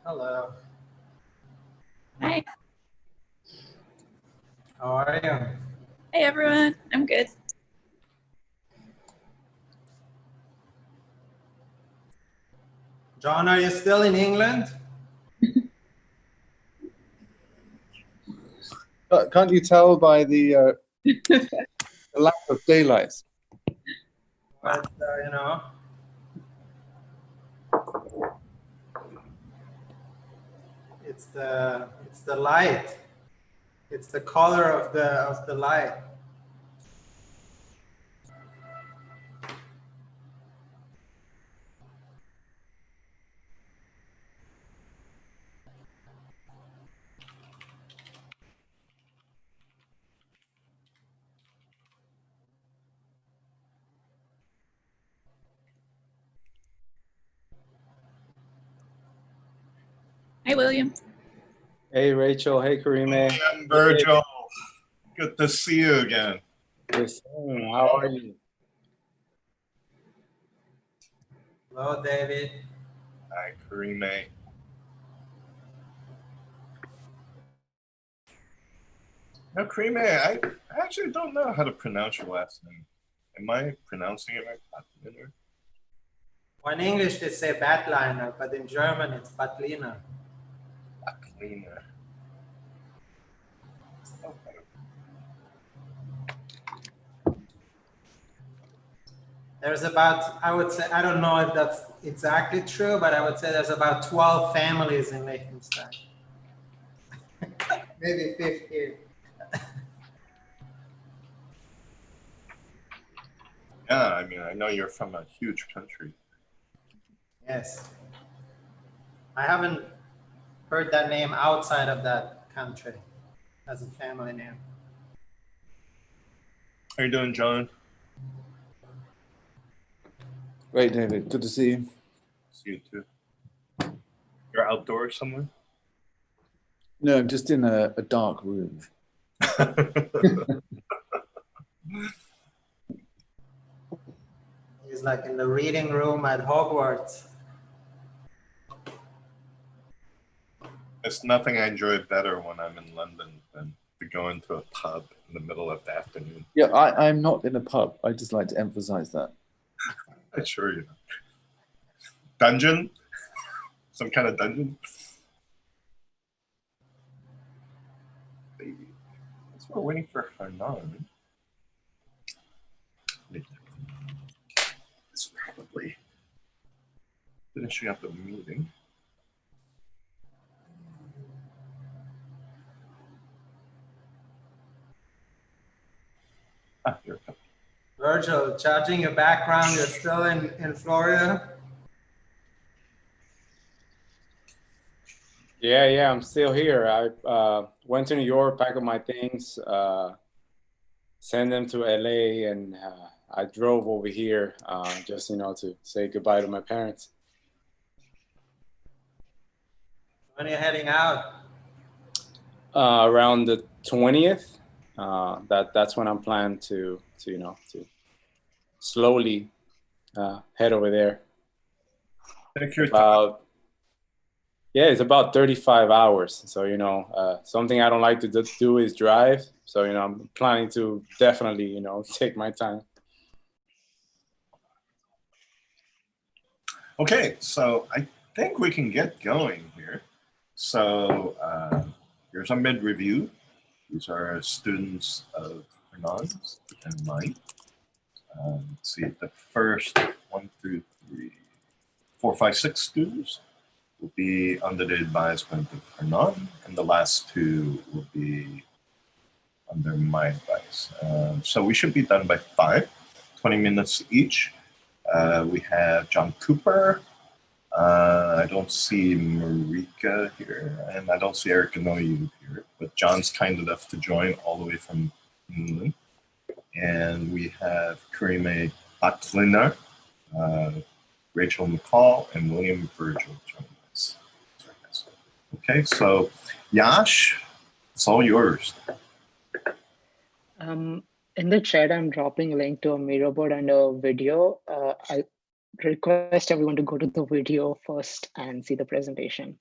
Hello. Hi. How are you? Hey, everyone. I'm good. John, are you still in England? Can't you tell by the lack of daylight? But, it's the light. It's the color of the light. Hi, William. Hey, Rachel. Hey, Curime. And Virgil. Good to see you again. Yes, how are you? Hello, David. Hi, Curime. Now, Curime, I actually don't know how to pronounce your last name. Am I pronouncing it right? Batliner? Well, in English they say Batliner, but in German it's Batliner. Batliner. Okay. There's about, I would say, I don't know if that's exactly true, but I would say there's about 12 families in Liechtenstein. Maybe 15. Yeah, I mean, I know you're from a huge country. Yes. I haven't heard that name outside of that country as a family name. How you doing, John? Great, David. Good to see you. See you too. You're outdoors somewhere? No, I'm just in a dark room. He's like in the reading room at Hogwarts. There's nothing I enjoy better when I'm in London than to go into a pub in the middle of the afternoon. Yeah, I'm not in a pub. I just like to emphasize that. I assure you. Dungeon? Some kind of dungeon? Baby. That's what we're waiting for Hernan. It's probably finishing up the meeting. Ah, here it comes. Virgil, judging your background, you're still in Florida? Yeah, I'm still here. I went to New York, packed up my things, sent them to LA, and I drove over here just, to say goodbye to my parents. When are you heading out? Around the 20th, that's when I'm planning to slowly head over there. Take your time. Yeah, it's about 35 hours. So, something I don't like to do is drive. So, I'm planning to definitely, take my time. Okay, so I think we can get going here. So here's our mid-review. These are students of Hernan's and mine. Let's see, the first 1 through 3, 4, 5, 6 students will be under the advisement of Hernan, and the last 2 will be under my advice. So we should be done by 5, 20 minutes each. We have John Cooper. I don't see Marika here, and I don't see Eric Anoyu here, but John's kind enough to join all the way from England. And we have Curime Batliner, Rachael McCall, and William Virgil joining us. Okay, so Yash, it's all yours. In the chat, I'm dropping a link to a mirror board and a video. I request everyone to go to the video first and see the presentation.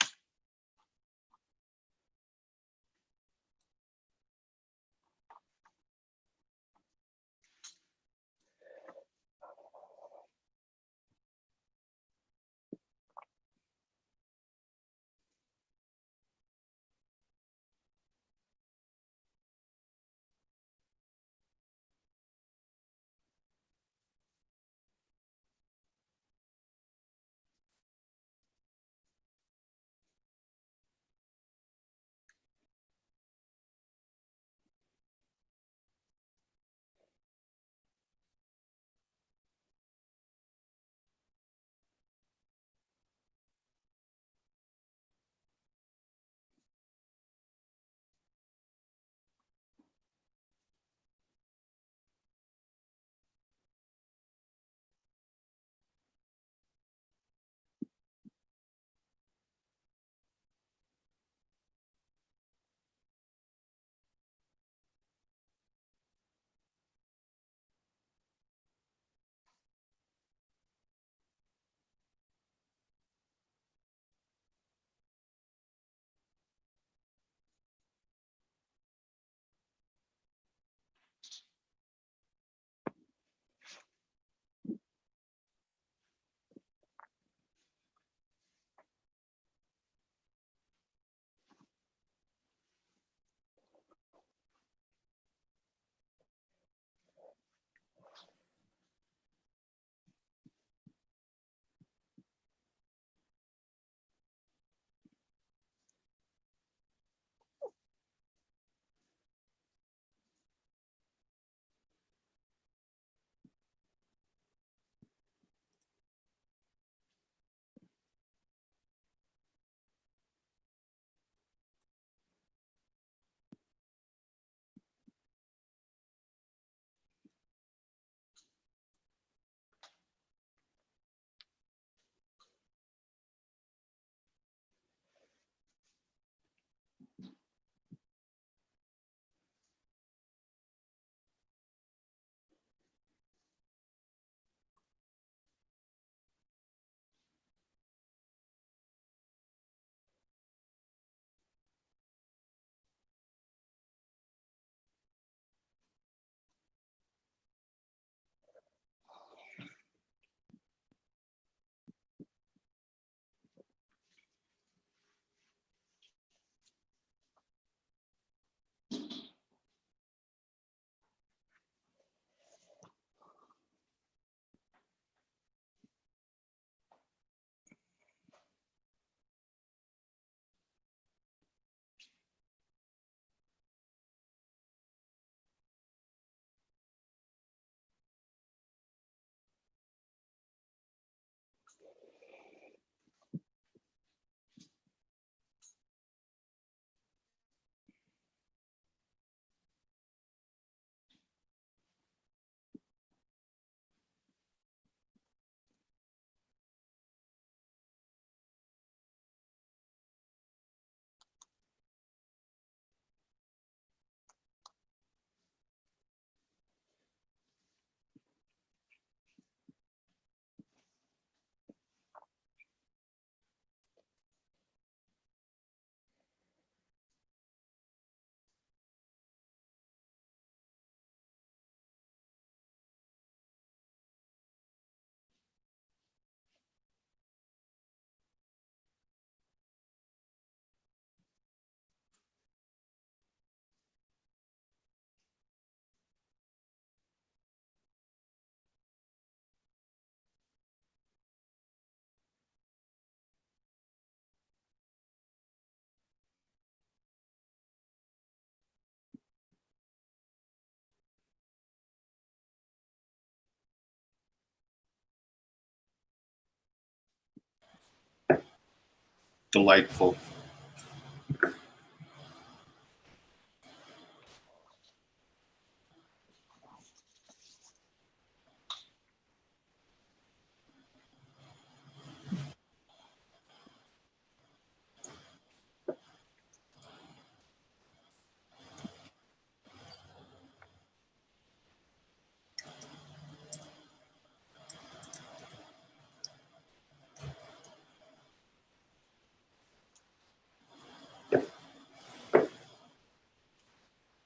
delightful.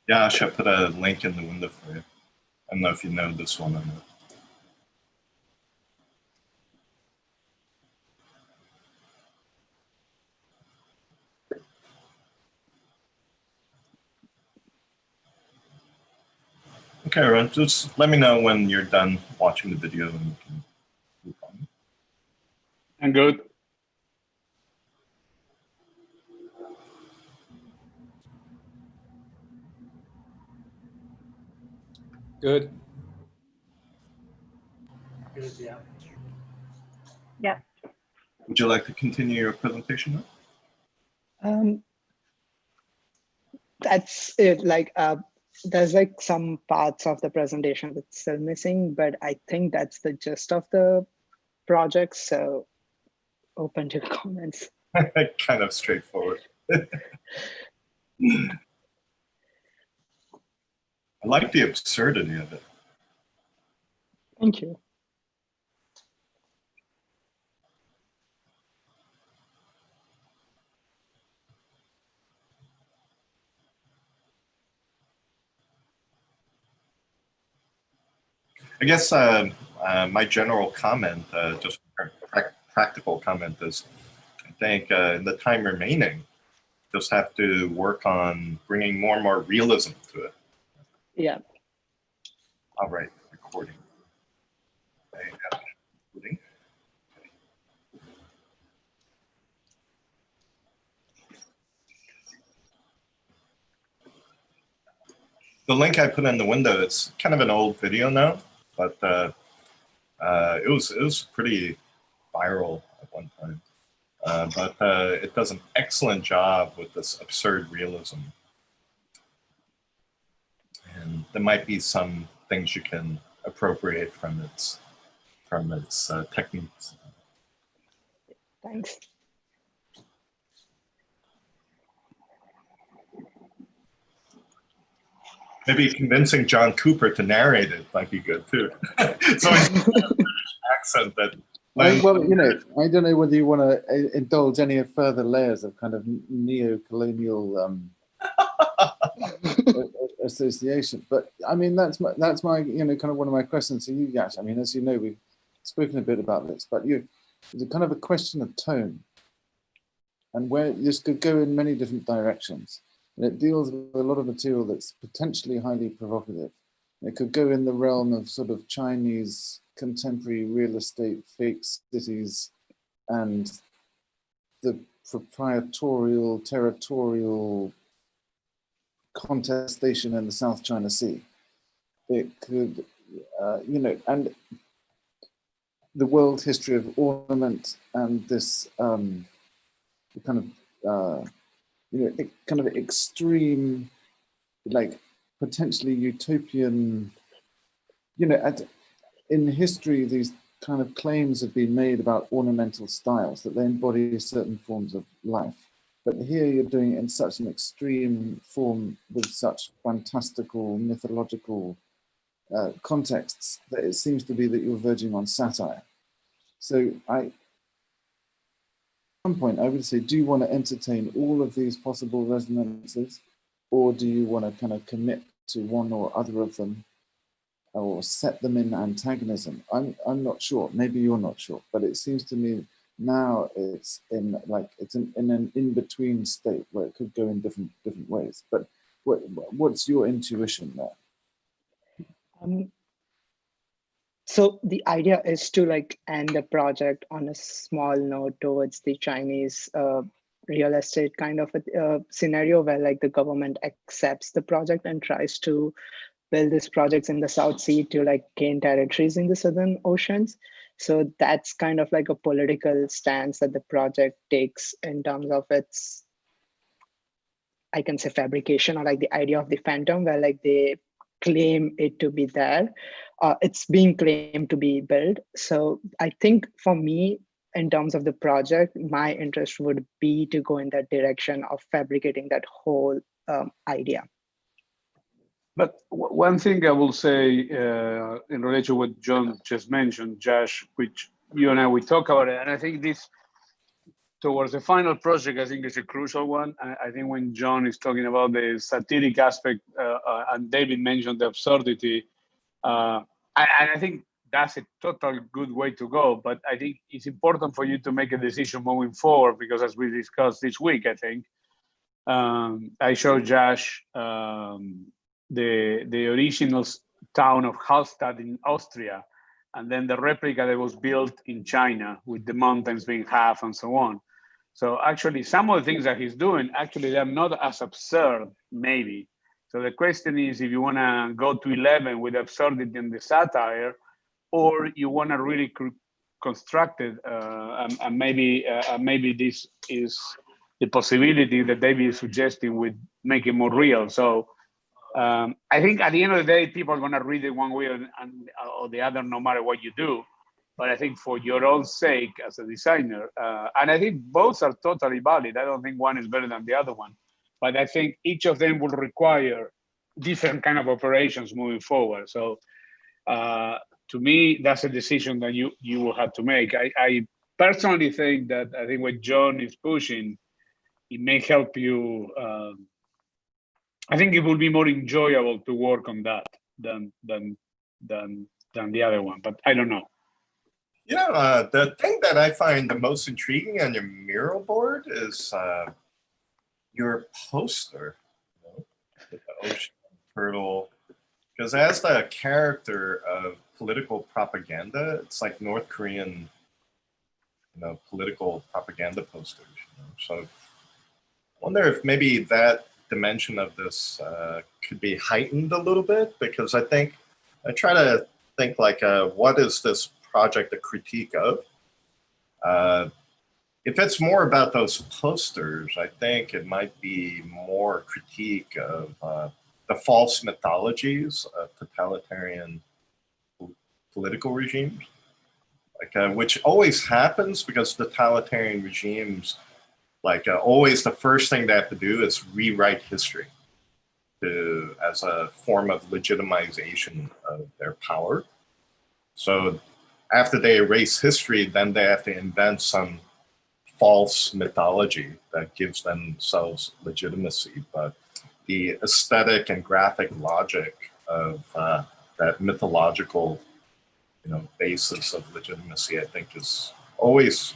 Yash, I put a link in the window for you. I don't know if you know this one or not. Okay, everyone, just let me know when you're done watching the video and we can move on. I'm good. Good. Good, yeah. Yeah. Would you like to continue your presentation now? That's it. Like, there's like some parts of the presentation that's still missing, but I think that's the gist of the project. So open to comments. Kind of straightforward. I like the absurdity of it. Thank you. I guess my general comment, just practical comment is, I think in the time remaining, just have to work on bringing more and more realism to it. Yeah. All right, recording. Recording. The link I put in the window, it's kind of an old video now, but it was pretty viral at one time. But it does an excellent job with this absurd realism. And there might be some things you can appropriate from its techniques. Thanks. Maybe convincing John Cooper to narrate it might be good too. So it's an accent that. Well, you know, I don't know whether you want to indulge any further layers of kind of neo-colonial association, but I mean that's my you know, kind of one of my questions to you, Yash. I mean, as you know, we've spoken a bit about this, but it's a kind of a question of tone, and where this could go in many different directions. And it deals with a lot of material that's potentially highly provocative. It could go in the realm of sort of Chinese contemporary real estate, fake cities, and the proprietorial, territorial contestation in the South China Sea. It could, you know, and the world history of ornament and this kind of, you know, kind of extreme, like potentially utopian, you know, in history, these kind of claims have been made about ornamental styles, that they embody certain forms of life. But here you're doing it in such an extreme form with such fantastical, mythological contexts that it seems to be that you're verging on satire. So at some point I would say, do you want to entertain all of these possible resonances, or do you want to kind of commit to one or other of them, or set them in antagonism? I'm not sure. Maybe you're not sure, but it seems to me now it's in an in-between state where it could go in different ways. But what's your intuition there? So the idea is to like end the project on a small note towards the Chinese real estate kind of a scenario where like the government accepts the project and tries to build these projects in the South Sea to like gain territories in the Southern Oceans. So that's kind of like a political stance that the project takes in terms of its, I can say, fabrication, or like the idea of the phantom, where like they claim it to be there. It's being claimed to be built. So I think for me, in terms of the project, my interest would be to go in that direction of fabricating that whole idea. But one thing I will say in relation to what John just mentioned, Josh, which you and we talk about it, and I think this, towards the final project, I think is a crucial one. I think when John is talking about the satiric aspect, and David mentioned the absurdity, and I think that's a total good way to go. But I think it's important for you to make a decision moving forward, because as we discussed this week, I think, I showed Josh the original town of Hallstatt in Austria, and then the replica that was built in China with the mountains being half and so on. So actually, some of the things that he's doing, actually, they're not as absurd, maybe. So the question is, if you want to go to 11 with absurdity and the satire, or you want to really construct it, and maybe this is the possibility that David is suggesting with make it more real. So I think at the end of the day, people are going to read it one way or the other, no matter what you do. But I think for your own sake as a designer, and I think both are totally valid. I don't think one is better than the other one. But I think each of them will require different kind of operations moving forward. So to me, that's a decision that you will have to make. I personally think that I think what John is pushing, it may help you. I think it will be more enjoyable to work on that than the other one. But I don't know. You know, the thing that I find the most intriguing on your mural board is your poster, you know, with the ocean turtle. Because as the character of political propaganda, it's like North Korean, you know, political propaganda posters. You know? So I wonder if maybe that dimension of this could be heightened a little bit, because I try to think like, what is this project a critique of? If it's more about those posters, I think it might be more critique of the false mythologies of totalitarian political regimes, like which always happens because totalitarian regimes, like always the first thing they have to do is rewrite history as a form of legitimization of their power. So after they erase history, then they have to invent some false mythology that gives themselves legitimacy. But the aesthetic and graphic logic of that mythological, you know, basis of legitimacy, I think, is always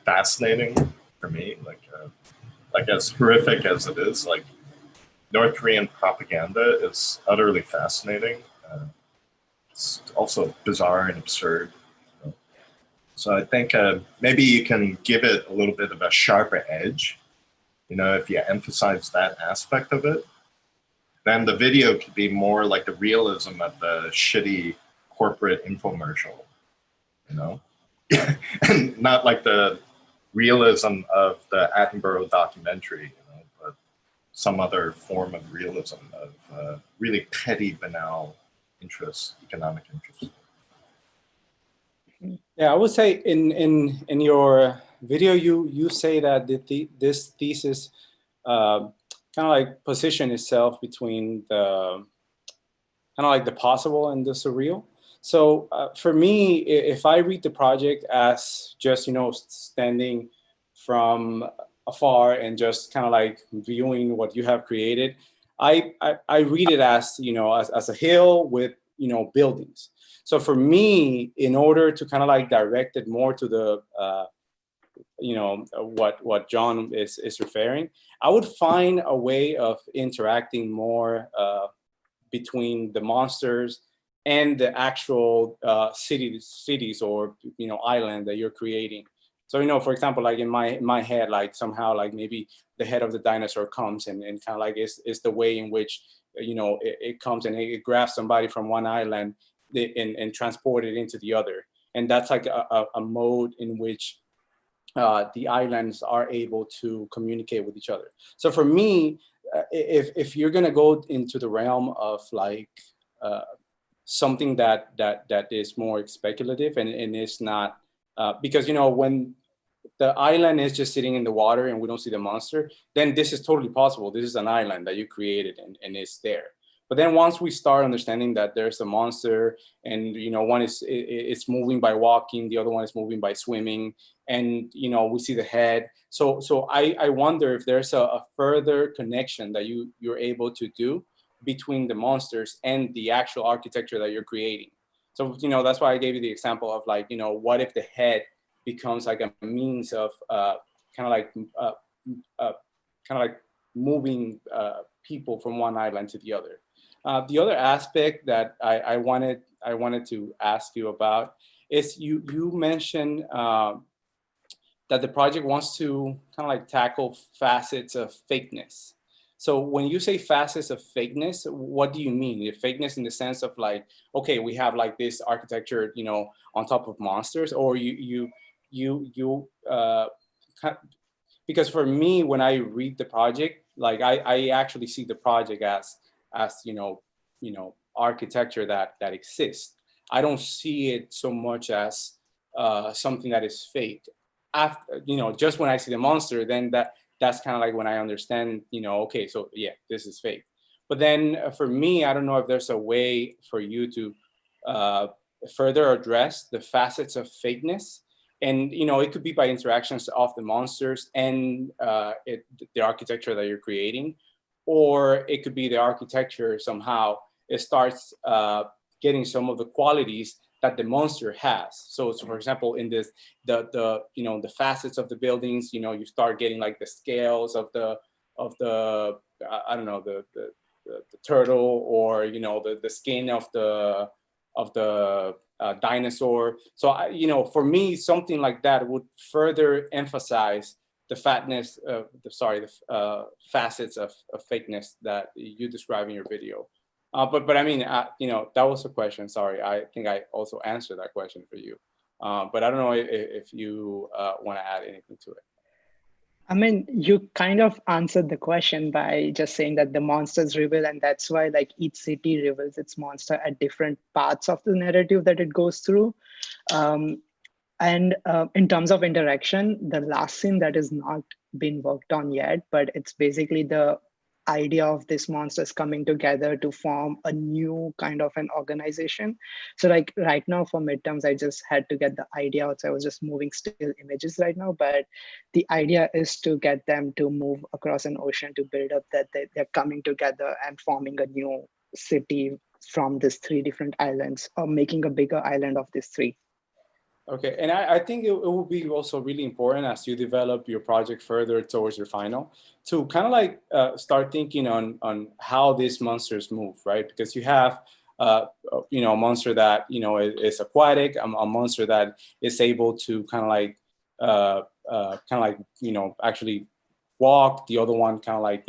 fascinating for me. Like as horrific as it is, like North Korean propaganda is utterly fascinating. It's also bizarre and absurd. You know? So I think maybe you can give it a little bit of a sharper edge. You know, if you emphasize that aspect of it, then the video could be more like the realism of the shitty corporate infomercial, you know, and not like the realism of the Attenborough documentary, you know, but some other form of realism of really petty, banal interests, economic interests. Yeah, I would say in your video, you say that this thesis kind of like position itself between the kind of like the possible and the surreal. So for me, if I read the project as just, you know, standing from afar and just kind of like viewing what you have created, I read it as, you know, as a hill with, you know, buildings. So for me, in order to kind of like direct it more to the, you know, what John is referring, I would find a way of interacting more between the monsters and the actual cities or, you know, island that you're creating. So, you know, for example, like in my head, like somehow like maybe the head of the dinosaur comes and kind of like is the way in which, you know, it comes and it grabs somebody from one island and transport it into the other. and that's like a mode in which the islands are able to communicate with each other. So for me, if you're gonna go into the realm of like something that is more speculative and it's not because when the island is just sitting in the water and we don't see the monster, then this is totally possible. This is an island that you created and it's there. But then once we start understanding that there's a monster and, one is it's moving by walking, the other one is moving by swimming, and, we see the head. So I wonder if there's a further connection that you're able to do between the monsters and the actual architecture that you're creating. So, that's why I gave you the example of like, what if the head becomes like a means of kind of like moving people from one island to the other. The other aspect that I wanted to ask you about is you mentioned that the project wants to kind of like tackle facets of fakeness. So when you say facets of fakeness, what do you mean? Fakeness in the sense of like, okay, we have like this architecture, on top of monsters, or because for me, when I read the project, like I actually see the project as architecture that exists. I don't see it so much as something that is fake. After, just when I see the monster, then that's kind of like when I understand, okay, so yeah, this is fake. But then for me, I don't know if there's a way for you to further address the facets of fakeness. And, it could be by interactions of the monsters and the architecture that you're creating, or it could be the architecture somehow, it starts getting some of the qualities that the monster has. So for example, in this, the facets of the buildings, you start getting like the scales of the I don't know, the turtle, or the skin of the dinosaur. So for me, something like that would further emphasize the facets of fakeness that you describe in your video. But I mean, that was a question. Sorry, I think I also answered that question for you. But I don't know if you want to add anything to it. I mean, you kind of answered the question by just saying that the monsters reveal, and that's why like each city reveals its monster at different parts of the narrative that it goes through. And in terms of interaction, the last scene that is not been worked on yet, but it's basically the idea of these monsters coming together to form a new kind of an organization. So like right now for midterms, I just had to get the idea out. So I was just moving still images right now, but the idea is to get them to move across an ocean to build up that they're coming together and forming a new city from these three different islands, or making a bigger island of these three. Okay, and I think it will be also really important as you develop your project further towards your final to kind of like start thinking on how these monsters move, right? Because you have, a monster that, is aquatic, a monster that is able to kind of like, actually walk. The other one kind of like,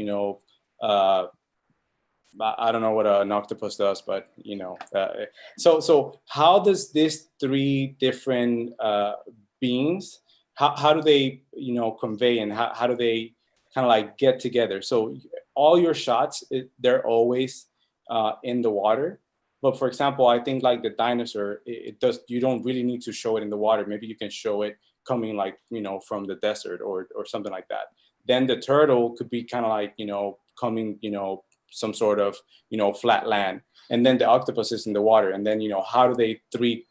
I don't know what an octopus does, but so how does these three different beings, how do they convey, and how do they kind of like get together? So all your shots, they're always in the water, but for example, I think like the dinosaur, you don't really need to show it in the water. Maybe you can show it coming like from the desert or something like that. Then the turtle could be kind of like coming some sort of flat land, and then the octopus is in the water, and then how do they three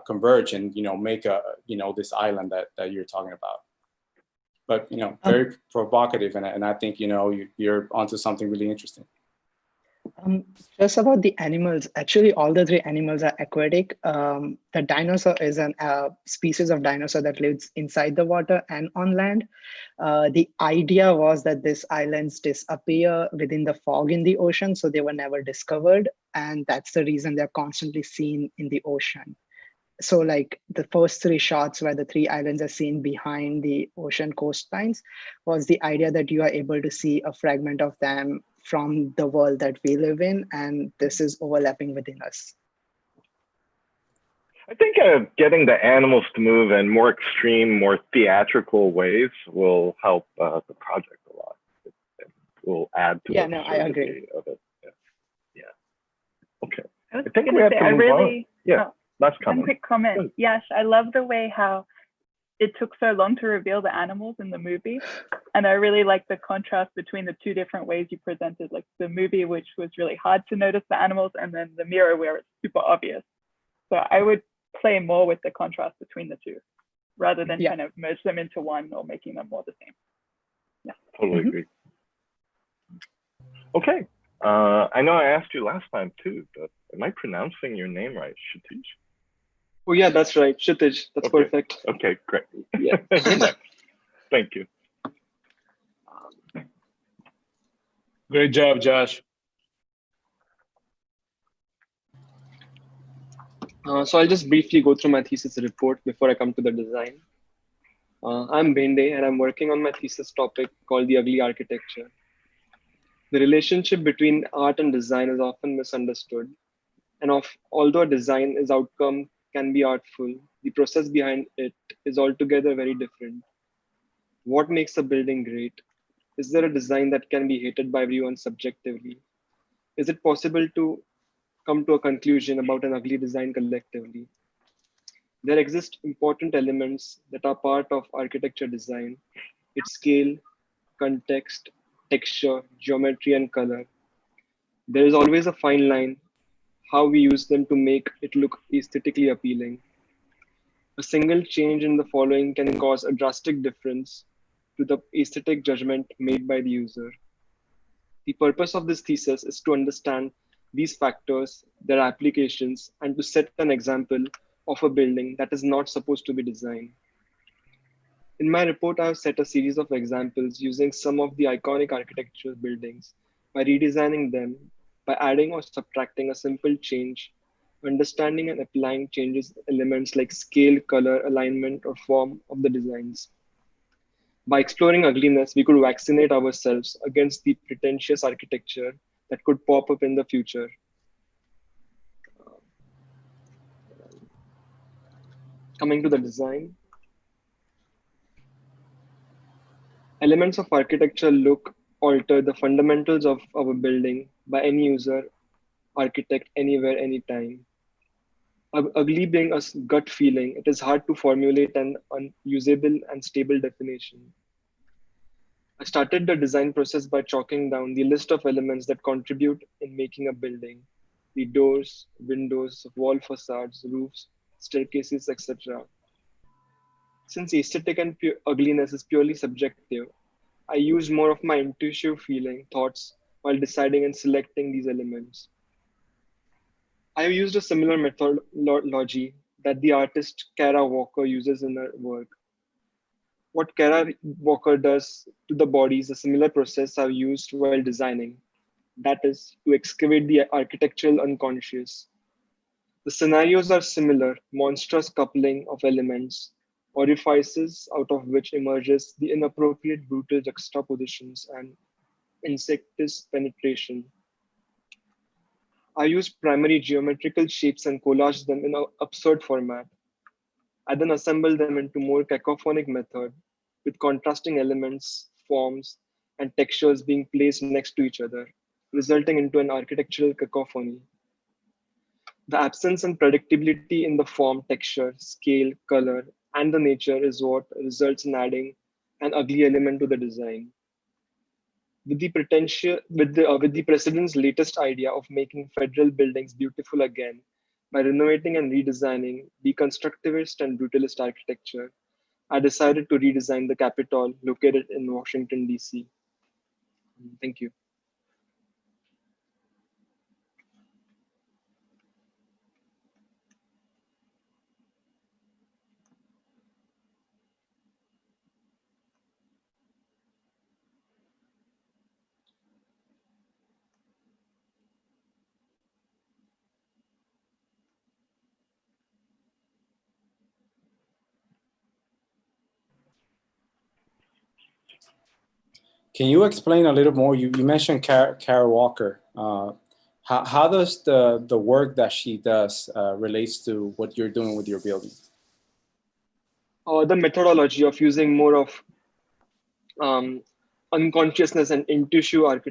converge and make a this island that you're talking about? But very provocative, and I think you're onto something really interesting. Just about the animals, actually all the three animals are aquatic. The dinosaur is a species of dinosaur that lives inside the water and on land. The idea was that these islands disappear within the fog in the ocean, so they were never discovered, and that's the reason they're constantly seen in the ocean. So like the first three shots where the three islands are seen behind the ocean coastlines was the idea that you are able to see a fragment of them from the world that we live in, and this is overlapping within us. I think getting the animals to move in more extreme, more theatrical ways will help the project a lot. It will add to Yeah, the no, I agree. absurdity of it. Yeah. Okay. I was I think gonna we have say, to I move really, on. Yeah. oh, Last one comment. quick comment. Good. Yash, I love the way how it took so long to reveal the animals in the movie. And I really like the contrast between the two different ways you presented, like the movie, which was really hard to notice the animals, and then the mirror where it's super obvious. So I would play more with the contrast between the two rather than kind of merge them into one or making them more the same. Yeah. Totally agree. Okay. I know I asked you last time too, but am I pronouncing your name right? Kshitij? Oh yeah, that's right. Kshitij. That's Okay. perfect. Okay, great. Yeah. You're next. Thank you. Great job, Josh. So I'll just briefly go through my thesis report before I come to the design. I'm Bhende and I'm working on my thesis topic called the ugly architecture. The relationship between art and design is often misunderstood. And although design is outcome can be artful, the process behind it is altogether very different. What makes a building great? Is there a design that can be hated by everyone subjectively? Is it possible to come to a conclusion about an ugly design collectively? There exist important elements that are part of architecture design: its scale, context, texture, geometry, and color. There is always a fine line how we use them to make it look aesthetically appealing. A single change in the following can cause a drastic difference to the aesthetic judgment made by the user. The purpose of this thesis is to understand these factors, their applications, and to set an example of a building that is not supposed to be designed. In my report, I have set a series of examples using some of the iconic architectural buildings by redesigning them, by adding or subtracting a simple change, understanding and applying changes elements like scale, color, alignment, or form of the designs. By exploring ugliness, we could vaccinate ourselves against the pretentious architecture that could pop up in the future. Coming to the design. Elements of architecture look alter the fundamentals of our building by any user, architect, anywhere, anytime. Ugly being a gut feeling, it is hard to formulate an unusable and stable definition. I started the design process by chalking down the list of elements that contribute in making a building: the doors, windows, wall facades, roofs, staircases, etc. Since aesthetic and ugliness is purely subjective, I used more of my intuitive thoughts while deciding and selecting these elements. I have used a similar methodology that the artist Kara Walker uses in her work. What Kara Walker does to the body is a similar process I've used while designing. That is, to excavate the architectural unconscious. The scenarios are similar: monstrous coupling of elements, orifices out of which emerges the inappropriate brutal juxtapositions and insectous penetration. I use primary geometrical shapes and collage them in an absurd format. I then assemble them into more cacophonic method with contrasting elements, forms, and textures being placed next to each other, resulting into an architectural cacophony. The absence and predictability in the form, texture, scale, color, and the nature is what results in adding an ugly element to the design. With the president's latest idea of making federal buildings beautiful again by renovating and redesigning deconstructivist and brutalist architecture, I decided to redesign the Capitol located in Washington, D.C. Thank you. Can you explain a little more? You mentioned Kara Walker. how does the work that she does relates to what you're doing with your building? The methodology of using more of unconsciousness and intuitive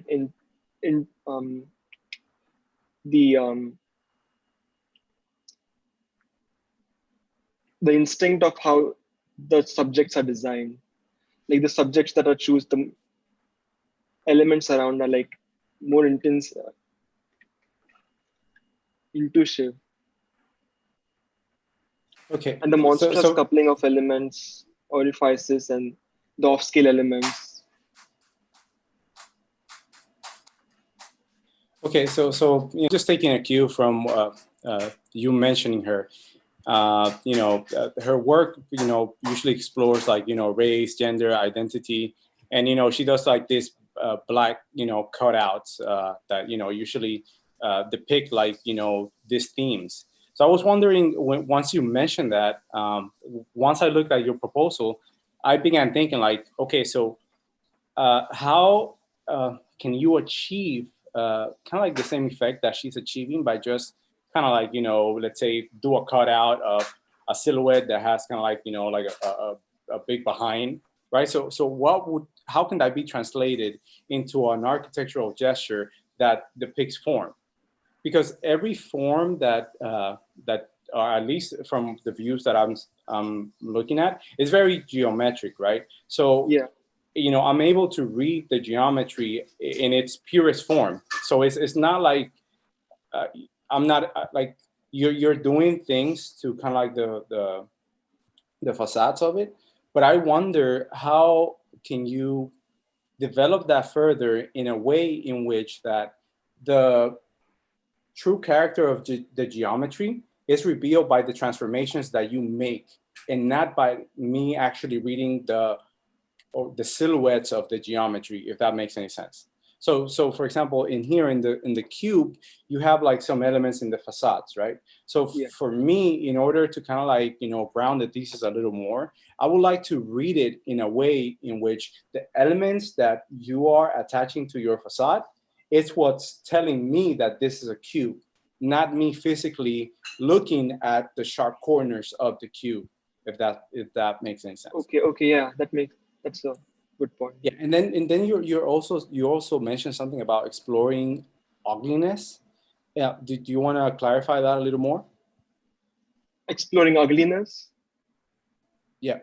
the instinct of how the subjects are designed. Like the subjects that are choose, the elements around are like more intense, intuitive. Okay. And the monstrous So coupling of elements, orifices, and the off-scale elements. okay, so just taking a cue from you mentioning her, her work, usually explores like, race, gender, identity, and, she does like this black, cutouts that, usually depict like, these themes. So I was wondering, once you mentioned that, once I looked at your proposal, I began thinking like, okay, so how can you achieve kind of like the same effect that she's achieving by just kind of like, let's say do a cutout of a silhouette that has kind of like, like a big behind, right? So how can that be translated into an architectural gesture that depicts form? Because every form that at least from the views that I'm looking at, is very geometric, right? So yeah, I'm able to read the geometry in its purest form. So it's not like I'm not like you're doing things to kind of like the facades of it, but I wonder how can you develop that further in a way in which that the true character of the geometry is revealed by the transformations that you make, and not by me actually reading the silhouettes of the geometry, if that makes any sense. So for example, in here in the cube, you have like some elements in the facades, right? So yeah. for me, in order to kind of like, ground the thesis a little more, I would like to read it in a way in which the elements that you are attaching to your facade, it's what's telling me that this is a cube, not me physically looking at the sharp corners of the cube, if that makes any sense. Okay, yeah, that's a good point. Yeah, and then you also mentioned something about exploring ugliness. Yeah, do you want to clarify that a little more? Exploring ugliness. Yeah.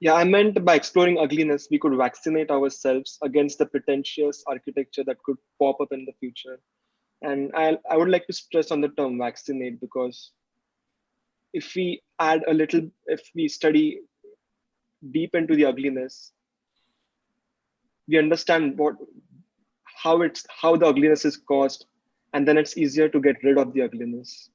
Yeah, I meant by exploring ugliness, we could vaccinate ourselves against the pretentious architecture that could pop up in the future. And I would like to stress on the term vaccinate, because if we study deep into the ugliness, we understand how the ugliness is caused, and then it's easier to get rid of the ugliness.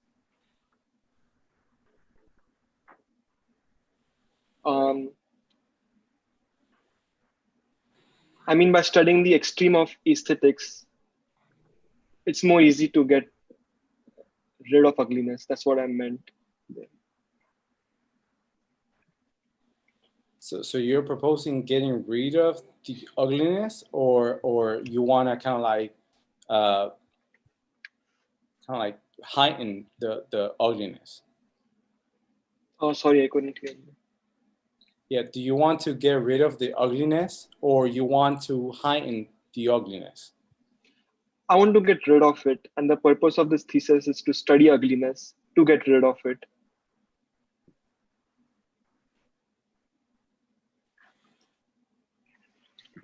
I mean, by studying the extreme of aesthetics, it's more easy to get rid of ugliness. That's what I meant. So you're proposing getting rid of the ugliness, or you want to kind of like heighten the ugliness? Oh, sorry, I couldn't hear you. Yeah, do you want to get rid of the ugliness, or you want to heighten the ugliness? I want to get rid of it, and the purpose of this thesis is to study ugliness to get rid of it.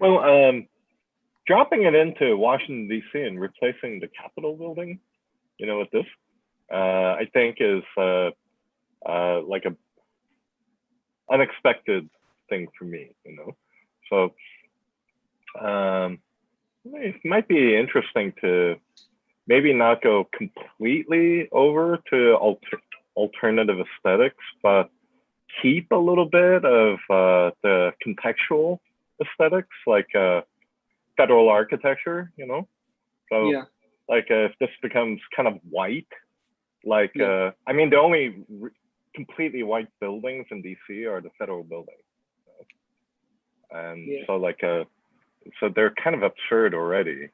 Well, dropping it into Washington, D.C. and replacing the Capitol building, with this, I think is like a unexpected thing for me, So it might be interesting to maybe not go completely over to alternative aesthetics, but keep a little bit of the contextual aesthetics, like federal architecture, So yeah. like if this becomes kind of white, like Yeah. I mean, the only completely white buildings in DC are the federal buildings, and Yeah. so like so they're kind of absurd already,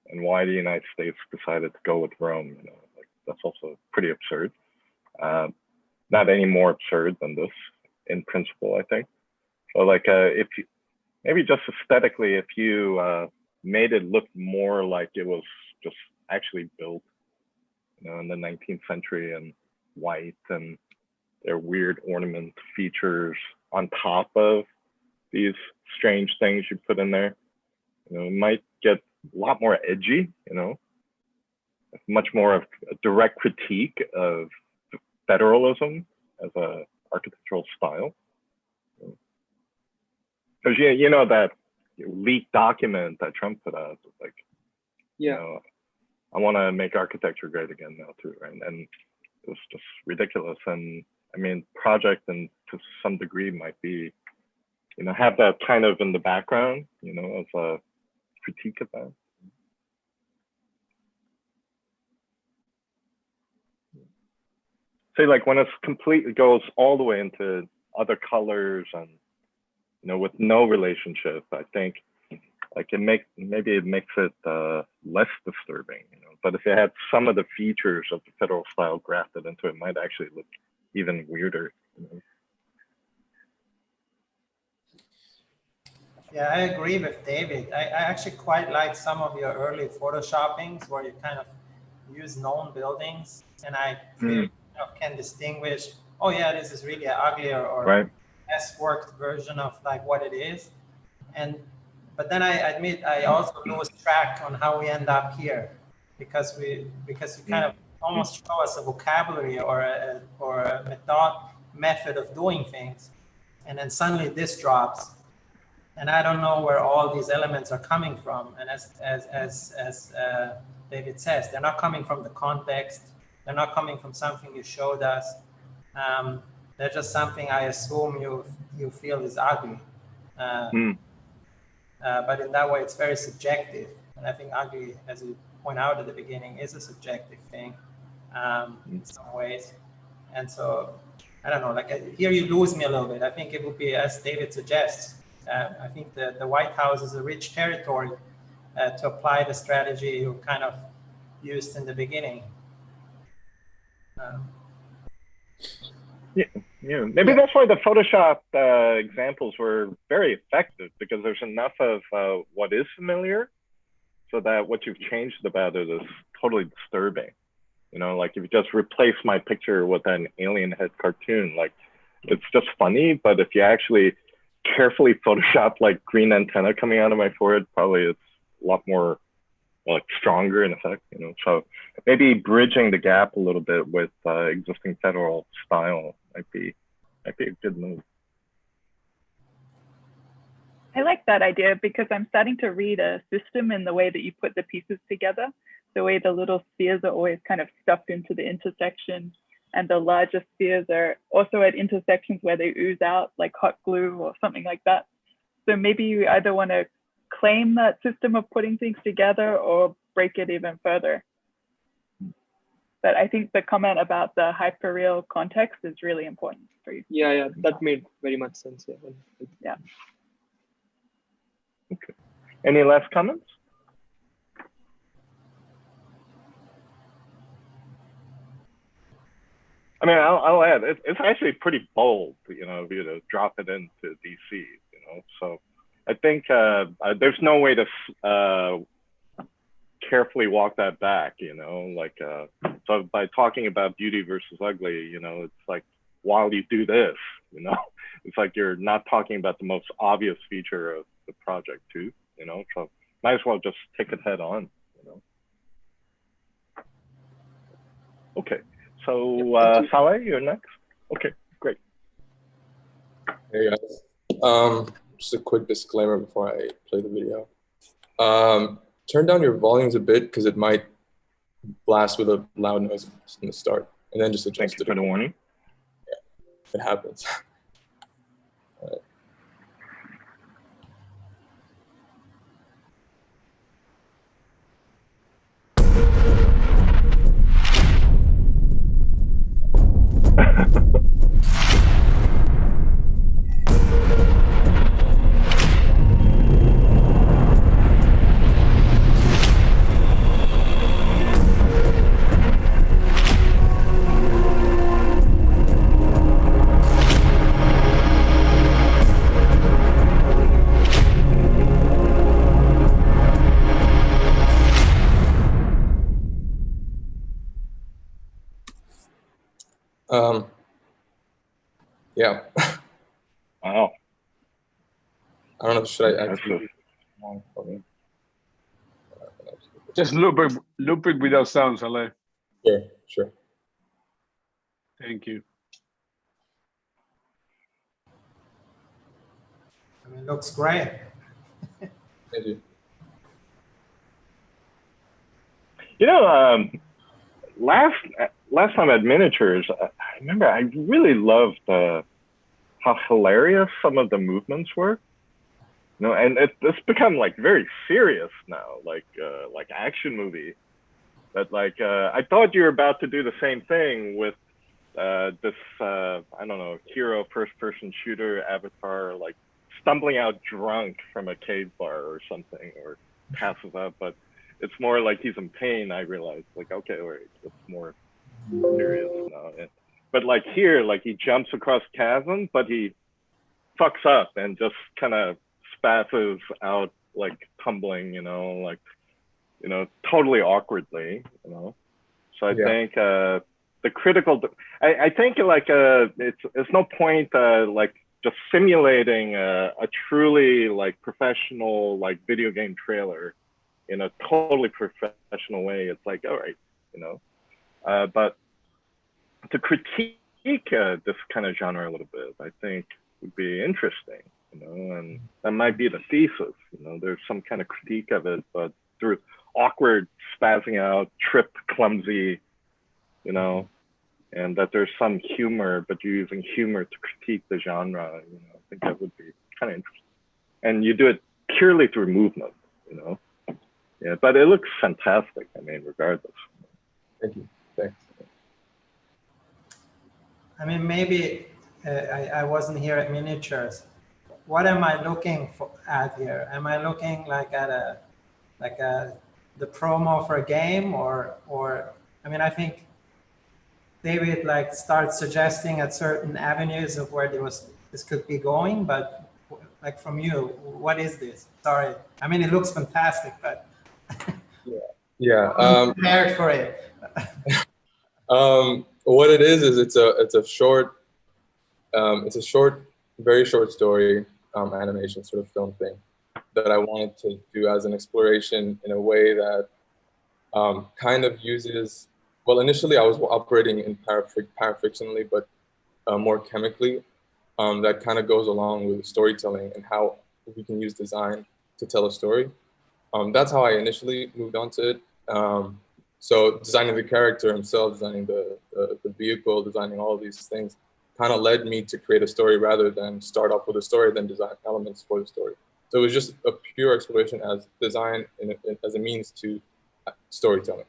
and why the United States decided to go with Rome. You know, like that's also pretty absurd. Not any more absurd than this in principle, I think. So like if you, maybe just aesthetically, if you made it look more like it was just actually built, you know, in the 19th century and white, and their weird ornament features on top of these strange things you put in there, you know, it might get a lot more edgy, you know, much more of a direct critique of federalism as a architectural style. Because you know that leaked document that Trump put out, like, Yeah. you know, I want to make architecture great again now too, right? And it was just ridiculous. And I mean, project and to some degree might be, you know, have that kind of in the background, you know, as a critique of that. Say like when it's completely goes all the way into other colors and, you know, with no relationship, I think like maybe it makes it less disturbing, you know. But if it had some of the features of the federal style grafted into it, it might actually look even weirder, you know? Yeah, I agree with David. I actually quite like some of your early photoshoppings where you kind of use known buildings, and I clearly can distinguish, oh yeah, this is really an uglier or less worked version of like what it is. But then I admit I also lose track on how we end up here, because you kind of almost show us a vocabulary or a method of doing things, and then suddenly this drops, and I don't know where all these elements are coming from. And as David says, they're not coming from the context. They're not coming from something you showed us. They're just something I assume you feel is ugly. But in that way, it's very subjective. And I think ugly, as you point out at the beginning, is a subjective thing in some ways. And so, I don't know, like here you lose me a little bit. I think it would be, as David suggests, I think the White House is a rich territory to apply the strategy you kind of used in the beginning. Yeah, maybe that's why the Photoshop examples were very effective, because there's enough of what is familiar so that what you've changed about it is totally disturbing. You know, like if you just replace my picture with an alien head cartoon, like it's just funny, but if you actually carefully Photoshop like green antenna coming out of my forehead, probably it's a lot more like stronger in effect, you know. So maybe bridging the gap a little bit with existing federal style might be a good move. I like that idea, because I'm starting to read a system in the way that you put the pieces together, the way the little spheres are always kind of stuffed into the intersection, and the larger spheres are also at intersections where they ooze out like hot glue or something like that. So maybe you either want to claim that system of putting things together or break it even further. But I think the comment about the hyperreal context is really important for you. Yeah, that made very much sense. Yeah. Okay. Any last comments? I mean, I'll add, it's actually pretty bold, you know, of you to drop it into DC, you know. So I think there's no way to carefully walk that back, you know, like, so by talking about beauty versus ugly, you know, it's like, while you do this, you know, it's like you're not talking about the most obvious feature of the project too, you know, so might as well just take it head on, you know. Okay, so Saleh, you're next. Okay, great. Hey guys, just a quick disclaimer before I play the video. Turn down your volumes a bit, because it might blast with a loud noise in the start, and then just adjust it. Thank you for the warning. Yeah, it happens. All right. Yeah. Wow. I don't know. Should I Impressive. actually? Just loop it without sound, Saleh. Sure, sure. Thank you. I mean, looks great. Thank you. You know, last time at miniatures, I remember I really loved how hilarious some of the movements were. You know, and it's become like very serious now, like action movie. But like I thought you were about to do the same thing with this I don't know, hero first-person shooter avatar, like stumbling out drunk from a cave bar or something, or passes out. But it's more like he's in pain. I realized, like, okay, wait, it's more serious now. But like here, like he jumps across chasm, but he fucks up and just kind of spazzes out, like tumbling, you know, like, you know, totally awkwardly, you know. So I think the critical, I think like it's no point like just simulating a truly like professional like video game trailer in a totally professional way. It's like, all right, you know, but to critique this kind of genre a little bit, I think would be interesting, you know, and that might be the thesis, you know, there's some kind of critique of it, but through awkward, spazzing out, trip, clumsy, you know, and that there's some humor, but you're using humor to critique the genre, you know, I think that would be kind of interesting. And you do it purely through movement, you know. Yeah, but it looks fantastic, I mean, regardless. Thank you. Thanks. I mean, maybe I wasn't here at miniatures. What am I looking at here? Am I looking like at the promo for a game, or I mean, I think David like starts suggesting at certain avenues of where this could be going, but like from you, what is this? Sorry, I mean, it looks fantastic, but yeah, I'm prepared for it. What it is it's a short, very short story animation sort of film thing that I wanted to do as an exploration in a way that kind of uses, well, initially I was operating in parafictionally, but more chemically. That kind of goes along with storytelling and how we can use design to tell a story. That's how I initially moved on to it. So designing the character himself, designing the vehicle, designing all of these things kind of led me to create a story rather than start off with a story, then design elements for the story. So it was just a pure exploration as design as a means to storytelling.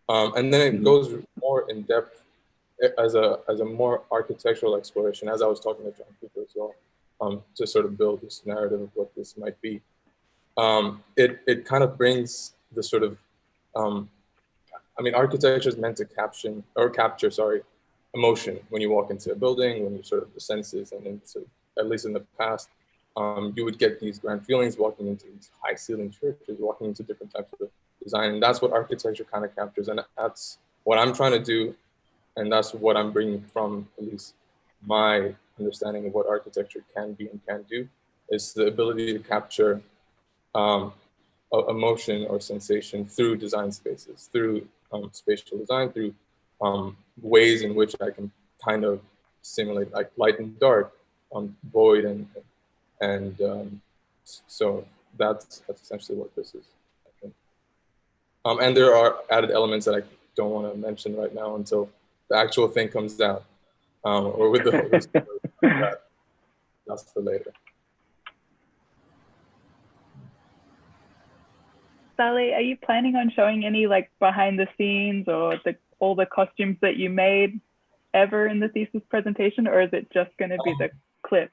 And then it goes more in depth as a more architectural exploration, as I was talking to John Cooper as well, to sort of build this narrative of what this might be. It kind of brings the sort of, I mean, architecture is meant to capture emotion when you walk into a building, when you sort of the senses, and then at least in the past, you would get these grand feelings walking into these high ceiling churches, walking into different types of design, and that's what architecture kind of captures, and that's what I'm trying to do, and that's what I'm bringing from at least my understanding of what architecture can be and can do, is the ability to capture emotion or sensation through design spaces, through spatial design, through ways in which I can kind of simulate like light and dark, void and so that's essentially what this is, I think. And there are added elements that I don't want to mention right now until the actual thing comes out, or with the that's for later. Saleh, are you planning on showing any like behind the scenes or all the costumes that you made ever in the thesis presentation, or is it just going to be the clips?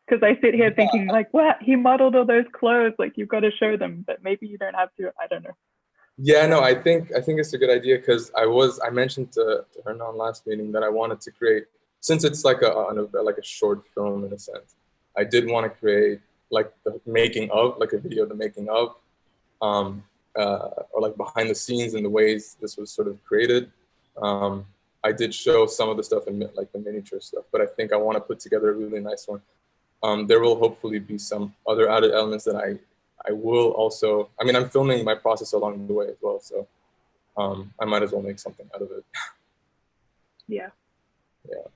Because I sit here thinking like, what, he modeled all those clothes, like you've got to show them, but maybe you don't have to, I don't know. Yeah, no, I think it's a good idea, because I mentioned to Hernan last meeting that I wanted to create, since it's like a short film in a sense, I did want to create like the making of, like a video of the making of, or like behind the scenes and the ways this was sort of created. I did show some of the stuff in like the miniature stuff, but I think I want to put together a really nice one. There will hopefully be some other added elements that I will also, I mean, I'm filming my process along the way as well, so I might as well make something out of it. Yeah. Yeah.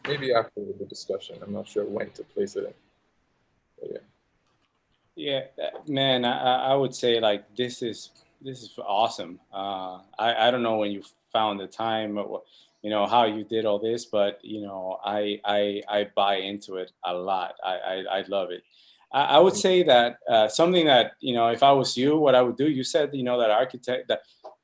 Maybe after the discussion, I'm not sure when to place it in. But yeah. Yeah, man, I would say like this is awesome. I don't know when you found the time, you know, how you did all this, but you know, I buy into it a lot. I love it. I would say that something that, you know, if I was you, what I would do, you said, you know, that architect,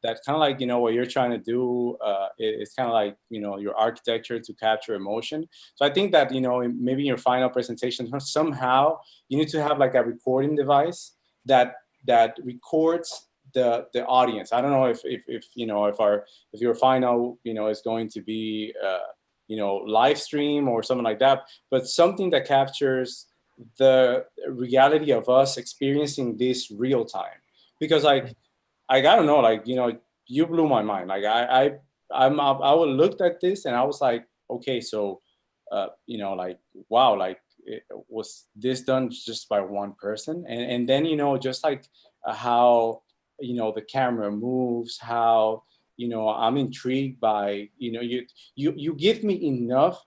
that kind of like, you know, what you're trying to do, it's kind of like, you know, your architecture to capture emotion. So I think that, you know, maybe in your final presentation, somehow you need to have like a recording device that records the audience. I don't know if you know, if your final, you know, is going to be, you know, live stream or something like that, but something that captures the reality of us experiencing this real time. Because like, I don't know, like, you know, you blew my mind. Like I would looked at this and I was like, okay, so, you know, like, wow, like, was this done just by one person? And then, you know, just like how, you know, the camera moves, how, you know, I'm intrigued by, you know, you give me enough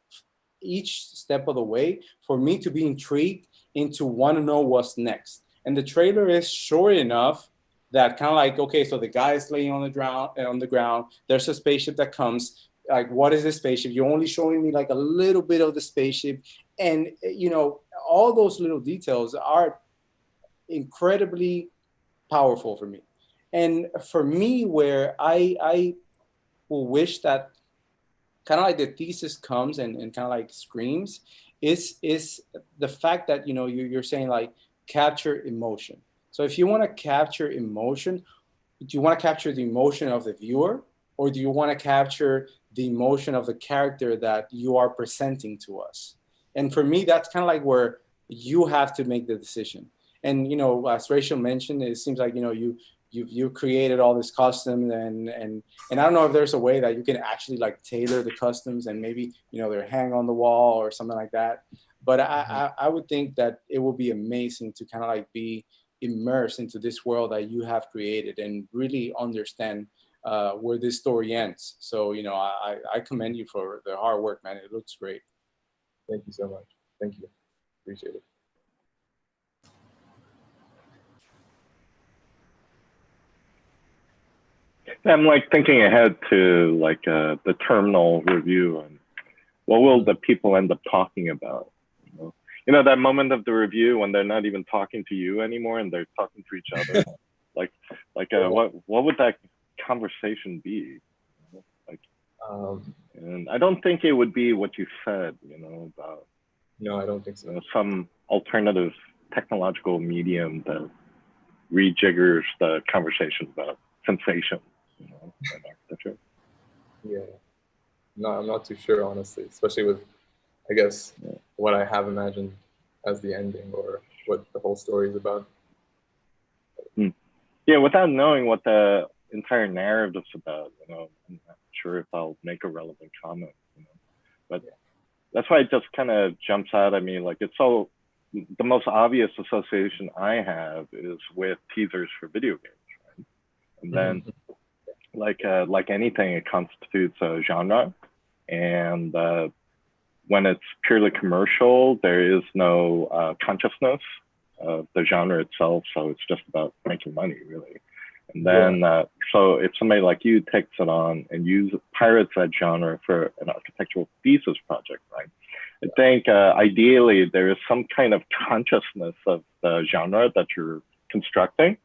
each step of the way for me to be intrigued into want to know what's next. And the trailer is short enough that kind of like, okay, so the guy is laying on the ground. There's a spaceship that comes. Like, what is this spaceship? You're only showing me like a little bit of the spaceship, and you know, all those little details are incredibly powerful for me. And for me, where I will wish that kind of like the thesis comes and kind of like screams is the fact that, you know, you're saying like capture emotion. So if you want to capture emotion, do you want to capture the emotion of the viewer, or do you want to capture the emotion of the character that you are presenting to us? And for me, that's kind of like where you have to make the decision. And, you know, as Rachael mentioned, it seems like, you know, you created all this custom, and I don't know if there's a way that you can actually like tailor the customs and maybe, you know, they're hang on the wall or something like that. But I would think that it would be amazing to kind of like be immersed into this world that you have created and really understand where this story ends. So, you know, I commend you for the hard work, man. It looks great. Thank you so much. Thank you. Appreciate it. I'm like thinking ahead to like the terminal review and what will the people end up talking about? You know, that moment of the review when they're not even talking to you anymore and they're talking to each other. What would that conversation be? Like, and I don't think it would be what you said. You know, about. No, I don't think so. You know, some alternative technological medium that rejiggers the conversation about sensation. You know, and architecture. Yeah. No, I'm not too sure, honestly, especially with, I guess, what I have imagined as the ending or what the whole story is about. Yeah, without knowing what the entire narrative is about, you know, I'm not sure if I'll make a relevant comment, you know. But that's why it just kind of jumps out at me. Like, it's so, the most obvious association I have is with teasers for video games, right? And then, like anything, it constitutes a genre. And when it's purely commercial, there is no consciousness of the genre itself. So it's just about making money, really. And then, so if somebody like you takes it on and pirates that genre for an architectural thesis project, right? I think ideally there is some kind of consciousness of the genre that you're constructing.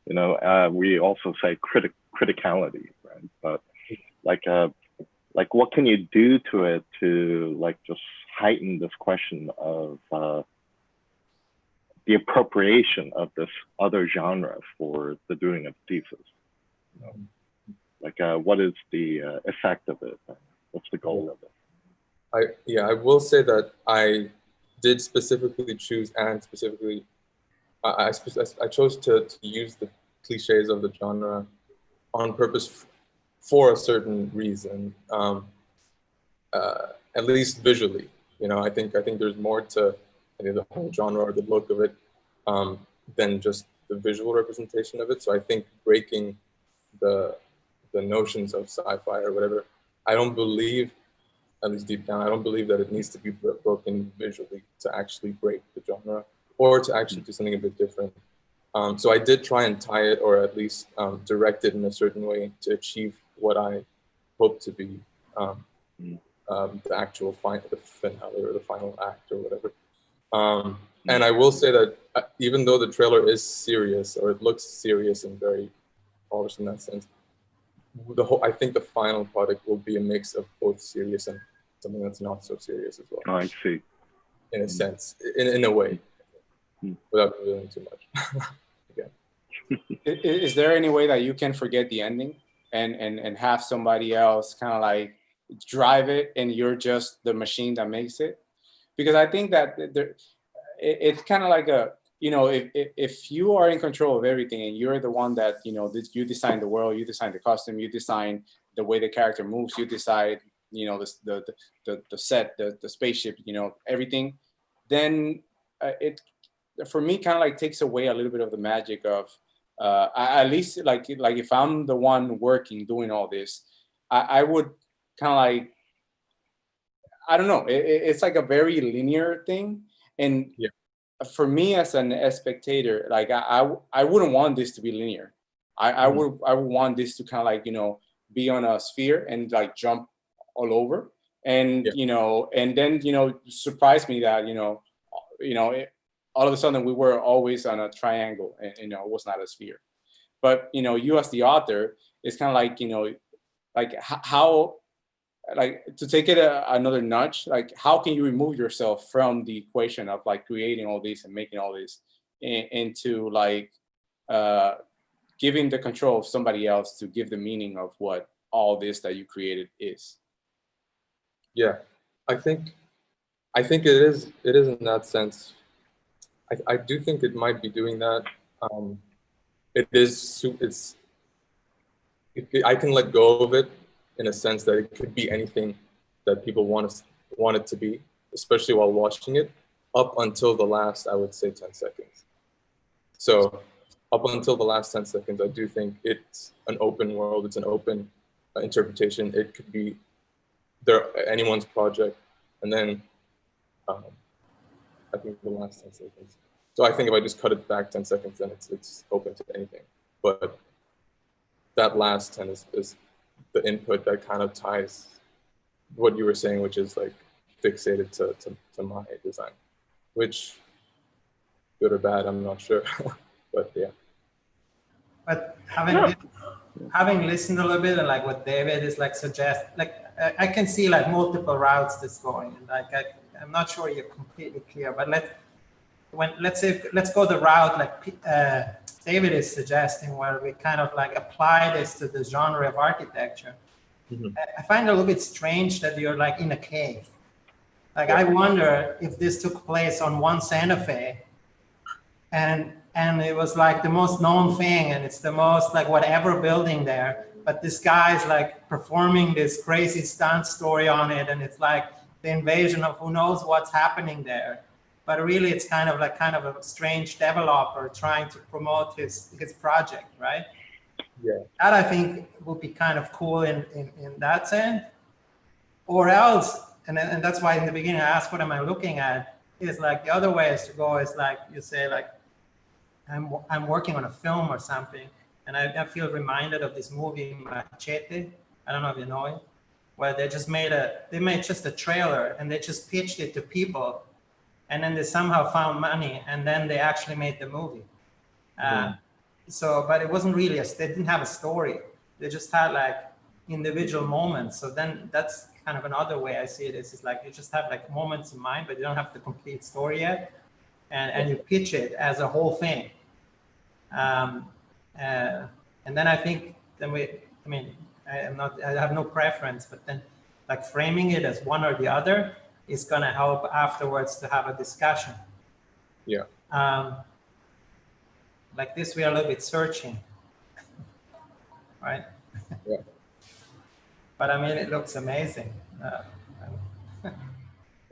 You know, we also say criticality, right? But like what can you do to it to like just heighten this question of the appropriation of this other genre for the doing of thesis? You know? Like what is the effect of it? What's the goal of it? I will say that I did specifically choose and specifically I chose to use the cliches of the genre on purpose for a certain reason, at least visually. You know, I think there's more to the whole genre or the look of it than just the visual representation of it. So I think breaking the notions of sci-fi or whatever, I don't believe, at least deep down, I don't believe that it needs to be broken visually to actually break the genre or to actually do something a bit different. So I did try and tie it, or at least direct it in a certain way to achieve what I hope to be the actual the finale or the final act or whatever. And I will say that even though the trailer is serious, or it looks serious and very polished in that sense, I think the final product will be a mix of both serious and something that's not so serious as well. Oh, I see. In a sense, in a way, without revealing too much. Is there any way that you can forget the ending and have somebody else kind of like drive it, and you're just the machine that makes it? Because I think that it's kind of like a, you know, if you are in control of everything and you're the one that, you know, you design the world, you design the costume, you design the way the character moves, you decide, you know, the set, the spaceship, you know, everything, then it, for me, kind of like takes away a little bit of the magic of, at least like if I'm the one working, doing all this, I would kind of like, I don't know, it's like a very linear thing. And for me as a spectator, like I wouldn't want this to be linear. I would want this to kind of like, you know, be on a sphere and like jump all over, and you know, and then, you know, surprise me that, you know, all of a sudden we were always on a triangle, and, you know, it was not a sphere. But, you know, you as the author, it's kind of like, you know, like how, like, to take it another notch, like how can you remove yourself from the equation of like creating all this and making all this into like giving the control of somebody else to give the meaning of what all this that you created is? Yeah, I think it is in that sense. I do think it might be doing that. I can let go of it in a sense that it could be anything that people want it to be, especially while watching it, up until the last, I would say, 10 seconds. So up until the last 10 seconds, I do think it's an open world. It's an open interpretation. It could be anyone's project. And then I think the last 10 seconds. So I think if I just cut it back 10 seconds, then it's open to anything. But that last 10 is the input that kind of ties what you were saying, which is like fixated to my design, which good or bad, I'm not sure. But yeah. But having listened a little bit and like what David is like suggest, like I can see like multiple routes this going, and like I'm not sure you're completely clear, but let's go the route like David is suggesting, where we kind of like apply this to the genre of architecture. I find it a little bit strange that you're like in a cave. Like I wonder if this took place on one Santa Fe, and it was like the most known thing, and it's the most like whatever building there, but this guy's like performing this crazy stunt story on it, and it's like the invasion of who knows what's happening there. But really it's kind of a strange developer trying to promote his project, right? Yeah. That I think would be kind of cool in that sense. Or else, and that's why in the beginning I asked what am I looking at, is like the other way is to go is like you say like I'm working on a film or something, and I feel reminded of this movie Machete. I don't know if you know it, where they made just a trailer and they just pitched it to people, and then they somehow found money, and then they actually made the movie. So, but it wasn't really they didn't have a story. They just had like individual moments. So then that's kind of another way I see it. Is like you just have like moments in mind, but you don't have the complete story yet, and you pitch it as a whole thing. And then I think I have no preference, but then like framing it as one or the other is going to help afterwards to have a discussion. Yeah. Like this, we are a little bit searching, right? Yeah. But I mean, it looks amazing.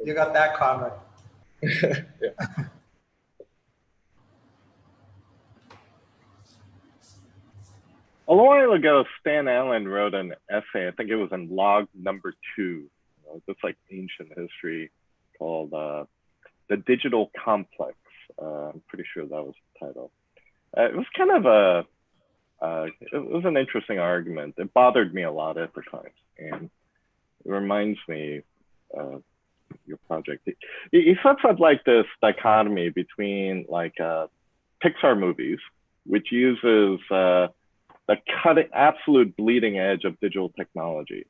You got that covered. Yeah. A while ago, Stan Allen wrote an essay, I think it was in log number 2, just like ancient history, called The Digital Complex. I'm pretty sure that was the title. It was kind of it was an interesting argument. It bothered me a lot at the time. And it reminds me of your project. He sets up like this dichotomy between like Pixar movies, which uses the absolute bleeding edge of digital technology,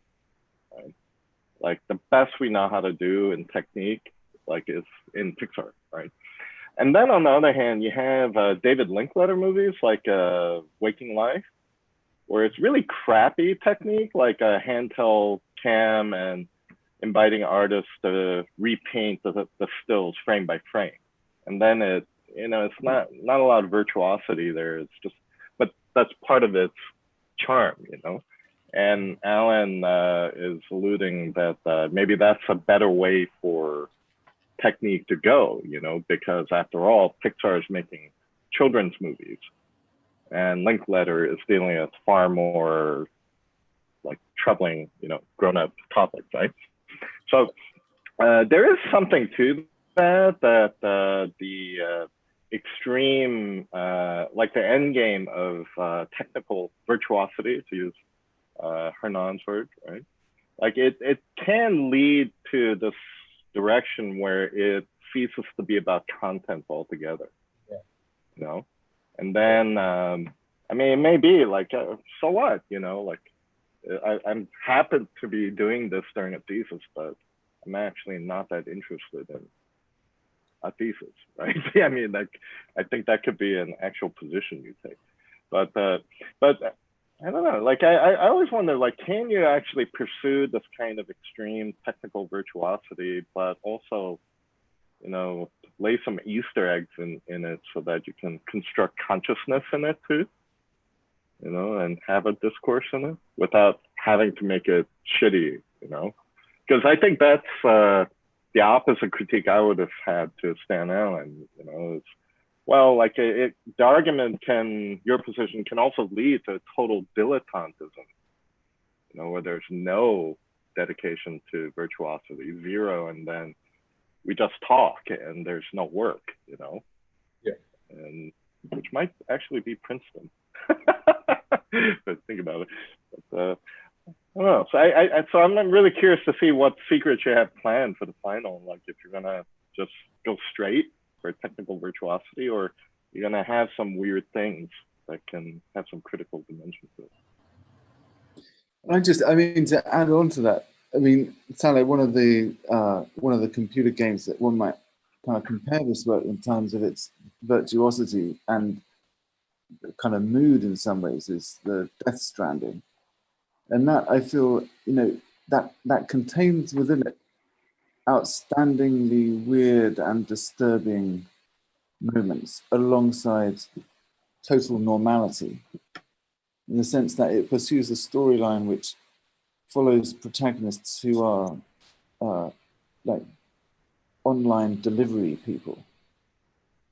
right? Like the best we know how to do in technique, like is in Pixar, right? And then on the other hand, you have David Linklater movies like Waking Life, where it's really crappy technique, like a handheld cam and inviting artists to repaint the stills frame by frame. And then it's not a lot of virtuosity there. It's just, but that's part of its charm, And Alan is alluding that maybe that's a better way for technique to go, because after all, Pixar is making children's movies, and Linklater is dealing with far more like troubling, grown-up topics, right? So there is something to that the extreme, like the end game of technical virtuosity, to use Hernan's word, right? Like it can lead to this direction where it ceases to be about content altogether, and then I mean, it may be like so what, like I'm happy to be doing this during a thesis, but I'm actually not that interested in a thesis, right? I mean, like I think that could be an actual position you take, but I don't know, like I always wonder, like, can you actually pursue this kind of extreme technical virtuosity, but also, lay some Easter eggs in it so that you can construct consciousness in it too, and have a discourse in it without having to make it shitty, because I think that's the opposite critique I would have had to Stan Allen, is, well, like the argument your position can also lead to total dilettantism, where there's no dedication to virtuosity, zero, and then we just talk and there's no work, Yeah. And which might actually be Princeton. But think about it. But, I don't know. So I'm really curious to see what secrets you have planned for the final. Like if you're gonna just go straight for technical virtuosity, or you're gonna have some weird things that can have some critical dimension to it. I mean, to add on to that, I mean, Saleh, one of the computer games that one might kind of compare this work in terms of its virtuosity and kind of mood in some ways is the Death Stranding, and that I feel, that contains within it outstandingly weird and disturbing moments alongside total normality, in the sense that it pursues a storyline which follows protagonists who are like online delivery people,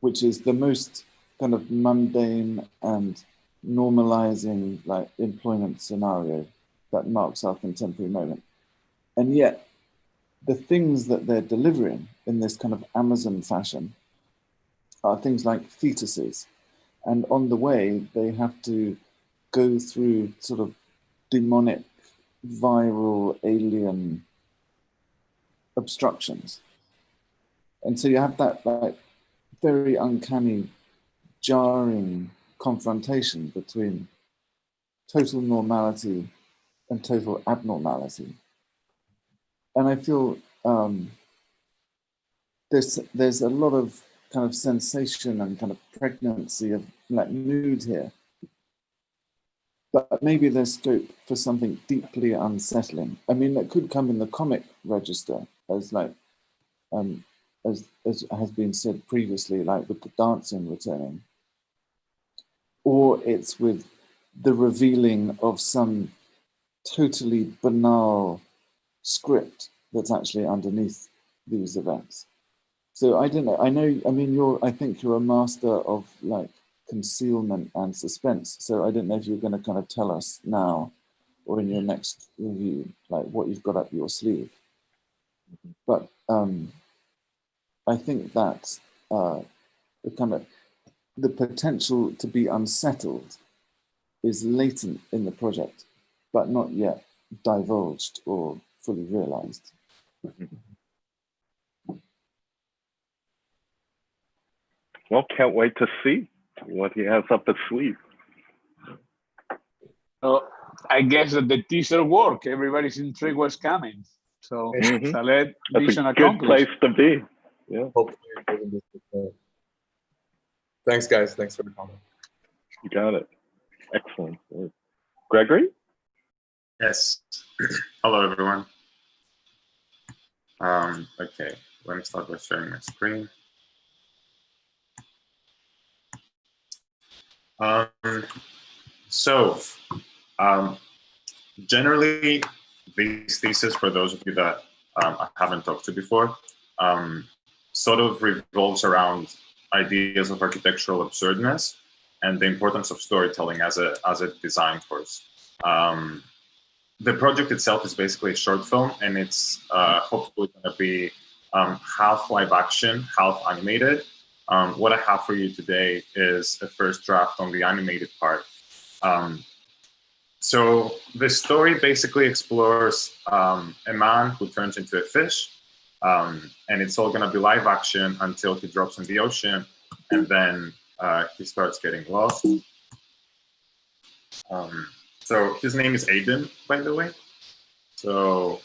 which is the most kind of mundane and normalizing like employment scenario that marks our contemporary moment. And yet the things that they're delivering in this kind of Amazon fashion are things like fetuses. And on the way, they have to go through sort of demonic, viral, alien obstructions. And so you have that like very uncanny, jarring confrontation between total normality and total abnormality. And I feel there's a lot of kind of sensation and kind of pregnancy of like mood here. But maybe there's scope for something deeply unsettling. I mean, that could come in the comic register as like, as has been said previously, like with the dancing returning. Or it's with the revealing of some totally banal script that's actually underneath these events. So I don't know. I mean, I think you're a master of like concealment and suspense. So I don't know if you're going to kind of tell us now or in your next review, like what you've got up your sleeve. But I think that the potential to be unsettled is latent in the project, but not yet divulged or fully realized. Well, can't wait to see what he has up his sleeve. So I guess that the teaser worked. Everybody's intrigued what's coming. So Saleh, That's mission a good accomplished. place to be. Yeah. Hopefully, thanks, guys. Thanks for the comment. You got it. Excellent. Gregory? Yes. Hello, everyone. Okay, let me start by sharing my screen. Generally, these theses, for those of you that I haven't talked to before, sort of revolves around ideas of architectural absurdness and the importance of storytelling as a design force. The project itself is basically a short film, and it's hopefully going to be half live action, half animated. What I have for you today is a first draft on the animated part. So the story basically explores a man who turns into a fish, and it's all going to be live action until he drops in the ocean, and then he starts getting lost. So his name is Aiden, by the way. So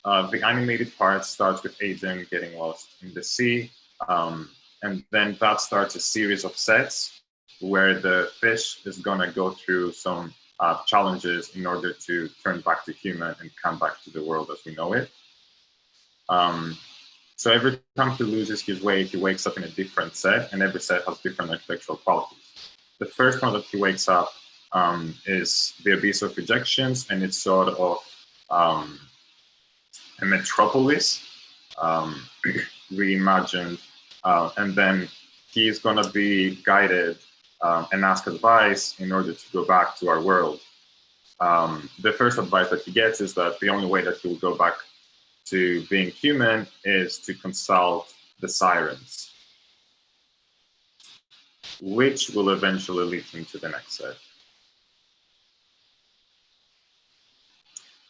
the animated part starts with Aiden getting lost in the sea, and then that starts a series of sets where the fish is going to go through some challenges in order to turn back to human and come back to the world as we know it. So every time he loses his way, he wakes up in a different set, and every set has different architectural qualities. The first one that he wakes up is the Abyss of Rejections, and it's sort of a metropolis reimagined, and then he's going to be guided and ask advice in order to go back to our world. The first advice that he gets is that the only way that he will go back to being human is to consult the sirens, which will eventually lead him to the next set.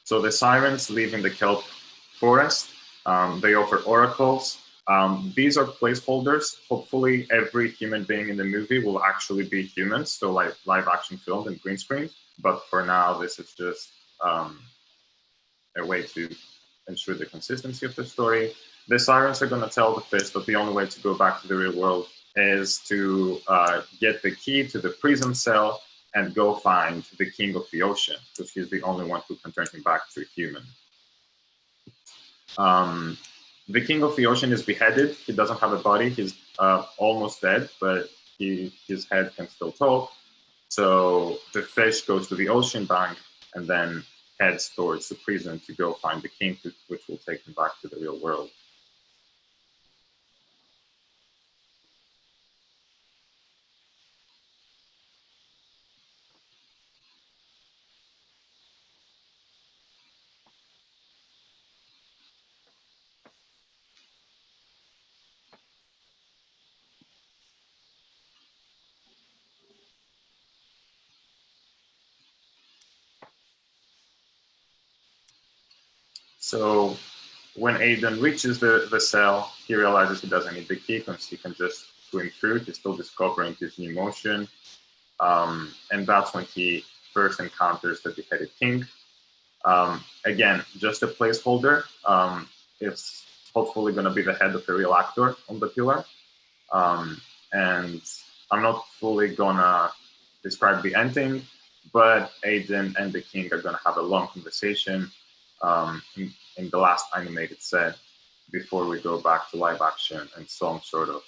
So the sirens live in the kelp forest. They offer oracles. These are placeholders. Hopefully every human being in the movie will actually be humans, so like live action filmed and green screen. But for now, this is just a way to ensure the consistency of the story. The sirens are going to tell the fish that the only way to go back to the real world is to get the key to the prison cell and go find the king of the ocean, because he's the only one who can turn him back to a human. The king of the ocean is beheaded. He doesn't have a body. He's almost dead, but his head can still talk. So the fish goes to the ocean bank and then heads towards the prison to go find the king, which will take him back to the real world. So when Aiden reaches the cell, he realizes he doesn't need the key because he can just swim through. He's still discovering his new motion. And that's when he first encounters the beheaded king. Again, just a placeholder. It's hopefully going to be the head of a real actor on the pillar. And I'm not fully going to describe the ending, but Aiden and the king are going to have a long conversation in the last animated set before we go back to live action and some sort of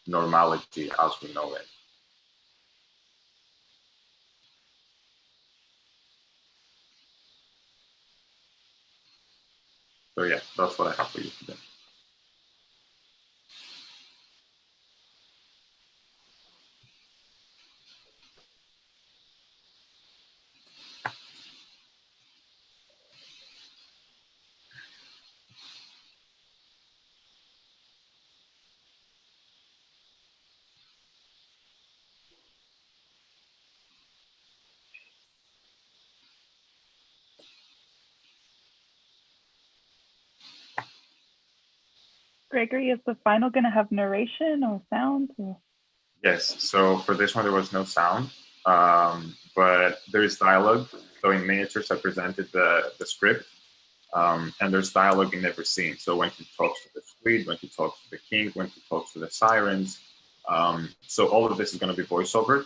normality as we know it. So yeah, that's what I have for you today. Gregory, is the final going to have narration or sound? Or? Yes, so for this one, there was no sound, but there's dialogue. So in miniatures, I presented the script, and there's dialogue in every scene. So when he talks to the Swede, when he talks to the king, when he talks to the sirens. So all of this is going to be voiceover.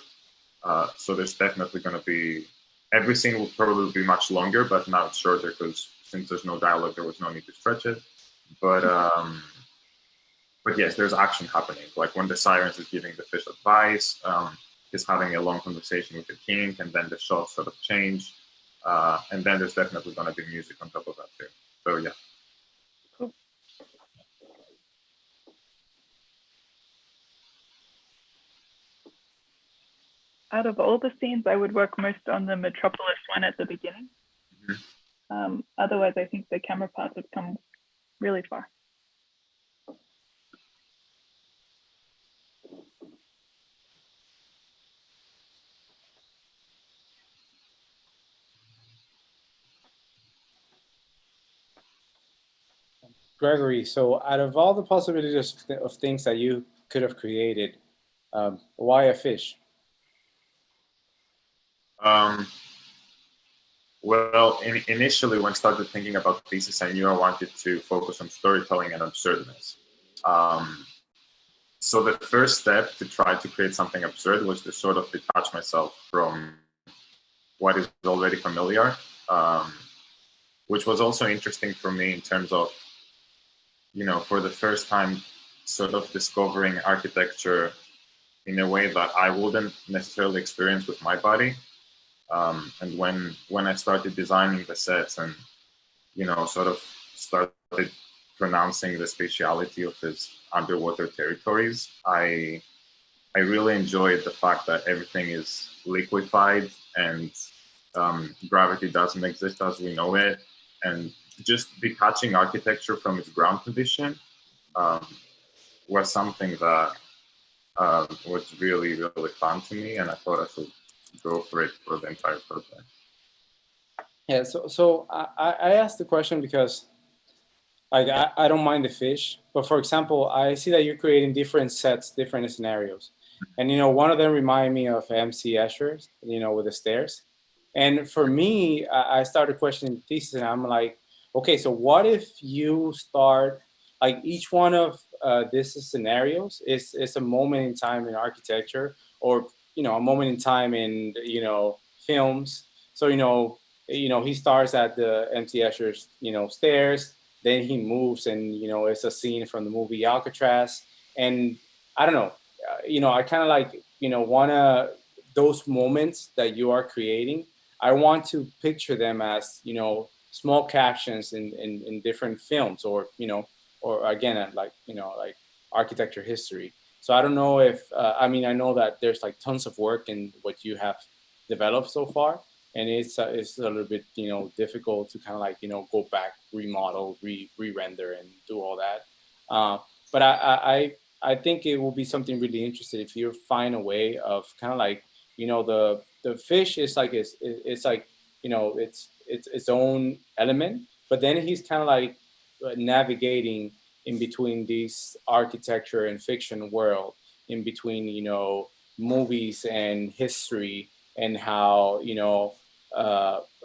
So there's definitely going to be, every scene will probably be much longer, but now it's shorter because since there's no dialogue, there was no need to stretch it. But yes, there's action happening. Like when the sirens is giving the fish advice, he's having a long conversation with the king, and then the shots sort of change. And then there's definitely going to be music on top of that too. So yeah. Cool. Out of all the scenes, I would work most on the Metropolis one at the beginning. Mm-hmm. Otherwise, I think the camera parts would come really far. Gregory, so out of all the possibilities of things that you could have created, why a fish? Well, initially when I started thinking about pieces, I knew I wanted to focus on storytelling and absurdness. So the first step to try to create something absurd was to sort of detach myself from what is already familiar, which was also interesting for me in terms of, you know, for the first time, sort of discovering architecture in a way that I wouldn't necessarily experience with my body. And when I started designing the sets and, you know, sort of started pronouncing the spatiality of these underwater territories, I really enjoyed the fact that everything is liquefied and gravity doesn't exist as we know it. And just detaching architecture from its ground condition was something that was really, really fun to me. And I thought I should go for it for the entire project. Yeah, so I asked the question because like I don't mind the fish, but for example, I see that you're creating different sets, different scenarios. And, you know, one of them reminded me of MC Escher's, you know, with the stairs. And for me, I started questioning the thesis and I'm like, okay, so what if you start, like each one of these scenarios is a moment in time in architecture or, you know, a moment in time in, you know, films. So, you know, he starts at the MC Escher's, you know, stairs, then he moves and, you know, it's a scene from the movie Alcatraz. And I don't know, you know, I kind of like, you know, those moments that you are creating, I want to picture them as, you know, small captions in different films or, you know, or again, like, you know, like architecture history. So I don't know if, I mean, I know that there's like tons of work in what you have developed so far. And it's a little bit, you know, difficult to kind of like, you know, go back, remodel, re-render and do all that. But I think it will be something really interesting if you find a way of kind of like, you know, the fish is like, it's like, you know, it's its own element, but then he's kind of like navigating in between these architecture and fiction world, in between, you know, movies and history and how, you know,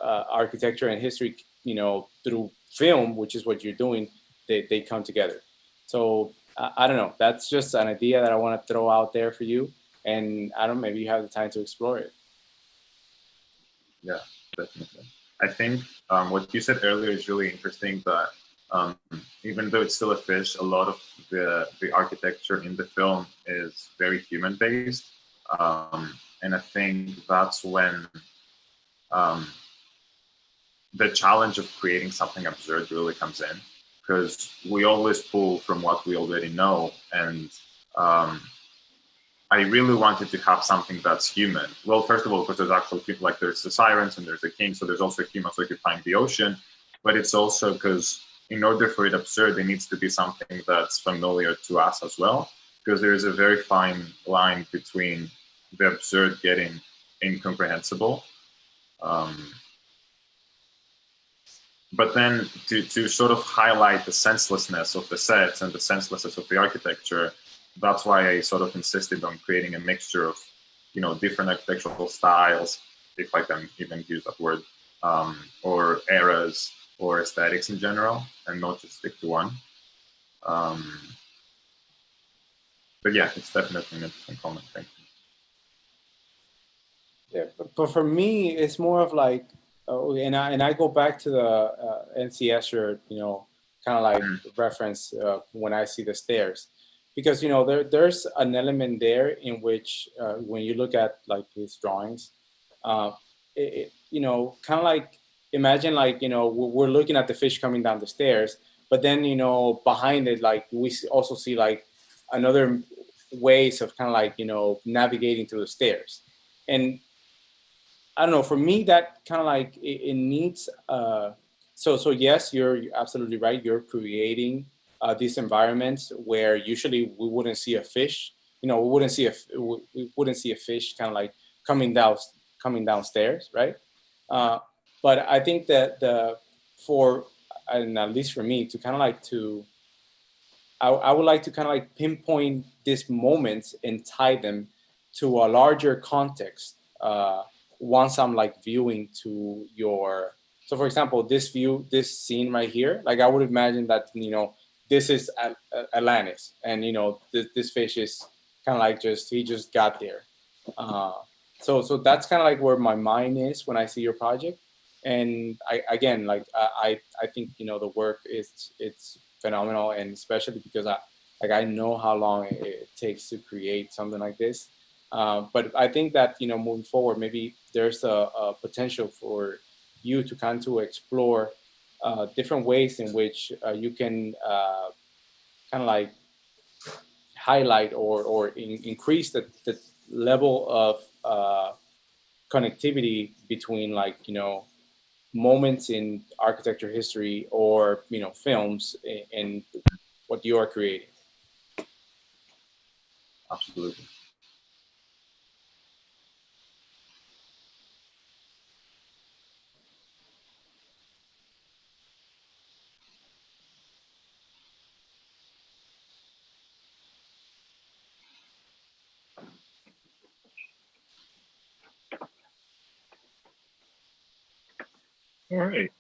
architecture and history, you know, through film, which is what you're doing, they come together. So I don't know, that's just an idea that I want to throw out there for you. And I don't know, maybe you have the time to explore it. Yeah, definitely. I think what you said earlier is really interesting that even though it's still a fish, a lot of the architecture in the film is very human-based. And I think that's when the challenge of creating something absurd really comes in. because we always pull from what we already know. And I really wanted to have something that's human. Well, first of all, because there's actual people, like there's the sirens and there's the king, so there's also humans occupying the ocean. But it's also because in order for it absurd, it needs to be something that's familiar to us as well, because there is a very fine line between the absurd getting incomprehensible. But then to sort of highlight the senselessness of the sets and the senselessness of the architecture, that's why I sort of insisted on creating a mixture of, you know, different architectural styles, if I can even use that word, or eras or aesthetics in general, and not just stick to one. But yeah, it's definitely an interesting comment. Thank you. Yeah, but for me, it's more of like, and I go back to the NC Escher, you know, kind of like reference when I see the stairs, because you know there's an element there in which when you look at like his drawings, you know, kind of like imagine like, you know, we're looking at the fish coming down the stairs, but then, you know, behind it, like we also see like another ways of kind of like, you know, navigating through the stairs. And I don't know, for me, that kind of like, it needs, so yes, you're absolutely right. You're creating these environments where usually we wouldn't see a fish, you know, we wouldn't see a fish kind of like coming downstairs, right? But I think that and at least for me, to kind of like I would like to kind of like pinpoint these moments and tie them to a larger context once I'm like viewing to your, so for example, this scene right here, like I would imagine that, you know, this is Atlantis, and you know, this fish is kind of like he just got there. So that's kind of like where my mind is when I see your project. And I think, you know, the work it's phenomenal, and especially because I know how long it takes to create something like this. But I think that, you know, moving forward, maybe there's a potential for you to kind of explore different ways in which you can kind of like highlight or increase the level of connectivity between, like, you know, moments in architecture history or, you know, films and what you are creating. Absolutely. All right.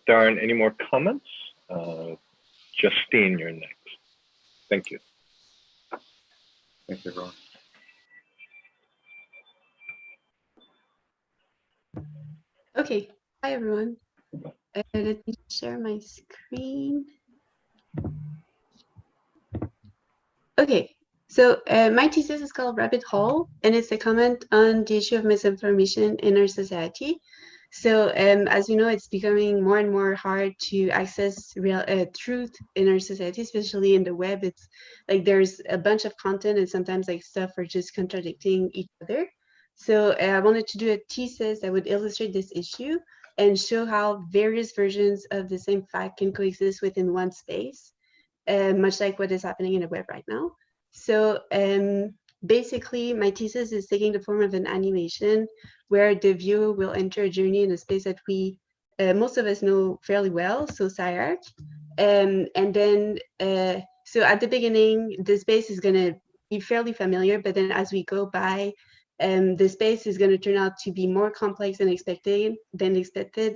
There aren't any more comments. Justine, you're next. Thank you. Thank you, everyone. Okay. Hi, everyone. Let me share my screen. Okay. So my thesis is called Rabbit Hole, and it's a comment on the issue of misinformation in our society. So as we know, it's becoming more and more hard to access real truth in our society, especially in the web. It's like there's a bunch of content, and sometimes like stuff are just contradicting each other. So I wanted to do a thesis that would illustrate this issue and show how various versions of the same fact can coexist within one space, much like what is happening in the web right now. So basically, my thesis is taking the form of an animation where the viewer will enter a journey in a space that we, most of us know fairly well, so SCI-Arc. And then, so at the beginning, the space is gonna be fairly familiar, but then as we go by, the space is gonna turn out to be more complex than expected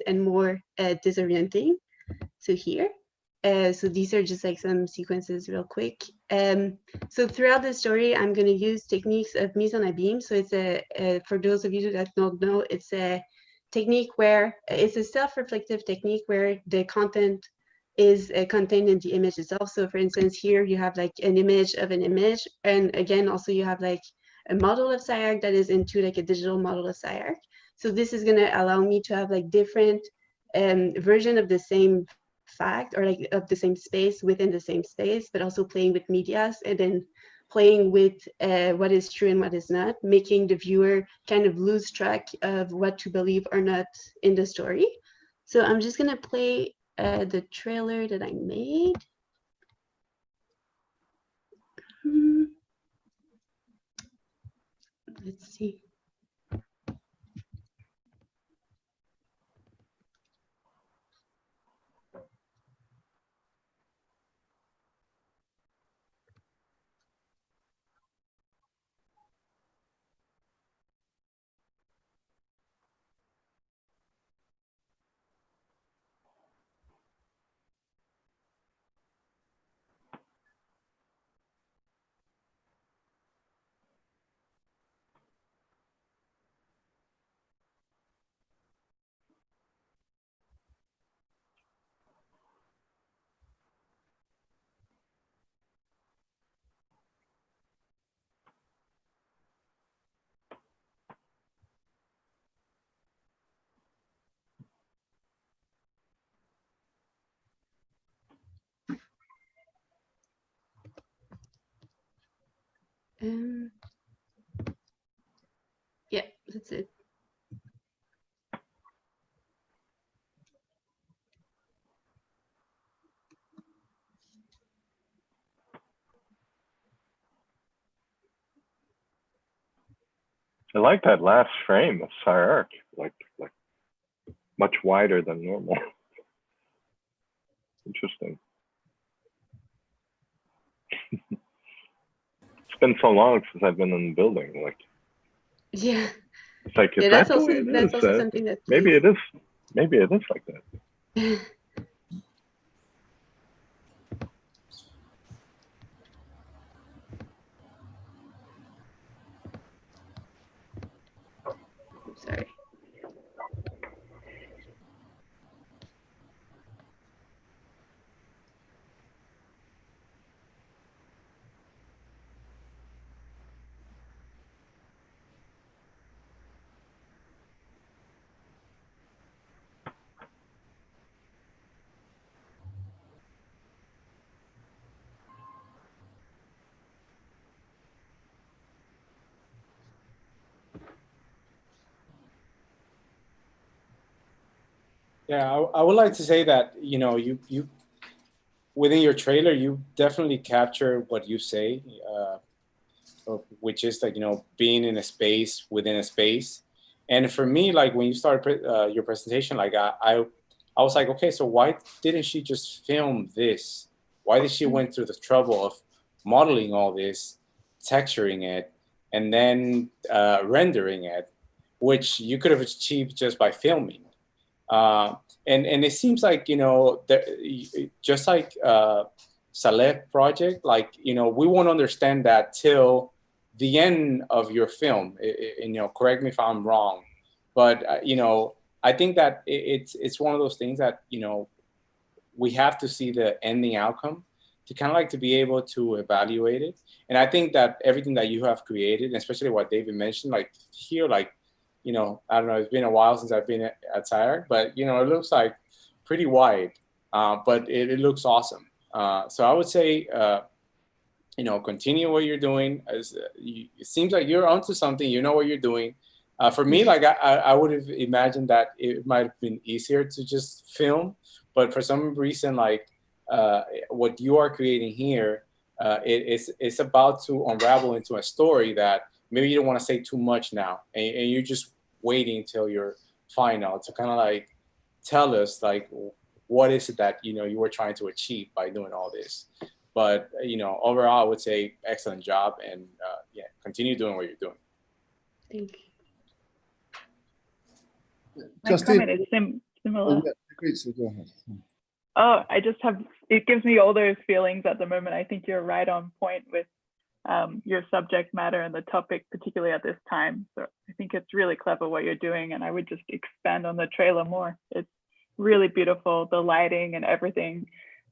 and more disorienting. So here. So these are just like some sequences real quick. So throughout the story, I'm going to use techniques of mise en abîme. So it's for those of you that don't know, it's a technique where it's a self-reflective technique where the content is contained in the image itself. So for instance, here you have like an image of an image. And again, also you have like a model of SCI-Arc that is into like a digital model of SCI-Arc. So this is going to allow me to have like different version of the same fact or like of the same space within the same space, but also playing with medias and then playing with what is true and what is not, making the viewer kind of lose track of what to believe or not in the story. So I'm just gonna play the trailer that I made. Let's see. Yeah, that's it. I like that last frame of SCI-Arc, like much wider than normal. Interesting. It's been so long since I've been in the building. Like, Yeah. it's like, Yeah, is that's that the also way it that's is? also something that Maybe it is. Maybe it is like that. Sorry. Yeah, I would like to say that, you know, you within your trailer, you definitely capture what you say, which is like, you know, being in a space within a space. And for me, like when you started your presentation, like I was like, okay, so why didn't she just film this? Why did she went through the trouble of modeling all this, texturing it, and then rendering it, which you could have achieved just by filming. And it seems like, you know, just like Saleh project, like, you know, we won't understand that till the end of your film. You know, correct me if I'm wrong, but you know, I think that it's one of those things that, you know, we have to see the ending outcome to kind of like to be able to evaluate it. And I think that everything that you have created, especially what David mentioned, like here, like, you know, I don't know, it's been a while since I've been at SCI-Arc, but, you know, it looks like pretty wide, but it looks awesome. So I would say, you know, continue what you're doing. It seems like you're onto something, you know what you're doing. For me, like I would have imagined that it might have been easier to just film, but for some reason, like what you are creating here, it's about to unravel into a story that maybe you don't want to say too much now, and you're just waiting until you're final to kind of like tell us like what is it that, you know, you were trying to achieve by doing all this. But, you know, overall, I would say excellent job, and yeah, continue doing what you're doing. Thank you. My Justine, comment is similar. yeah, great, so go ahead. Oh, I just have, it gives me all those feelings at the moment. I think you're right on point with your subject matter and the topic, particularly at this time. So I think it's really clever what you're doing, and I would just expand on the trailer more. It's really beautiful, the lighting and everything.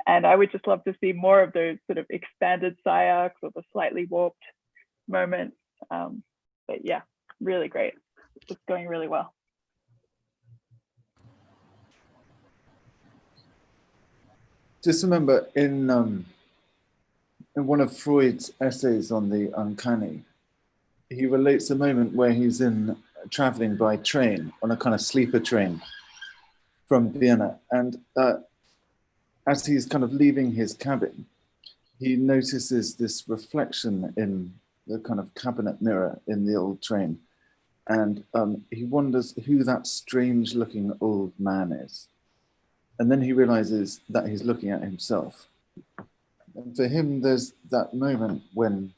And I would just love to see more of those sort of expanded SCI-Arcs or the slightly warped moments. But yeah, really great. It's going really well. just remember in one of Freud's essays on the uncanny, he relates a moment where he's traveling by train on a kind of sleeper train from Vienna. And as he's kind of leaving his cabin, he notices this reflection in the kind of cabinet mirror in the old train. And he wonders who that strange looking old man is. And then he realizes that he's looking at himself. And for him, there's that moment when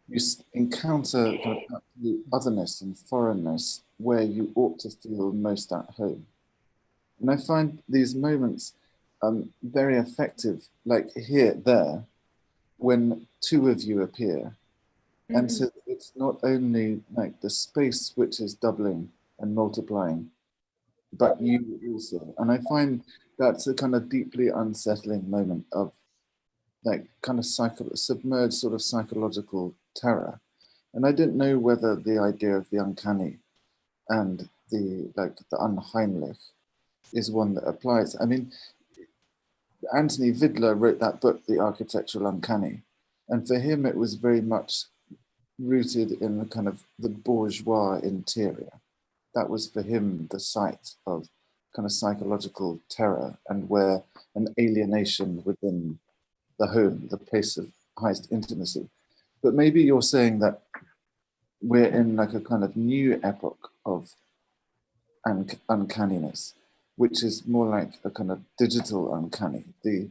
you encounter kind of absolute otherness and foreignness where you ought to feel most at home. And I find these moments very effective, like there, when two of you appear. Mm-hmm. And so it's not only like the space which is doubling and multiplying, but you also. And I find that's a kind of deeply unsettling moment of like kind of submerged sort of psychological terror. And I didn't know whether the idea of the uncanny and the unheimlich is one that applies. I mean, Anthony Vidler wrote that book, The Architectural Uncanny. And for him, it was very much rooted in the kind of the bourgeois interior. That was for him the site of kind of psychological terror and where an alienation within the home, the place of highest intimacy. But maybe you're saying that we're in like a kind of new epoch of uncanniness, which is more like a kind of digital uncanny, the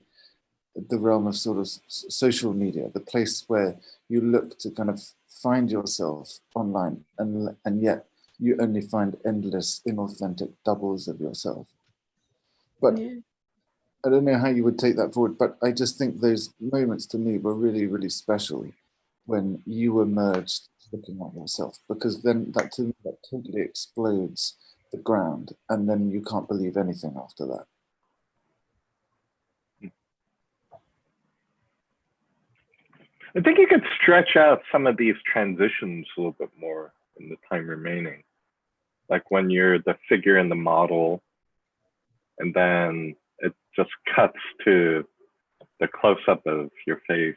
realm of sort of social media, the place where you look to kind of find yourself online and yet you only find endless inauthentic doubles of yourself. But yeah. I don't know how you would take that forward, but I just think those moments to me were really, really special when you emerged looking at yourself, because then that totally explodes the ground and then you can't believe anything after that. I think you could stretch out some of these transitions a little bit more in the time remaining. Like when you're the figure in the model and then it just cuts to the close-up of your face.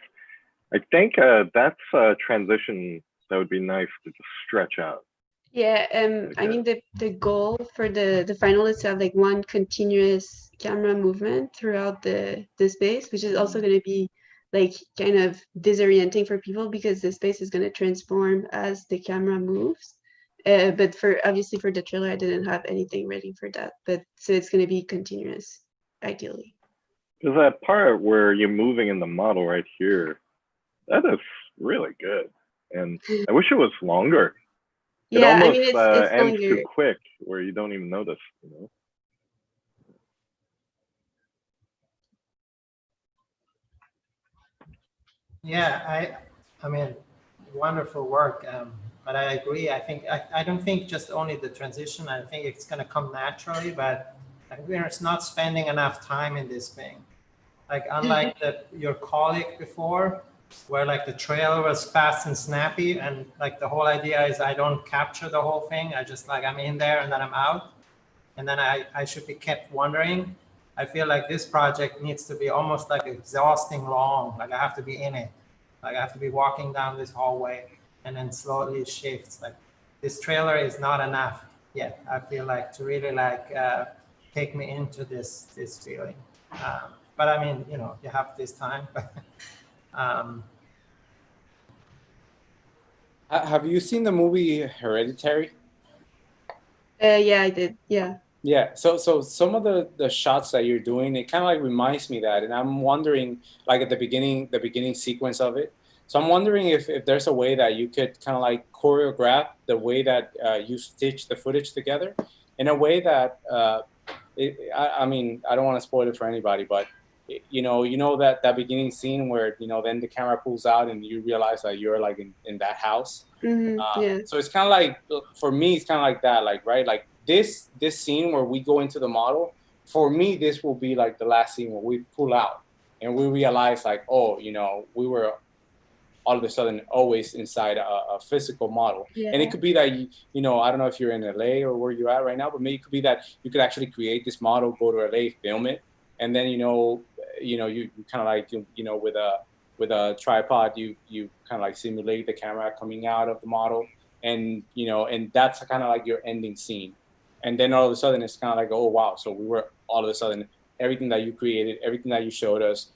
I think that's a transition that would be nice to just stretch out. Yeah, I mean the goal for the final is to have like one continuous camera movement throughout the space, which is also going to be like kind of disorienting for people because the space is going to transform as the camera moves. But obviously for the trailer, I didn't have anything ready for that. But so it's going to be continuous, ideally. There's that part where you're moving in the model right here. That is really good, and I wish it was longer. It yeah, almost I mean it's ends longer. too quick, where you don't even notice. You know. Yeah, I mean, wonderful work. But I agree. I don't think just only the transition. I think it's going to come naturally, but we're not spending enough time in this thing. Like unlike your colleague before, where like the trailer was fast and snappy, and like the whole idea is I don't capture the whole thing. I just like I'm in there and then I'm out, and then I should be kept wondering. I feel like this project needs to be almost like exhausting long. Like I have to be in it. Like I have to be walking down this hallway and then slowly it shifts. Like this trailer is not enough yet. I feel like to really like take me into this feeling. But I mean, you know, you have this time. Have you seen the movie Hereditary? Yeah, I did. Yeah. Yeah, so some of the shots that you're doing, it kind of like reminds me that, and I'm wondering, like at the beginning sequence of it. So I'm wondering if there's a way that you could kind of like choreograph the way that you stitch the footage together, in a way that I mean, I don't want to spoil it for anybody, but you know that beginning scene where then the camera pulls out and you realize that you're like in that house. Mm-hmm, yeah. So it's kind of like, for me, it's kind of like that, like right, like. This scene where we go into the model, for me, this will be like the last scene where we pull out and we realize like, oh, we were all of a sudden always inside a physical model. Yeah. And it could be that, I don't know if you're in LA or where you're at right now, but maybe it could be that you could actually create this model, go to LA, film it, and then you kind of like with a tripod you kind of like simulate the camera coming out of the model, and and that's kind of like your ending scene, and then all of a sudden it's kind of like, oh wow, so we were all of a sudden everything that you created, everything that you showed us,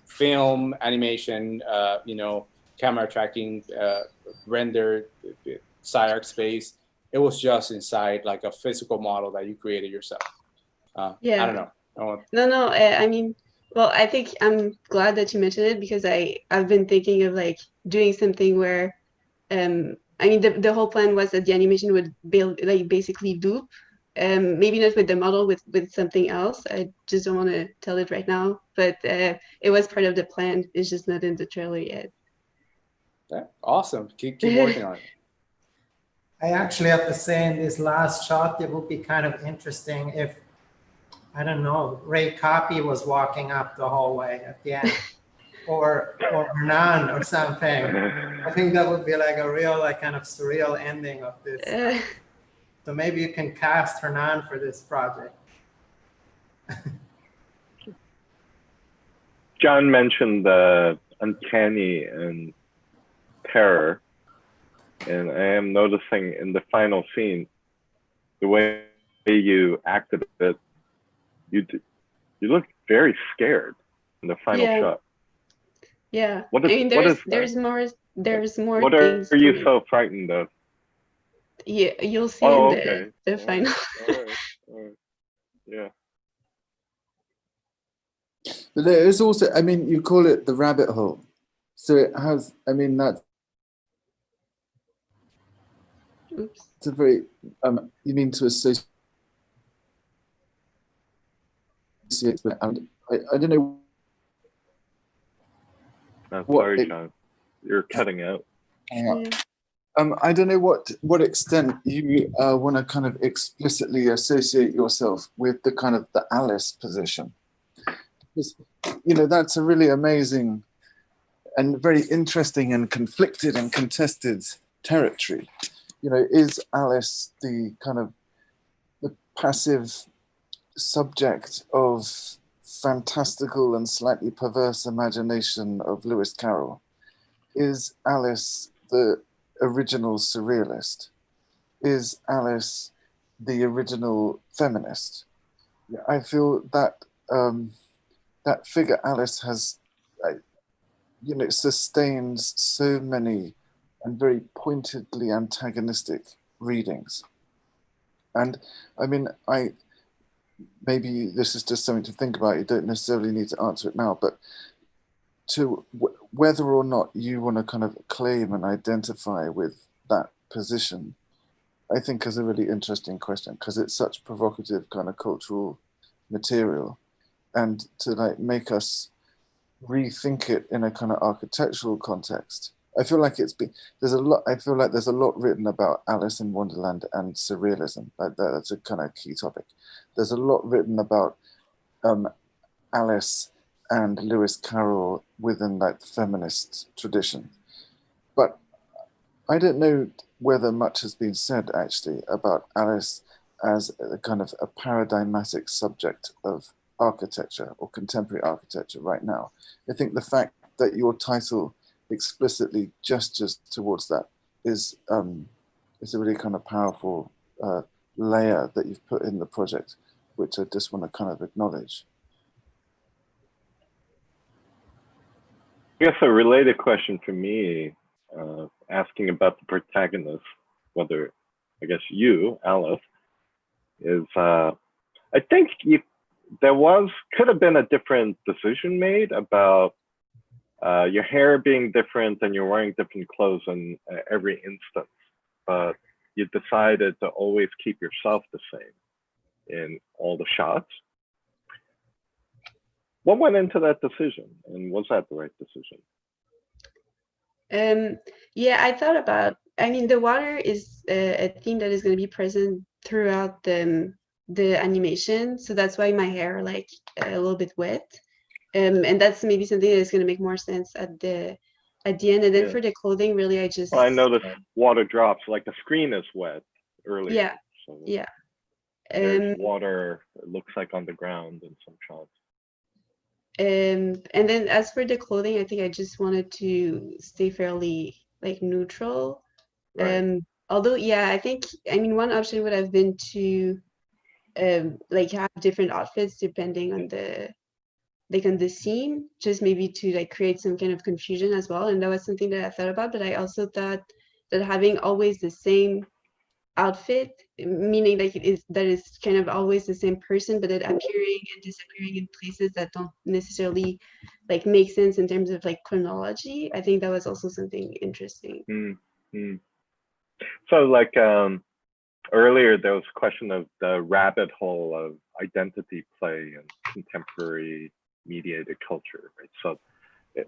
film, animation, camera tracking, render, SCI-Arc space. It was just inside like a physical model that you created yourself. Yeah. I don't know. No. I mean, well, I think I'm glad that you mentioned it, because I've been thinking of like doing something where, I mean, the whole plan was that the animation would build like basically loop. Maybe not with the model, with something else. I just don't want to tell it right now, but it was part of the plan. It's just not in the trailer yet. Yeah, awesome. Keep working on it. I actually have to say, in this last shot, it would be kind of interesting if, I don't know, Ray Copy was walking up the hallway at the end, or Hernan or something. I think that would be like a real, like, kind of surreal ending of this. So maybe you can cast Hernan for this project. John mentioned the uncanny and terror, and I am noticing in the final scene, the way you acted it, you look very scared in the final shot. Yeah. What is, I mean, there's more. What things are you so frightened of? Yeah, you'll see in the final. All right. Yeah. But there is also, I mean, you call it the rabbit hole. So it has, I mean, that's it's a very, you mean to associate with, and I don't know. I'm sorry, John. You're cutting out. I don't know what extent you want to kind of explicitly associate yourself with the kind of the Alice position. Because, that's a really amazing and very interesting and conflicted and contested territory. Is Alice the kind of the passive subject of fantastical and slightly perverse imagination of Lewis Carroll? Is Alice the original surrealist? Is Alice the original feminist? I feel that that figure Alice has, sustains so many and very pointedly antagonistic readings. And I mean, maybe this is just something to think about. You don't necessarily need to answer it now, but to whether or not you want to kind of claim and identify with that position, I think is a really interesting question, because it's such provocative kind of cultural material, and to like make us rethink it in a kind of architectural context. I feel like there's a lot written about Alice in Wonderland and surrealism. Like that's a kind of key topic. There's a lot written about Alice and Lewis Carroll within like the feminist tradition. But I don't know whether much has been said actually about Alice as a kind of a paradigmatic subject of architecture or contemporary architecture right now. I think the fact that your title explicitly gestures towards that is a really kind of powerful layer that you've put in the project, which I just want to kind of acknowledge. I guess a related question for me, asking about the protagonist, whether, I guess you, Alice, is, I think could have been a different decision made about your hair being different and you're wearing different clothes in every instance, but you decided to always keep yourself the same in all the shots. What went into that decision, and was that the right decision? Yeah, I thought about, I mean, the water is a theme that is going to be present throughout the animation, so that's why my hair like a little bit wet, and that's maybe something that's going to make more sense at the end. And then for the clothing, really, I just, well, I noticed water drops, like the screen is wet earlier. Yeah, so. yeah. There's water, it looks like on the ground in some shots. And then as for the clothing, I think I just wanted to stay fairly like neutral. Right. Although, yeah, I mean, one option would have been to like have different outfits depending on the scene, just maybe to like create some kind of confusion as well. And that was something that I thought about, but I also thought that having always the same outfit, meaning like that is kind of always the same person, but it appearing and disappearing in places that don't necessarily like make sense in terms of like chronology. I think that was also something interesting. Mm-hmm. So like earlier there was a question of the rabbit hole of identity play and contemporary mediated culture, right? So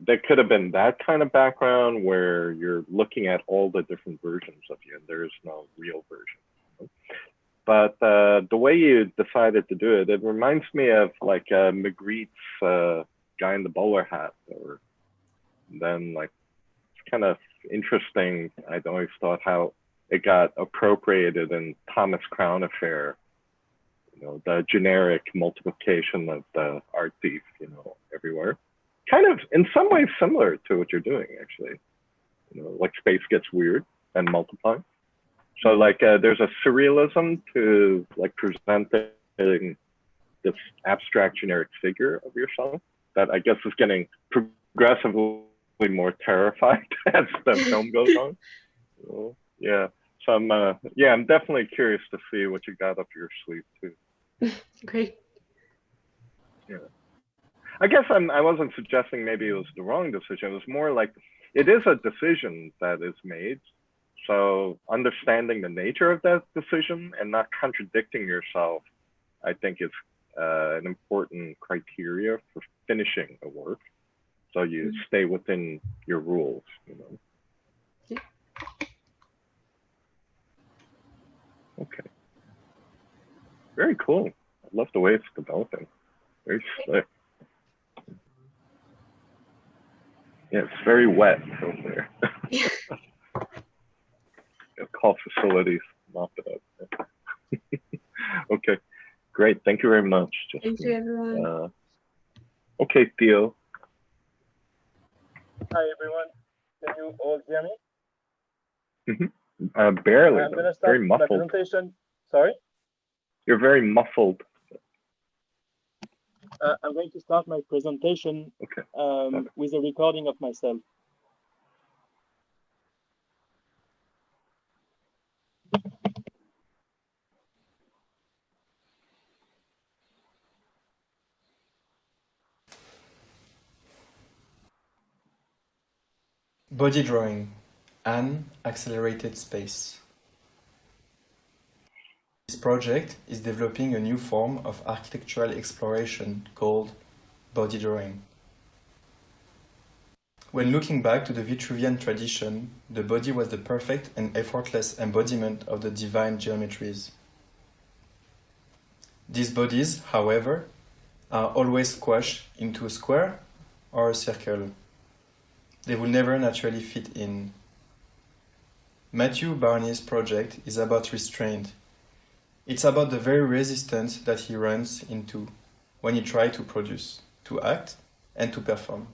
there could have been that kind of background where you're looking at all the different versions of you and there is no real version. But the way you decided to do it, it reminds me of like Magritte's guy in the bowler hat, or then like it's kind of interesting. I'd always thought how it got appropriated in Thomas Crown Affair, you know, the generic multiplication of the art thief, you know, everywhere. Kind of in some ways similar to what you're doing, actually. You know, like space gets weird and multiply. So like there's a surrealism to like presenting this abstract generic figure of yourself that I guess is getting progressively more terrified as the film goes on. So, yeah. So I'm definitely curious to see what you got up your sleeve too. Great. Yeah. I guess I wasn't suggesting maybe it was the wrong decision. It was more like it is a decision that is made. So understanding the nature of that decision and not contradicting yourself, I think is an important criteria for finishing a work. So you stay within your rules, you know. Yeah. Okay. Very cool. I love the way it's developing. Very slick. Yeah, it's very wet over there. Yeah. Call facilities, mop it up. Okay, great. Thank you very much. Justine. Thank you, everyone. Okay, Theo. Hi, everyone. Can you all hear me? Barely. I'm going to very start my muffled. presentation. Sorry? You're very muffled. I'm going to start my presentation with a recording of myself. Body drawing, an accelerated space. This project is developing a new form of architectural exploration called body drawing. When looking back to the Vitruvian tradition, the body was the perfect and effortless embodiment of the divine geometries. These bodies, however, are always squashed into a square or a circle. They will never naturally fit in. Matthew Barney's project is about restraint. It's about the very resistance that he runs into when he tries to produce, to act, and to perform.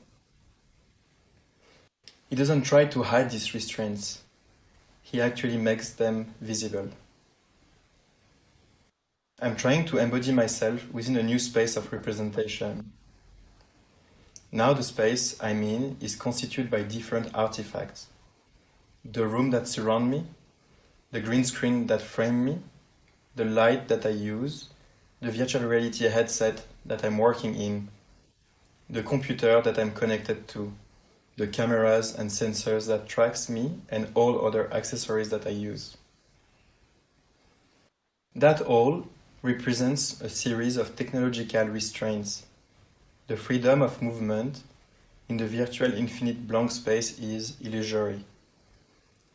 He doesn't try to hide these restraints. He actually makes them visible. I'm trying to embody myself within a new space of representation. Now the space I'm in is constituted by different artifacts. The room that surrounds me, the green screen that frames me, the light that I use, the virtual reality headset that I'm working in, the computer that I'm connected to, the cameras and sensors that tracks me, and all other accessories that I use. That all represents a series of technological restraints. The freedom of movement in the virtual infinite blank space is illusory,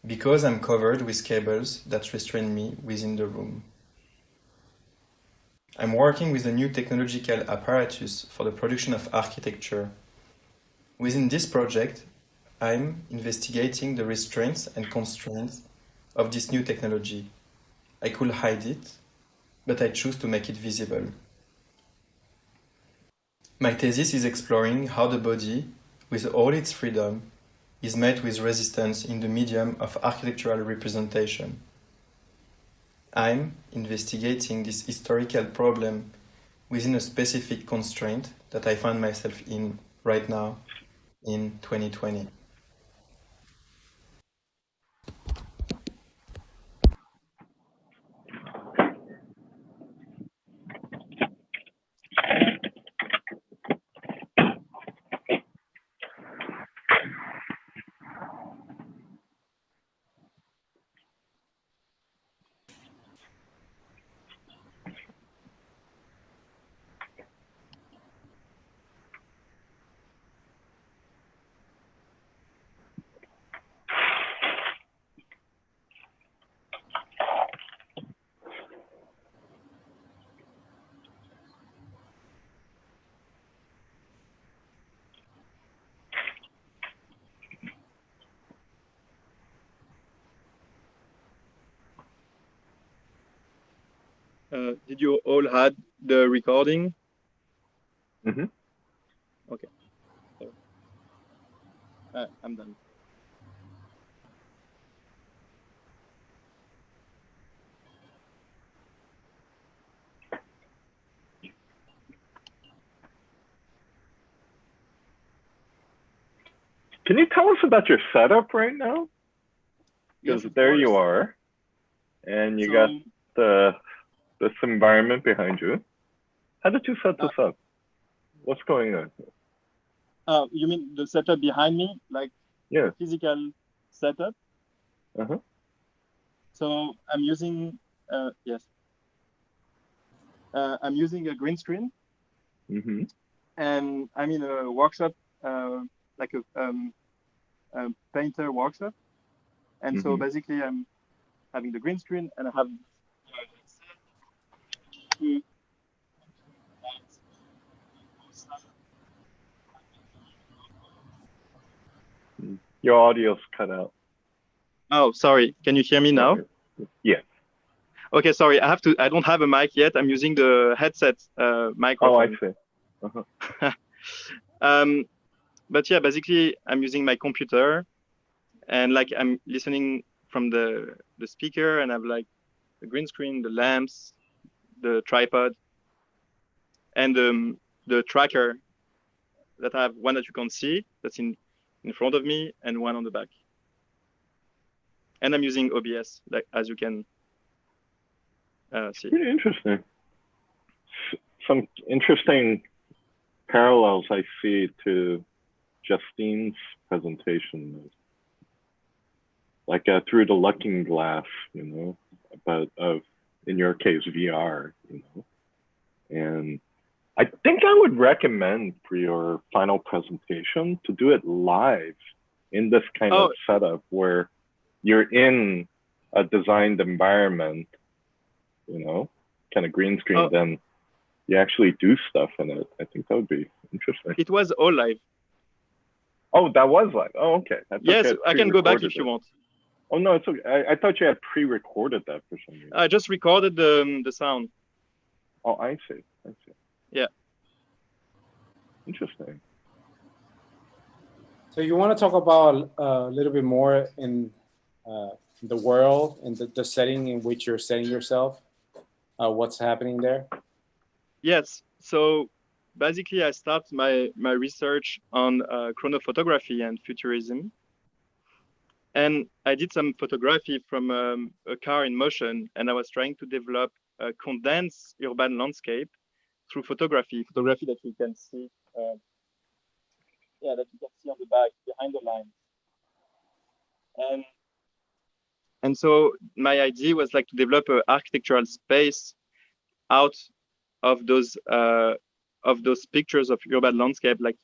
because I'm covered with cables that restrain me within the room. I'm working with a new technological apparatus for the production of architecture. Within this project, I'm investigating the restraints and constraints of this new technology. I could hide it, but I choose to make it visible. My thesis is exploring how the body, with all its freedom, is met with resistance in the medium of architectural representation. I'm investigating this historical problem within a specific constraint that I find myself in right now in 2020. Did you all had the recording? Mm-hmm. Okay. So, I'm done. Can you tell us about your setup right now? Because Yes, there you are, and you got this environment behind you. How did you set this up? What's going on? You mean the setup behind me, like the physical setup? Uh-huh. So I'm using I'm using a green screen, Mm-hmm. and I'm in a workshop, like a painter workshop. And so basically, I'm having the green screen, and I have Your audio's cut out. Oh, sorry. Can you hear me now? Yeah. Okay, sorry. I don't have a mic yet. I'm using the headset microphone. Oh, I see. But yeah, basically, I'm using my computer, and like I'm listening from the speaker, and I have like the green screen, the lamps, the tripod, and the tracker that I have, one that you can see that's in front of me, and one on the back. And I'm using OBS, like as you can see. Pretty interesting. Some interesting parallels I see to Justine's presentation, like through the looking glass, you know, but in your case VR, you know. And I think I would recommend for your final presentation to do it live in this kind of setup where you're in a designed environment, you know, kind of green screen, then you actually do stuff in it. I think that would be interesting. It was all live. Oh, that was live. Oh, okay. Yes, I can go back if you want. Oh, no, it's okay. I thought you had pre-recorded that for some reason. I just recorded the sound. Oh, I see. Yeah. Interesting. So you want to talk about a little bit more in the world and the setting in which you're setting yourself, what's happening there? Yes. So basically, I started my research on chronophotography and futurism. And I did some photography from a car in motion, and I was trying to develop a condensed urban landscape through photography that you can see, that you can see on the back behind the lines. And so my idea was like to develop an architectural space out of those pictures of urban landscape, like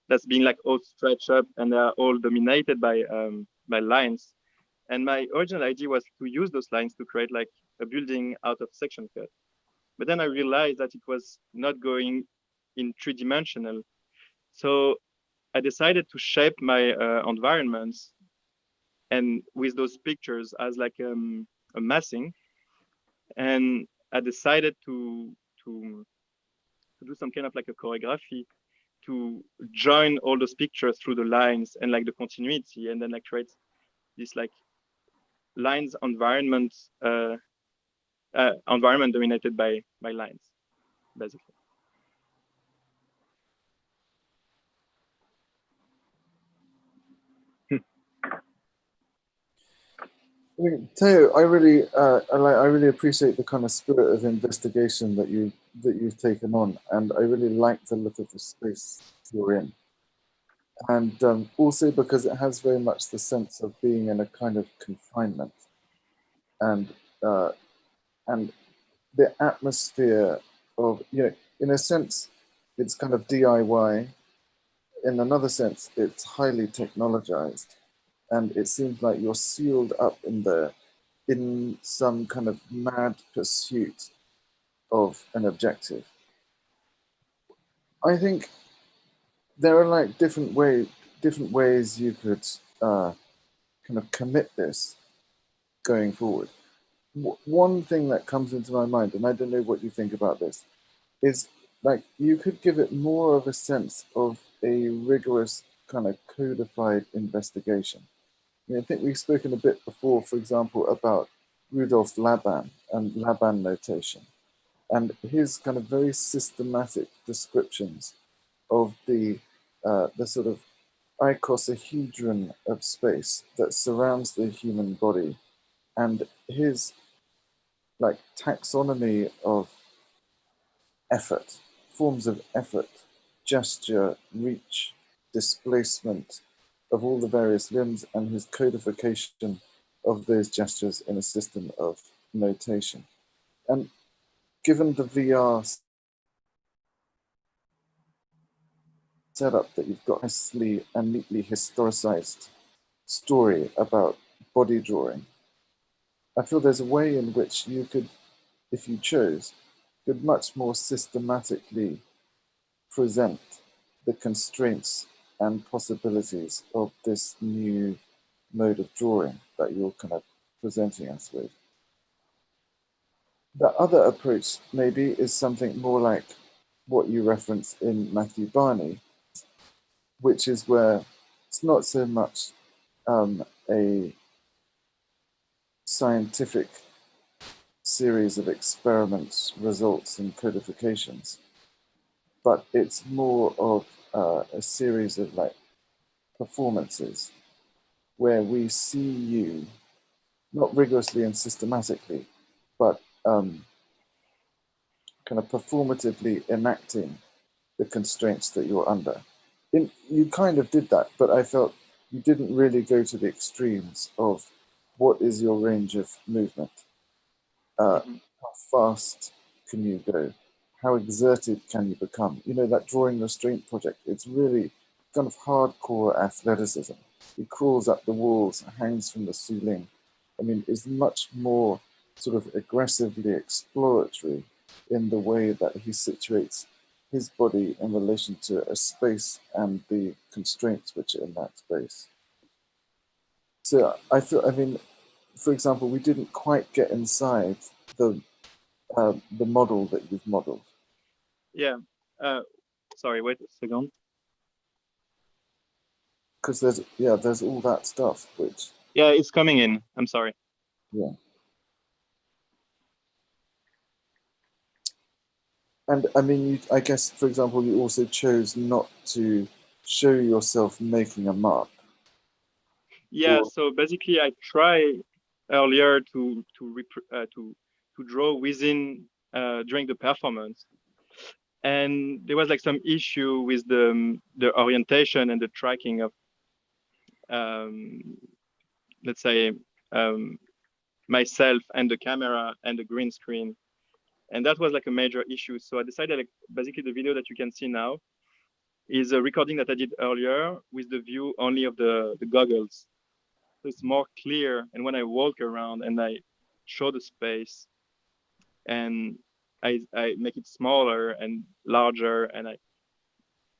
that's being like all stretched up and they are all dominated by lines. And my original idea was to use those lines to create like a building out of section cut. But then I realized that it was not going in 3-dimensional. So I decided to shape my environments and with those pictures as like a massing. And I decided to do some kind of like a choreography to join all those pictures through the lines and like the continuity, and then like create this like lines environment environment dominated by lines, basically. I mean, Theo, I really appreciate the kind of spirit of investigation that you've taken on, and I really like the look of the space you're in, and also because it has very much the sense of being in a kind of confinement, and the atmosphere of, you know, in a sense, it's kind of DIY. In another sense, it's highly technologized. And it seems like you're sealed up in there in some kind of mad pursuit of an objective. I think there are like different ways you could kind of commit this going forward. One thing that comes into my mind, and I don't know what you think about this, is like you could give it more of a sense of a rigorous kind of codified investigation. I think we've spoken a bit before, for example, about Rudolf Laban and Laban notation, and his kind of very systematic descriptions of the sort of icosahedron of space that surrounds the human body, and his like taxonomy of effort, forms of effort, gesture, reach, displacement of all the various limbs, and his codification of those gestures in a system of notation. And given the VR setup that you've got nicely and neatly historicized story about body drawing, I feel there's a way in which you could, if you chose, could much more systematically present the constraints and possibilities of this new mode of drawing that you're kind of presenting us with. The other approach maybe is something more like what you reference in Matthew Barney, which is where it's not so much a scientific series of experiments, results, and codifications, but it's more of a series of like performances where we see you not rigorously and systematically, but kind of performatively enacting the constraints that you're under. You kind of did that, but I felt you didn't really go to the extremes of what is your range of movement, how fast can you go, how exerted can you become. You know, that drawing restraint project, it's really kind of hardcore athleticism. He crawls up the walls, hangs from the ceiling. I mean, is much more sort of aggressively exploratory in the way that he situates his body in relation to a space and the constraints which are in that space. So I feel, I mean, for example, we didn't quite get inside the model that you've modeled. Yeah. Sorry, wait a second. Because there's all that stuff which. Yeah, it's coming in. I'm sorry. Yeah. And I mean, I guess, for example, you also chose not to show yourself making a mark. Yeah. So basically, I tried earlier to draw within during the performance, and there was like some issue with the orientation and the tracking of let's say myself and the camera and the green screen. And that was like a major issue. So I decided, like, basically the video that you can see now is a recording that I did earlier with the view only of the goggles. So it's more clear. And when I walk around and I show the space and I make it smaller and larger, and I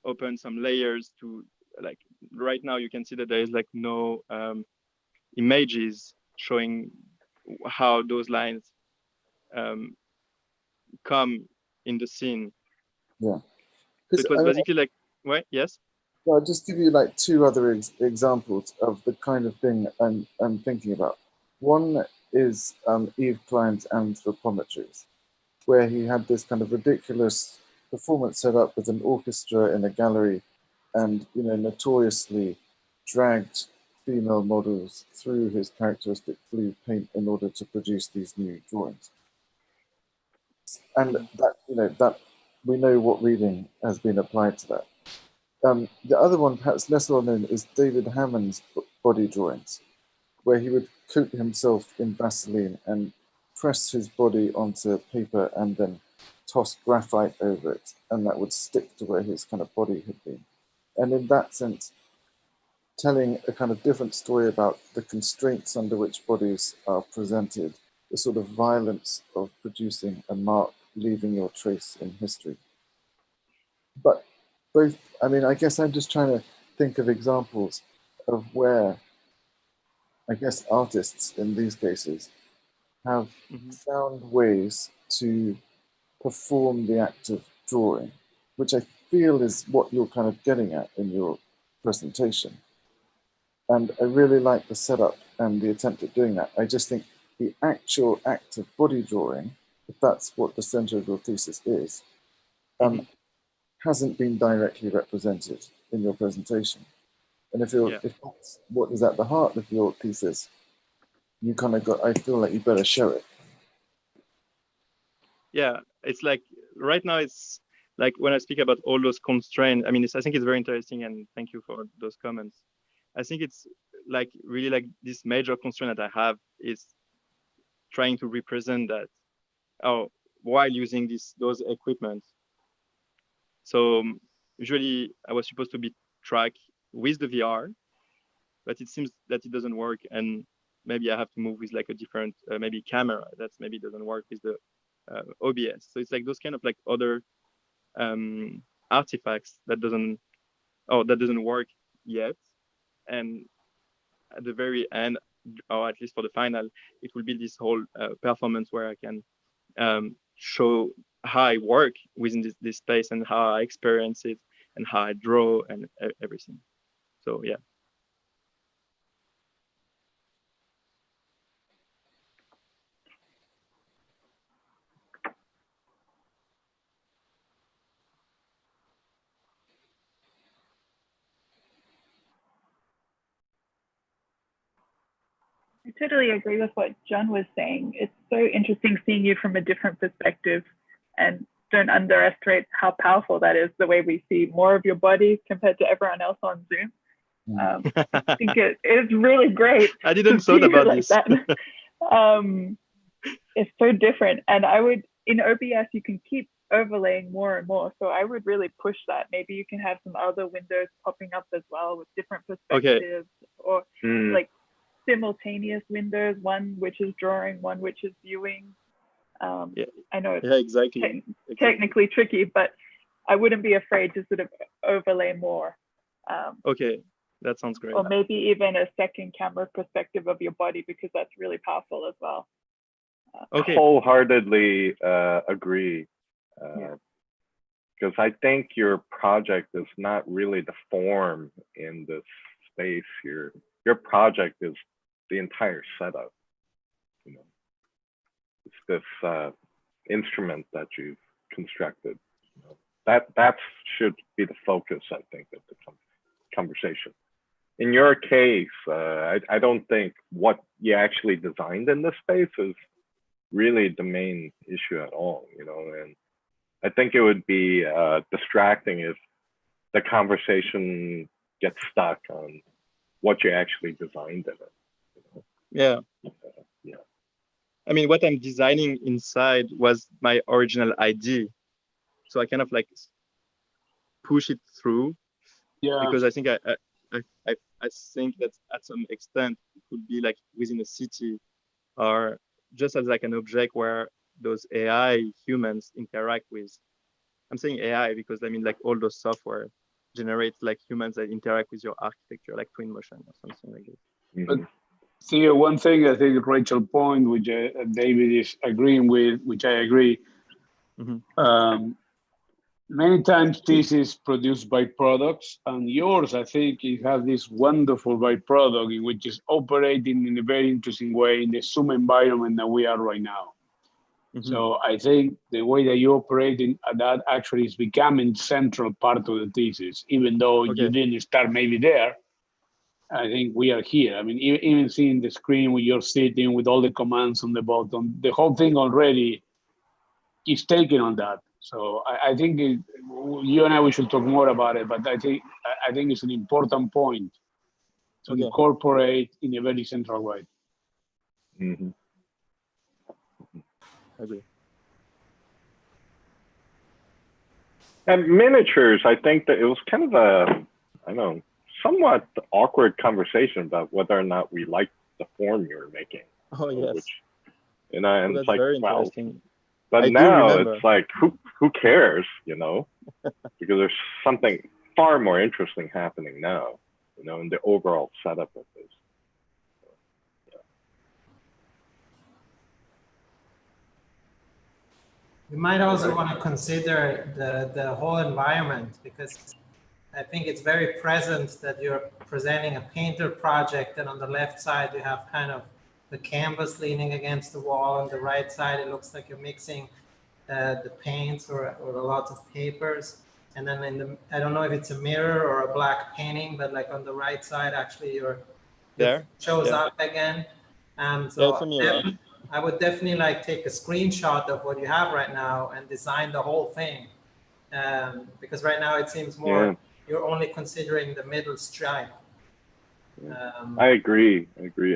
open some layers to, like, right now you can see that there is like no images showing how those lines come in the scene. Yeah. So it was basically like, what? Yes. I'll just give you like two other examples of the kind of thing I'm thinking about. One is Yves Klein's Anthropometries, where he had this kind of ridiculous performance set up with an orchestra in a gallery, and notoriously dragged female models through his characteristic blue paint in order to produce these new drawings. And that we know what reading has been applied to that. The other one, perhaps less well known, is David Hammond's body drawings, where he would coat himself in Vaseline and press his body onto paper and then toss graphite over it, and that would stick to where his kind of body had been. And in that sense, telling a kind of different story about the constraints under which bodies are presented, the sort of violence of producing a mark, leaving your trace in history. But both, I guess I'm just trying to think of examples of where, I guess, artists in these cases have found ways to perform the act of drawing, which I feel is what you're kind of getting at in your presentation. And I really like the setup and the attempt at doing that. I just think the actual act of body drawing, if that's what the center of your thesis is, hasn't been directly represented in your presentation. And if that's what is at the heart of your thesis, you kind of I feel like you better show it. Yeah, it's like right now it's like when I speak about all those constraints, I think it's very interesting, and thank you for those comments. I think it's like really like this major constraint that I have is trying to represent that while using those equipment. So usually I was supposed to be tracked with the VR, but it seems that it doesn't work, and maybe I have to move with like a different maybe camera that maybe doesn't work with the OBS. So it's like those kind of like other artifacts that doesn't work yet, and at the very end, or at least for the final, it will be this whole performance where I can show how I work within this space and how I experience it and how I draw and everything. So yeah. I totally agree with what John was saying. It's so interesting seeing you from a different perspective, and don't underestimate how powerful that is, the way we see more of your body compared to everyone else on Zoom. I think it's really great. I didn't thought about like this. That. It's so different. And in OBS, you can keep overlaying more and more. So I would really push that. Maybe you can have some other windows popping up as well with different perspectives, or like simultaneous windows, one which is drawing, one which is viewing. I know it's exactly. technically tricky, but I wouldn't be afraid to sort of overlay more. Okay, that sounds great. Or maybe even a second camera perspective of your body, because that's really powerful as well. Okay. Wholeheartedly agree. Because I think your project is not really the form in this space here. Your project is the entire setup. It's this instrument that you've constructed. That should be the focus, I think, of the conversation. In your case, I don't think what you actually designed in this space is really the main issue at all, and I think it would be distracting if the conversation gets stuck on what you actually designed in it. Yeah. What I'm designing inside was my original idea, so I kind of like push it through. Yeah. Because I think I think that at some extent it could be like within a city, or just as like an object where those AI humans interact with. I'm saying AI because like all those software generates like humans that interact with your architecture, like Twinmotion or something like this. But Theo, one thing I think Rachael point, which David is agreeing with, which I agree, Many times thesis produced byproducts, and yours, I think, it has this wonderful byproduct in which is operating in a very interesting way in the Zoom environment that we are right now. So I think the way that you operate in that actually is becoming central part of the thesis, even though you didn't start maybe there. I think we are here. I mean, even seeing the screen where you're sitting with all the commands on the bottom, the whole thing already is taken on that. So I think you and I, we should talk more about it, but I think it's an important point to incorporate in a very central way. Mm-hmm. Agree. And miniatures, I think that it was kind of a, I don't know, somewhat awkward conversation about whether or not we liked the form you were making. Oh, yes. Which, and it's like, very well, interesting. but now it's like, who cares, you know? Because there's something far more interesting happening now, you know, in the overall setup of this. So, yeah. You might also want to consider the whole environment, because I think it's very present that you're presenting a painter project, and on the left side you have kind of the canvas leaning against the wall. On the right side it looks like you're mixing the paints or a lot of papers. And then in the, I don't know if it's a mirror or a black painting, but like on the right side actually your shows up again. So it's a mirror. I would definitely like take a screenshot of what you have right now and design the whole thing. Because right now it seems more you're only considering the middle stripe. I agree.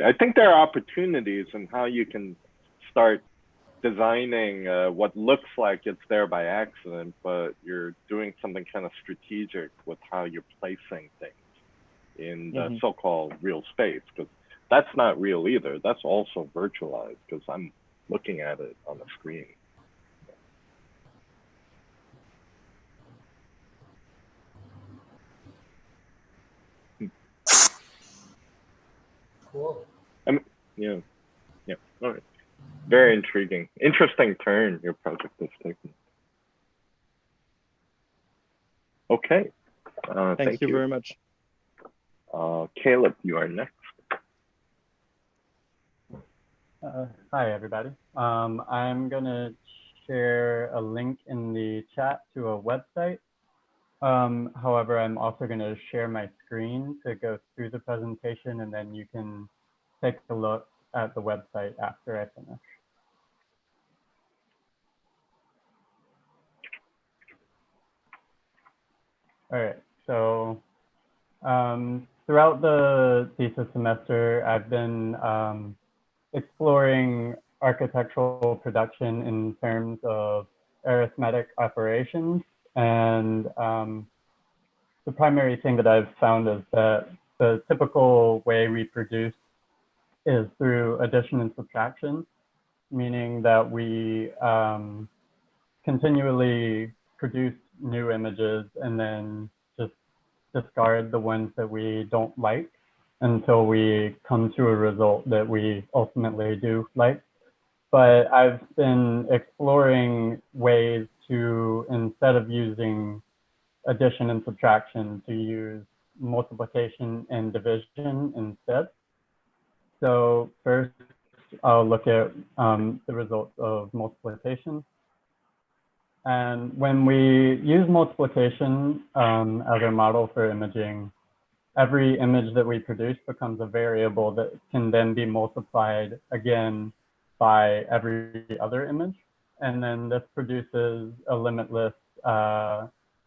I think there are opportunities in how you can start designing what looks like it's there by accident, but you're doing something kind of strategic with how you're placing things in the so-called real space, because that's not real either. That's also virtualized, because I'm looking at it on the screen. Cool. Yeah. All right. Very intriguing. Interesting turn your project has taken. Okay. Thank you very much. Caleb, you are next. Hi, everybody. I'm going to share a link in the chat to a website. However, I'm also going to share my screen to go through the presentation, and then you can take a look at the website after I finish. All right, so throughout the thesis semester, I've been exploring architectural production in terms of arithmetic operations. And the primary thing that I've found is that the typical way we produce is through addition and subtraction, meaning that we continually produce new images and then just discard the ones that we don't like until we come to a result that we ultimately do like. But I've been exploring ways to, instead of using addition and subtraction, to use multiplication and division instead. So first, I'll look at the results of multiplication. And when we use multiplication as our model for imaging, every image that we produce becomes a variable that can then be multiplied again by every other image. And then this produces a limitless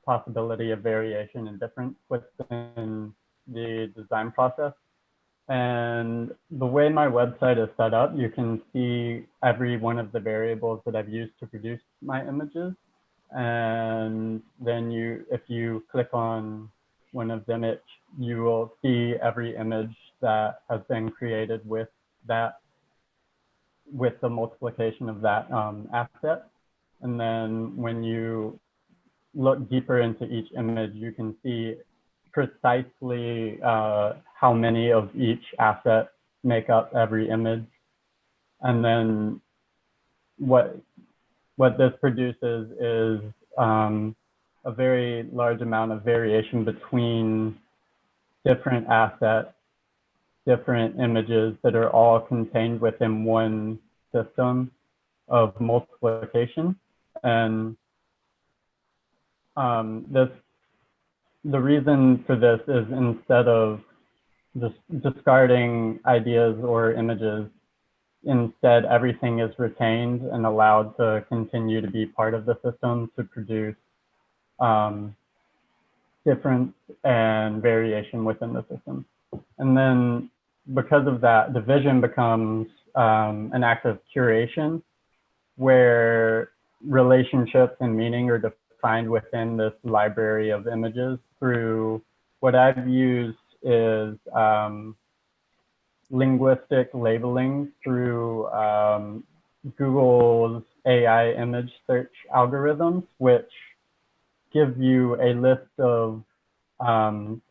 possibility of variation and difference within the design process. And the way my website is set up, you can see every one of the variables that I've used to produce my images. And then if you click on one of them, you will see every image that has been created with that, with the multiplication of that asset. And then when you look deeper into each image, you can see precisely how many of each asset make up every image. And then what what this produces is a very large amount of variation between different assets, different images that are all contained within one system of multiplication. And the reason for this is, instead of just discarding ideas or images, instead everything is retained and allowed to continue to be part of the system to produce difference and variation within the system. And then because of that, the vision becomes an act of curation, where relationships and meaning are defined within this library of images through what I've used is linguistic labeling through Google's AI image search algorithms, which give you a list of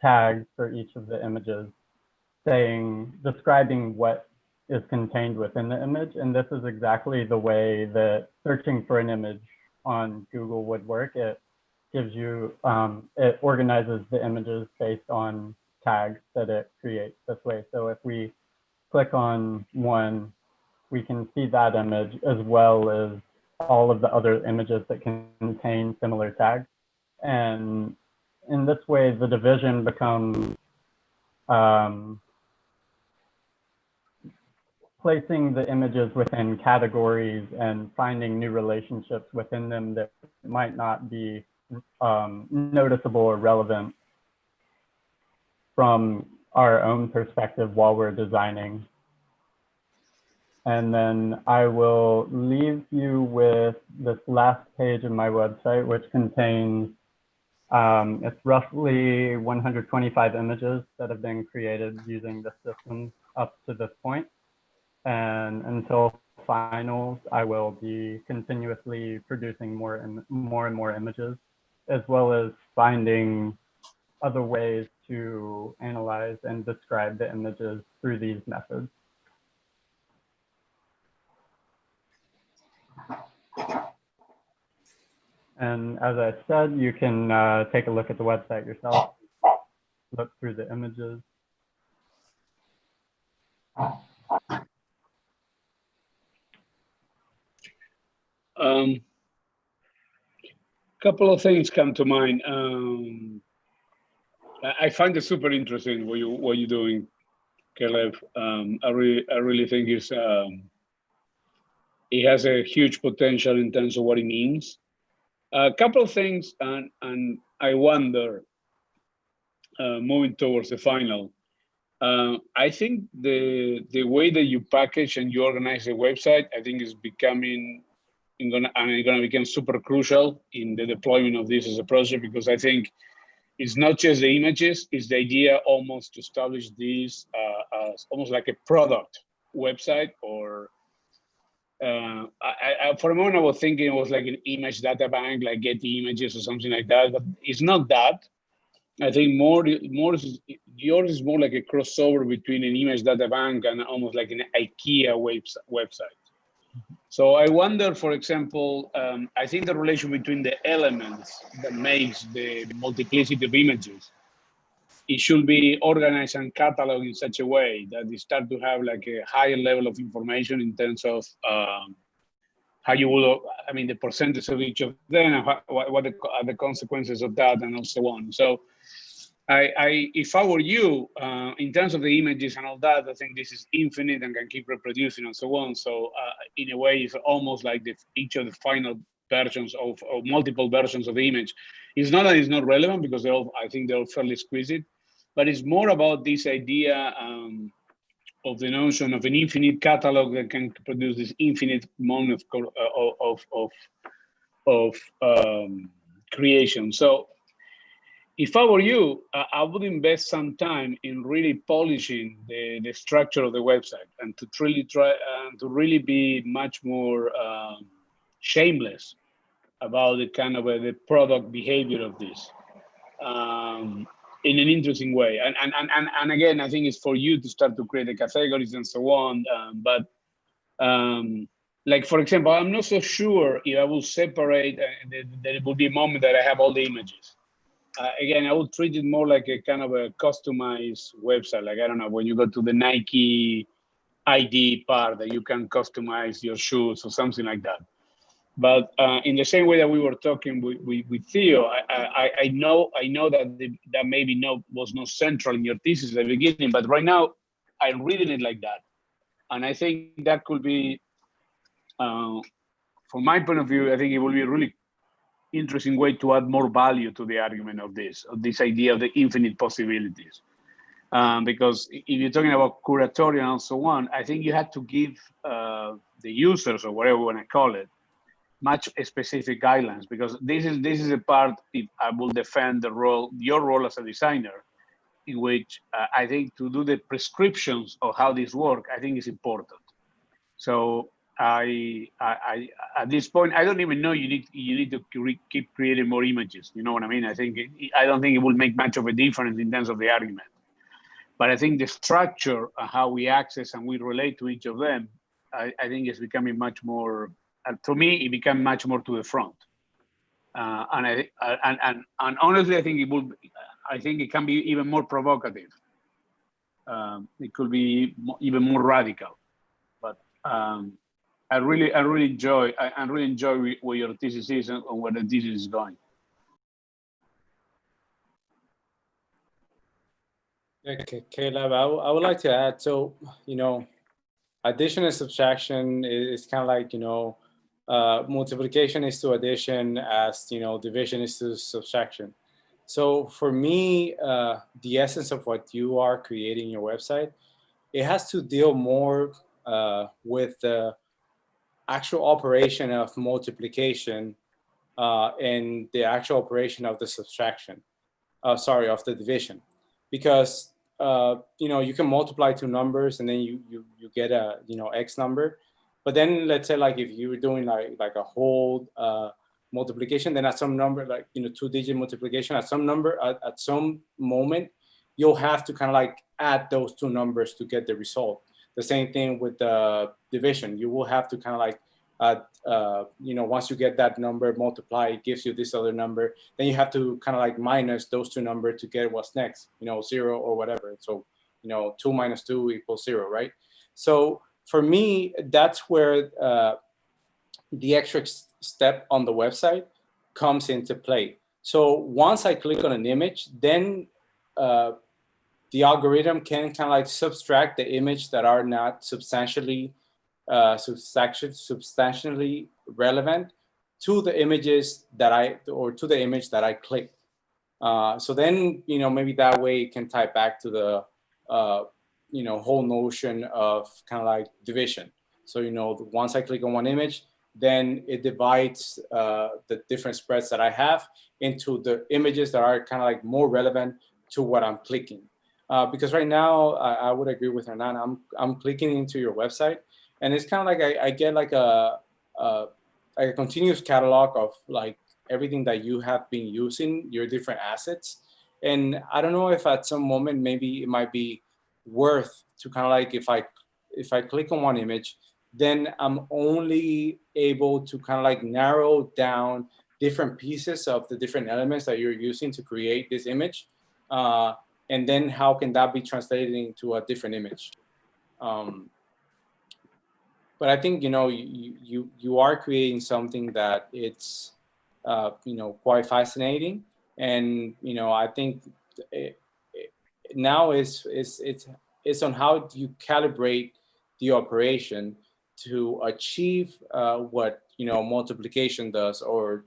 tags for each of the images, describing what is contained within the image. And this is exactly the way that searching for an image on Google would work. It gives you, it organizes the images based on tags that it creates this way. So if we click on one, we can see that image as well as all of the other images that contain similar tags. And in this way, the division becomes placing the images within categories and finding new relationships within them that might not be noticeable or relevant from our own perspective while we're designing. And then I will leave you with this last page of my website, which contains, it's roughly 125 images that have been created using the system up to this point. And until finals, I will be continuously producing more and more images, as well as finding other ways to analyze and describe the images through these methods. And as I said, you can take a look at the website yourself, look through the images. Couple of things come to mind. I find it super interesting what you're doing, Caleb. I really think it has a huge potential in terms of what it means. A couple of things, and I wonder, moving towards the final, I think the way that you package and you organize the website, I think is becoming, gonna become super crucial in the deployment of this as a project, because I think it's not just the images, it's the idea almost to establish this as almost like a product website, or for a moment I was thinking it was like an image data bank, like Getty Images or something like that, but it's not that. I think yours is more like a crossover between an image data bank and almost like an IKEA website. So I wonder, for example, I think the relation between the elements that makes the multiplicity of images, it should be organized and cataloged in such a way that they start to have like a higher level of information in terms of how you will, I mean, the percentage of each of them, and what are the consequences of that, and so on. So if I were you, in terms of the images and all that, I think this is infinite and can keep reproducing and so on. So in a way, it's almost like each of the final versions of multiple versions of the image. It's not that it's not relevant, because I think they're all fairly exquisite, but it's more about this idea of the notion of an infinite catalog that can produce this infinite amount of creation. So if I were you, I would invest some time in really polishing the structure of the website, and to really try to really be much more shameless about the kind of the product behavior of this in an interesting way. And again, I think it's for you to start to create the categories and so on. But like for example, I'm not so sure if I will separate, that it will be a moment that I have all the images. Again, I will treat it more like a kind of a customized website. Like, I don't know, when you go to the Nike ID part that you can customize your shoes or something like that. But in the same way that we were talking with Theo, I know that that maybe was not central in your thesis at the beginning, but right now I'm reading it like that. And I think that could be, from my point of view, I think it will be a really interesting way to add more value to the argument of this idea of the infinite possibilities. Because if you're talking about curatorial and so on, I think you have to give the users, or whatever you want to call it, much specific guidelines, because this is a part, if I will defend your role as a designer, in which I think to do the prescriptions of how this works, I think is important. So I at this point, I don't even know you need to keep creating more images. You know what I mean? I don't think it will make much of a difference in terms of the argument. But I think the structure of how we access and we relate to each of them, I think is becoming much more, to me, it became much more to the front. And honestly, I think it can be even more provocative. It could be even more radical. But I really enjoy where your thesis is and where the thesis is going. Okay, Caleb, I would like to add, so, addition and subtraction is kind of like, multiplication is to addition as, division is to subtraction. So for me, the essence of what you are creating in your website, it has to deal more with the actual operation of multiplication and the actual operation of the subtraction, of the division. Because you can multiply two numbers and then you get a X number, but then let's say like if you were doing like a whole multiplication, then at some number, like 2-digit multiplication, at some number at some moment you'll have to kind of like add those two numbers to get the result. The same thing with the division. You will have to kind of like once you get that number, multiply, it gives you this other number. Then you have to kind of like minus those two numbers to get what's next, 0 or whatever. So, 2 minus 2 equals 0, right? So for me, that's where the extra step on the website comes into play. So once I click on an image, then the algorithm can kind of like subtract the image that are not substantially relevant to the images to the image that I click. So then, maybe that way it can tie back to the, whole notion of kind of like division. So, once I click on one image, then it divides the different spreads that I have into the images that are kind of like more relevant to what I'm clicking. Because right now, I would agree with Hernan, I'm clicking into your website, and it's kind of like I get like a continuous catalog of like everything that you have been using, your different assets. And I don't know if at some moment, maybe it might be worth to kind of like, if I click on one image, then I'm only able to kind of like narrow down different pieces of the different elements that you're using to create this image. And then how can that be translated into a different image? But I think, you are creating something that it's, quite fascinating. And, I think now it's on how do you calibrate the operation to achieve what, multiplication does or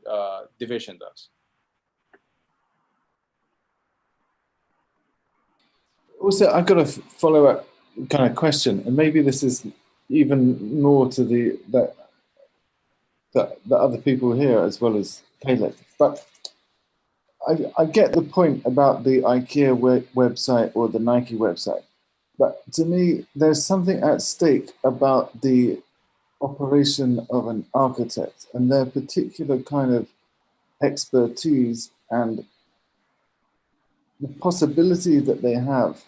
division does. Also, I've got a follow-up kind of question, and maybe this is even more to the other people here as well as Caleb. But I get the point about the IKEA website or the Nike website. But to me, there's something at stake about the operation of an architect and their particular kind of expertise and the possibility that they have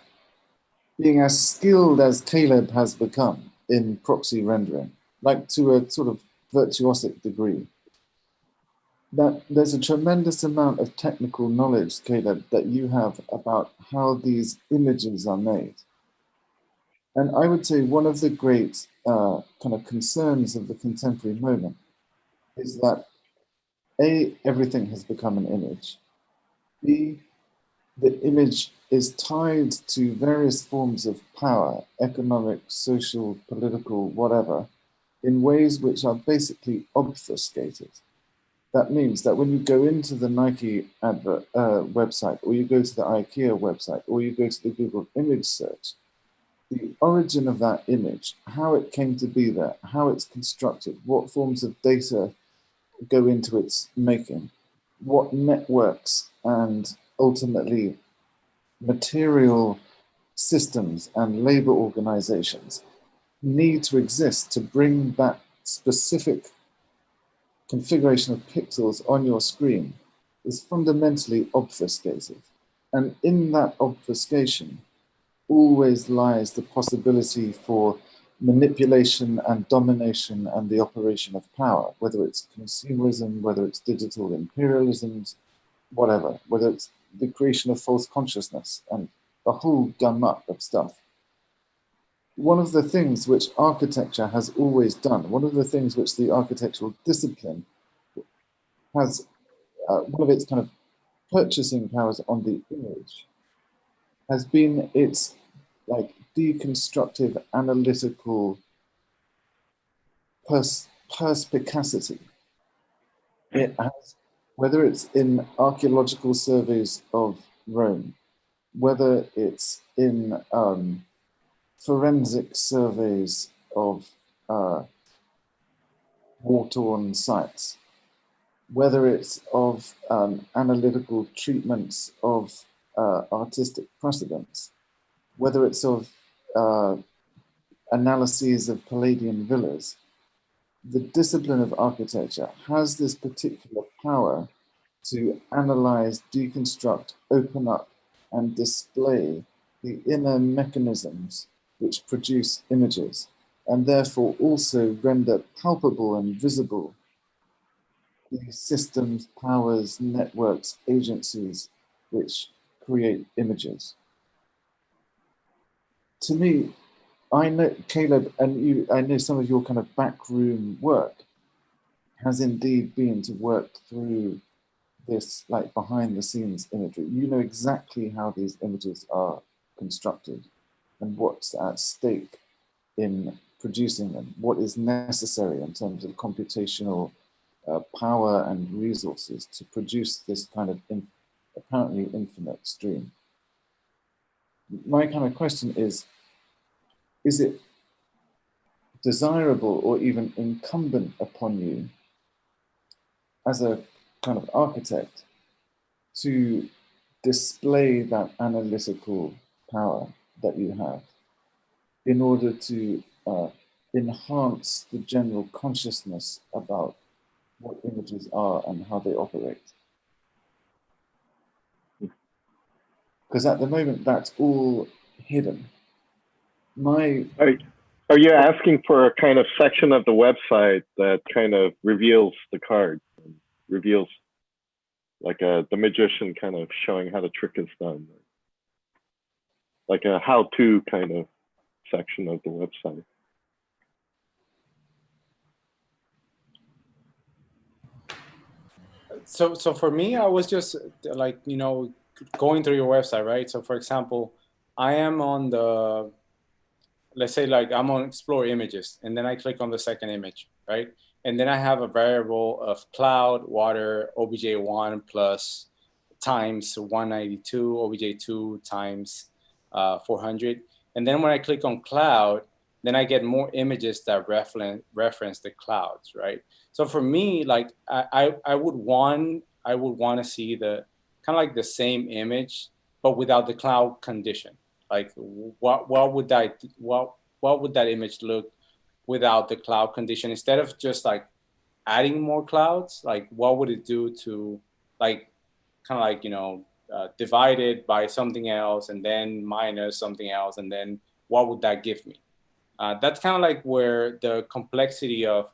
being as skilled as Caleb has become in proxy rendering. like to a sort of virtuosic degree, that there's a tremendous amount of technical knowledge, Caleb, that you have about how these images are made. And I would say one of the great kind of concerns of the contemporary moment is that A, everything has become an image. B, the image is tied to various forms of power, economic, social, political, whatever, in ways which are basically obfuscated. That means that when you go into the Nike advert website, or you go to the IKEA website, or you go to the Google image search, the origin of that image, how it came to be there, how it's constructed, what forms of data go into its making, what networks and ultimately material systems and labor organizations need to exist to bring that specific configuration of pixels on your screen is fundamentally obfuscated. And in that obfuscation always lies the possibility for manipulation and domination and the operation of power, whether it's consumerism, whether it's digital imperialisms, whatever, whether it's the creation of false consciousness and a whole gum up of stuff. One of the things which architecture has always done, one of the things which the architectural discipline has, one of its kind of purchasing powers on the image has been its like deconstructive analytical perspicacity. It has, whether it's in archaeological surveys of Rome, whether it's in forensic surveys of war-torn sites, whether it's of analytical treatments of artistic precedents, whether it's of analyses of Palladian villas, the discipline of architecture has this particular power to analyze, deconstruct, open up, and display the inner mechanisms which produce images, and therefore also render palpable and visible the systems, powers, networks, agencies which create images. To me, I know, Caleb, and you, I know some of your kind of backroom work has indeed been to work through this like behind the scenes imagery. You know exactly how these images are constructed and what's at stake in producing them, what is necessary in terms of computational power and resources to produce this kind of apparently infinite stream. My kind of question is it desirable or even incumbent upon you as a kind of architect to display that analytical power that you have in order to enhance the general consciousness about what images are and how they operate? Because at the moment, that's all hidden. Are you asking for a kind of section of the website that kind of reveals the cards, and reveals like the magician kind of showing how the trick is done? Like a how-to kind of section of the website? So for me, I was just like, you know, going through your website, right? So for example, I am on the, let's say like I'm on explore images, and then I click on the second image, right? And then I have a variable of cloud, water, obj1 plus times 192, obj2 times 400. And then when I click on cloud, then I get more images that reference the clouds, right? So for me, like I would want to see the kind of like the same image, but without the cloud condition. Like what would that image look without the cloud condition? Instead of just like adding more clouds, like what would it do to like kind of like, you know, divided by something else and then minus something else, and then what would that give me? That's kind of like where the complexity of,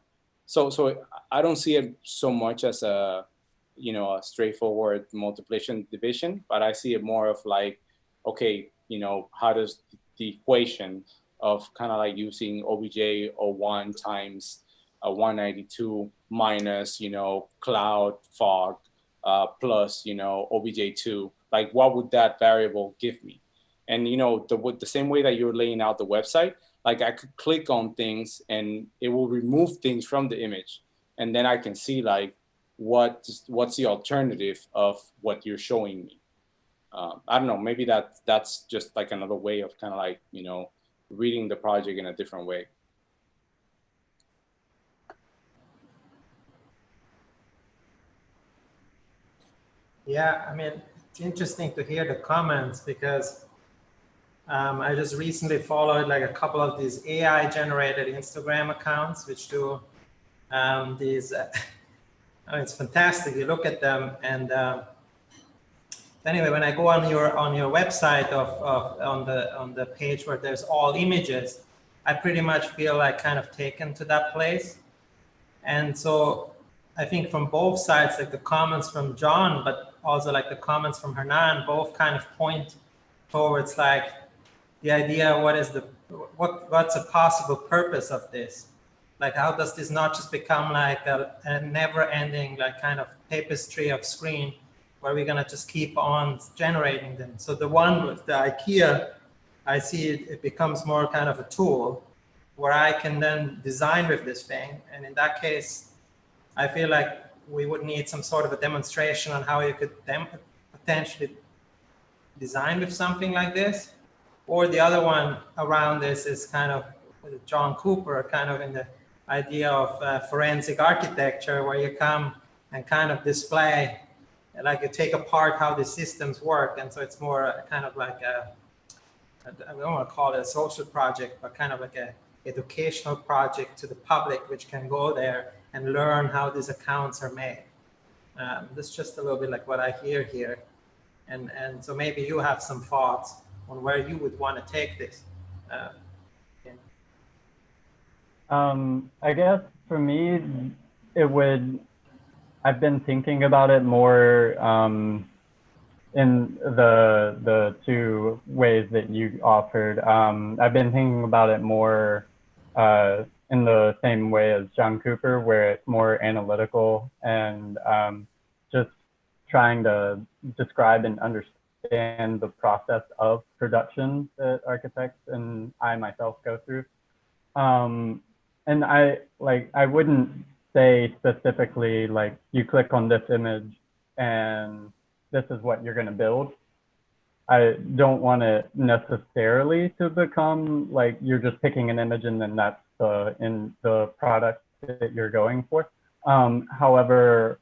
so I don't see it so much as a, you know, a straightforward multiplication division, but I see it more of like, okay, you know, how does the equation of kind of like using OBJ01 times 192 minus, you know, cloud fog plus, you know, OBJ2, like what would that variable give me? And, you know, the same way that you're laying out the website, like I could click on things and it will remove things from the image. And then I can see like, what's the alternative of what you're showing me? I don't know, maybe that's just like another way of kind of like, you know, reading the project in a different way. Yeah, I mean, it's interesting to hear the comments because I just recently followed like a couple of these AI generated Instagram accounts, which do these, I mean, it's fantastic. You look at them and anyway, when I go on your website on the page where there's all images, I pretty much feel like kind of taken to that place. And so I think from both sides, like the comments from John, but also like the comments from Hernan, both kind of point towards like the idea, what's a possible purpose of this? Like, how does this not just become like a never ending, like kind of tapestry of screen where we're gonna just keep on generating them? So the one with the IKEA, I see it becomes more kind of a tool where I can then design with this thing. And in that case, I feel like we would need some sort of a demonstration on how you could potentially design with something like this. Or the other one around this is kind of John Cooper, kind of in the idea of forensic architecture, where you come and kind of display, like you take apart how the systems work. And so it's more kind of like I don't want to call it a social project, but kind of like a educational project to the public, which can go there and learn how these accounts are made. That's just a little bit like what I hear here. And so maybe you have some thoughts on where you would want to take this. I guess for me, I've been thinking about it more in the two ways that you offered. I've been thinking about it more in the same way as John Cooper, where it's more analytical and just trying to describe and understand the process of production that architects and I myself go through. And I wouldn't say specifically like you click on this image and this is what you're going to build. I don't want it necessarily to become like you're just picking an image and then that's in the product that you're going for. However,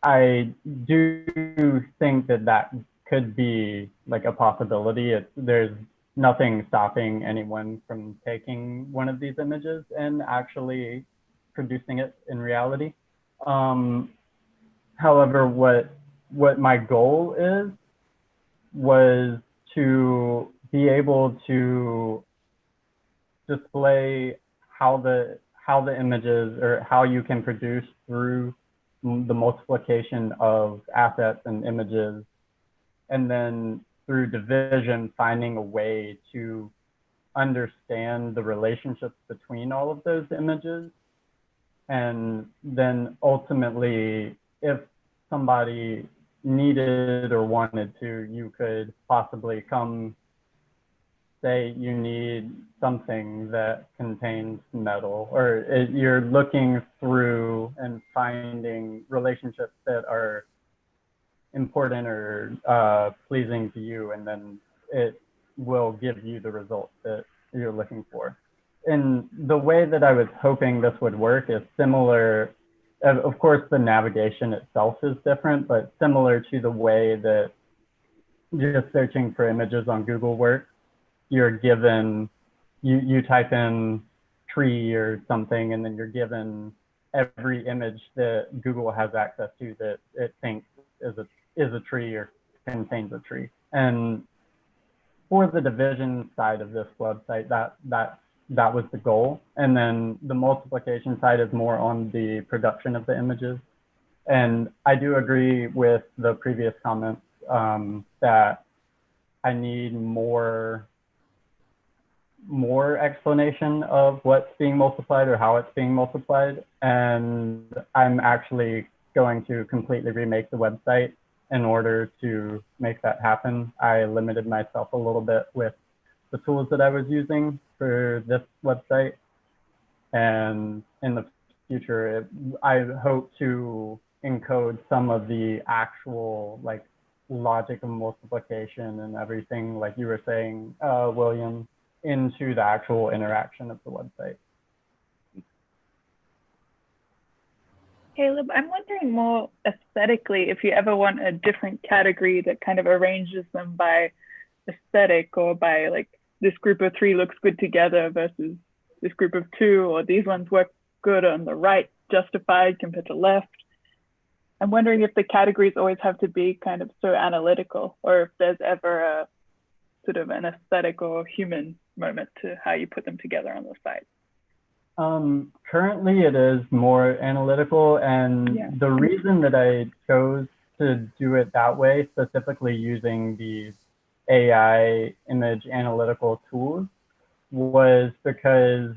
I do think that could be like a possibility. There's nothing stopping anyone from taking one of these images and actually producing it in reality. However, what my goal was to be able to display how the images, or how you can produce through the multiplication of assets and images, and then through division, finding a way to understand the relationships between all of those images. And then ultimately, if somebody needed or wanted to, you could possibly come say you need something that contains metal, or you're looking through and finding relationships that are important or pleasing to you, and then it will give you the result that you're looking for. And the way that I was hoping this would work is similar. Of course, the navigation itself is different, but similar to the way that just searching for images on Google works. You're given, you type in tree or something, and then you're given every image that Google has access to that it thinks is a tree or contains a tree. And for the division side of this website, that's that was the goal. And then the multiplication side is more on the production of the images. And I do agree with the previous comments that I need more explanation of what's being multiplied or how it's being multiplied. And I'm actually going to completely remake the website in order to make that happen. I limited myself a little bit with the tools that I was using for this website. And in the future, I hope to encode some of the actual like logic of multiplication and everything, like you were saying, William, into the actual interaction of the website. Caleb, I'm wondering more aesthetically if you ever want a different category that kind of arranges them by aesthetic, or by like this group of 3 looks good together versus this group of 2, or these ones work good on the right, justified compared to left. I'm wondering if the categories always have to be kind of so analytical, or if there's ever a sort of an aesthetic or human moment to how you put them together on the site. Currently it is more analytical, and the reason that I chose to do it that way, specifically using these AI image analytical tools, was because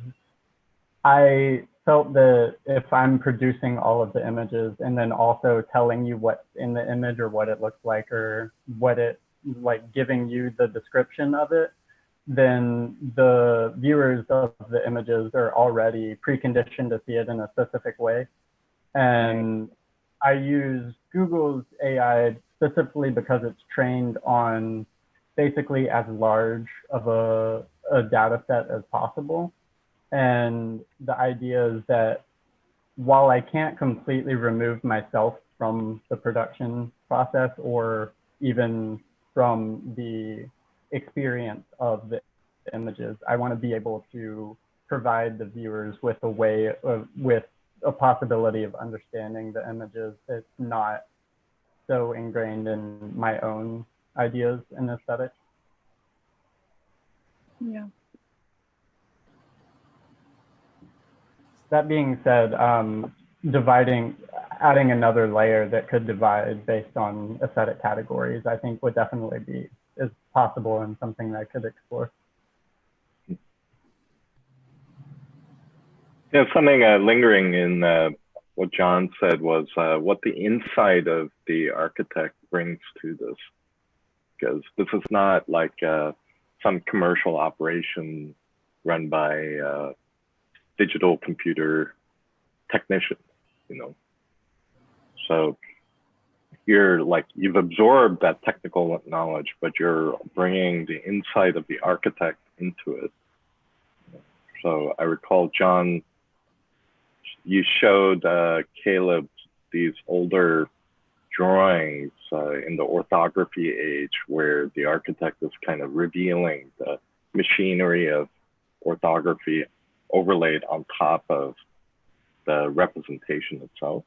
I felt that if I'm producing all of the images and then also telling you what's in the image or what it looks like or what it, like giving you the description of it, then the viewers of the images are already preconditioned to see it in a specific way. And I use Google's AI specifically because it's trained on basically as large of a data set as possible. And the idea is that while I can't completely remove myself from the production process or even from the experience of the images, I want to be able to provide the viewers with a way of, with a possibility of understanding the images that's not so ingrained in my own ideas and aesthetics. Yeah. That being said, adding another layer that could divide based on aesthetic categories, I think would definitely be is possible and something that I could explore. Yeah, something lingering in what John said was what the inside of the architect brings to this, because this is not like some commercial operation run by digital computer technicians, you know. So you're like, you've absorbed that technical knowledge, but you're bringing the insight of the architect into it. So I recall, John, you showed Caleb these older drawings in the orthography age where the architect is kind of revealing the machinery of orthography overlaid on top of the representation itself.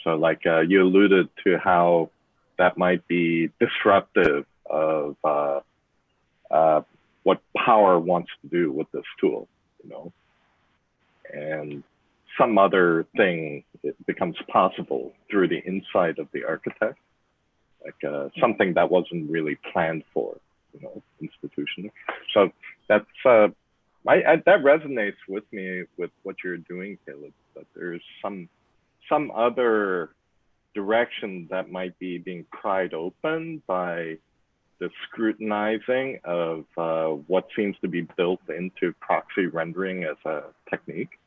So like you alluded to how that might be disruptive of what power wants to do with this tool, you know, and some other thing it becomes possible through the inside of the architect, like something that wasn't really planned for, you know, institutionally. So that's that resonates with me with what you're doing, Caleb. But there's some other direction that might be being pried open by the scrutinizing of what seems to be built into proxy rendering as a technique,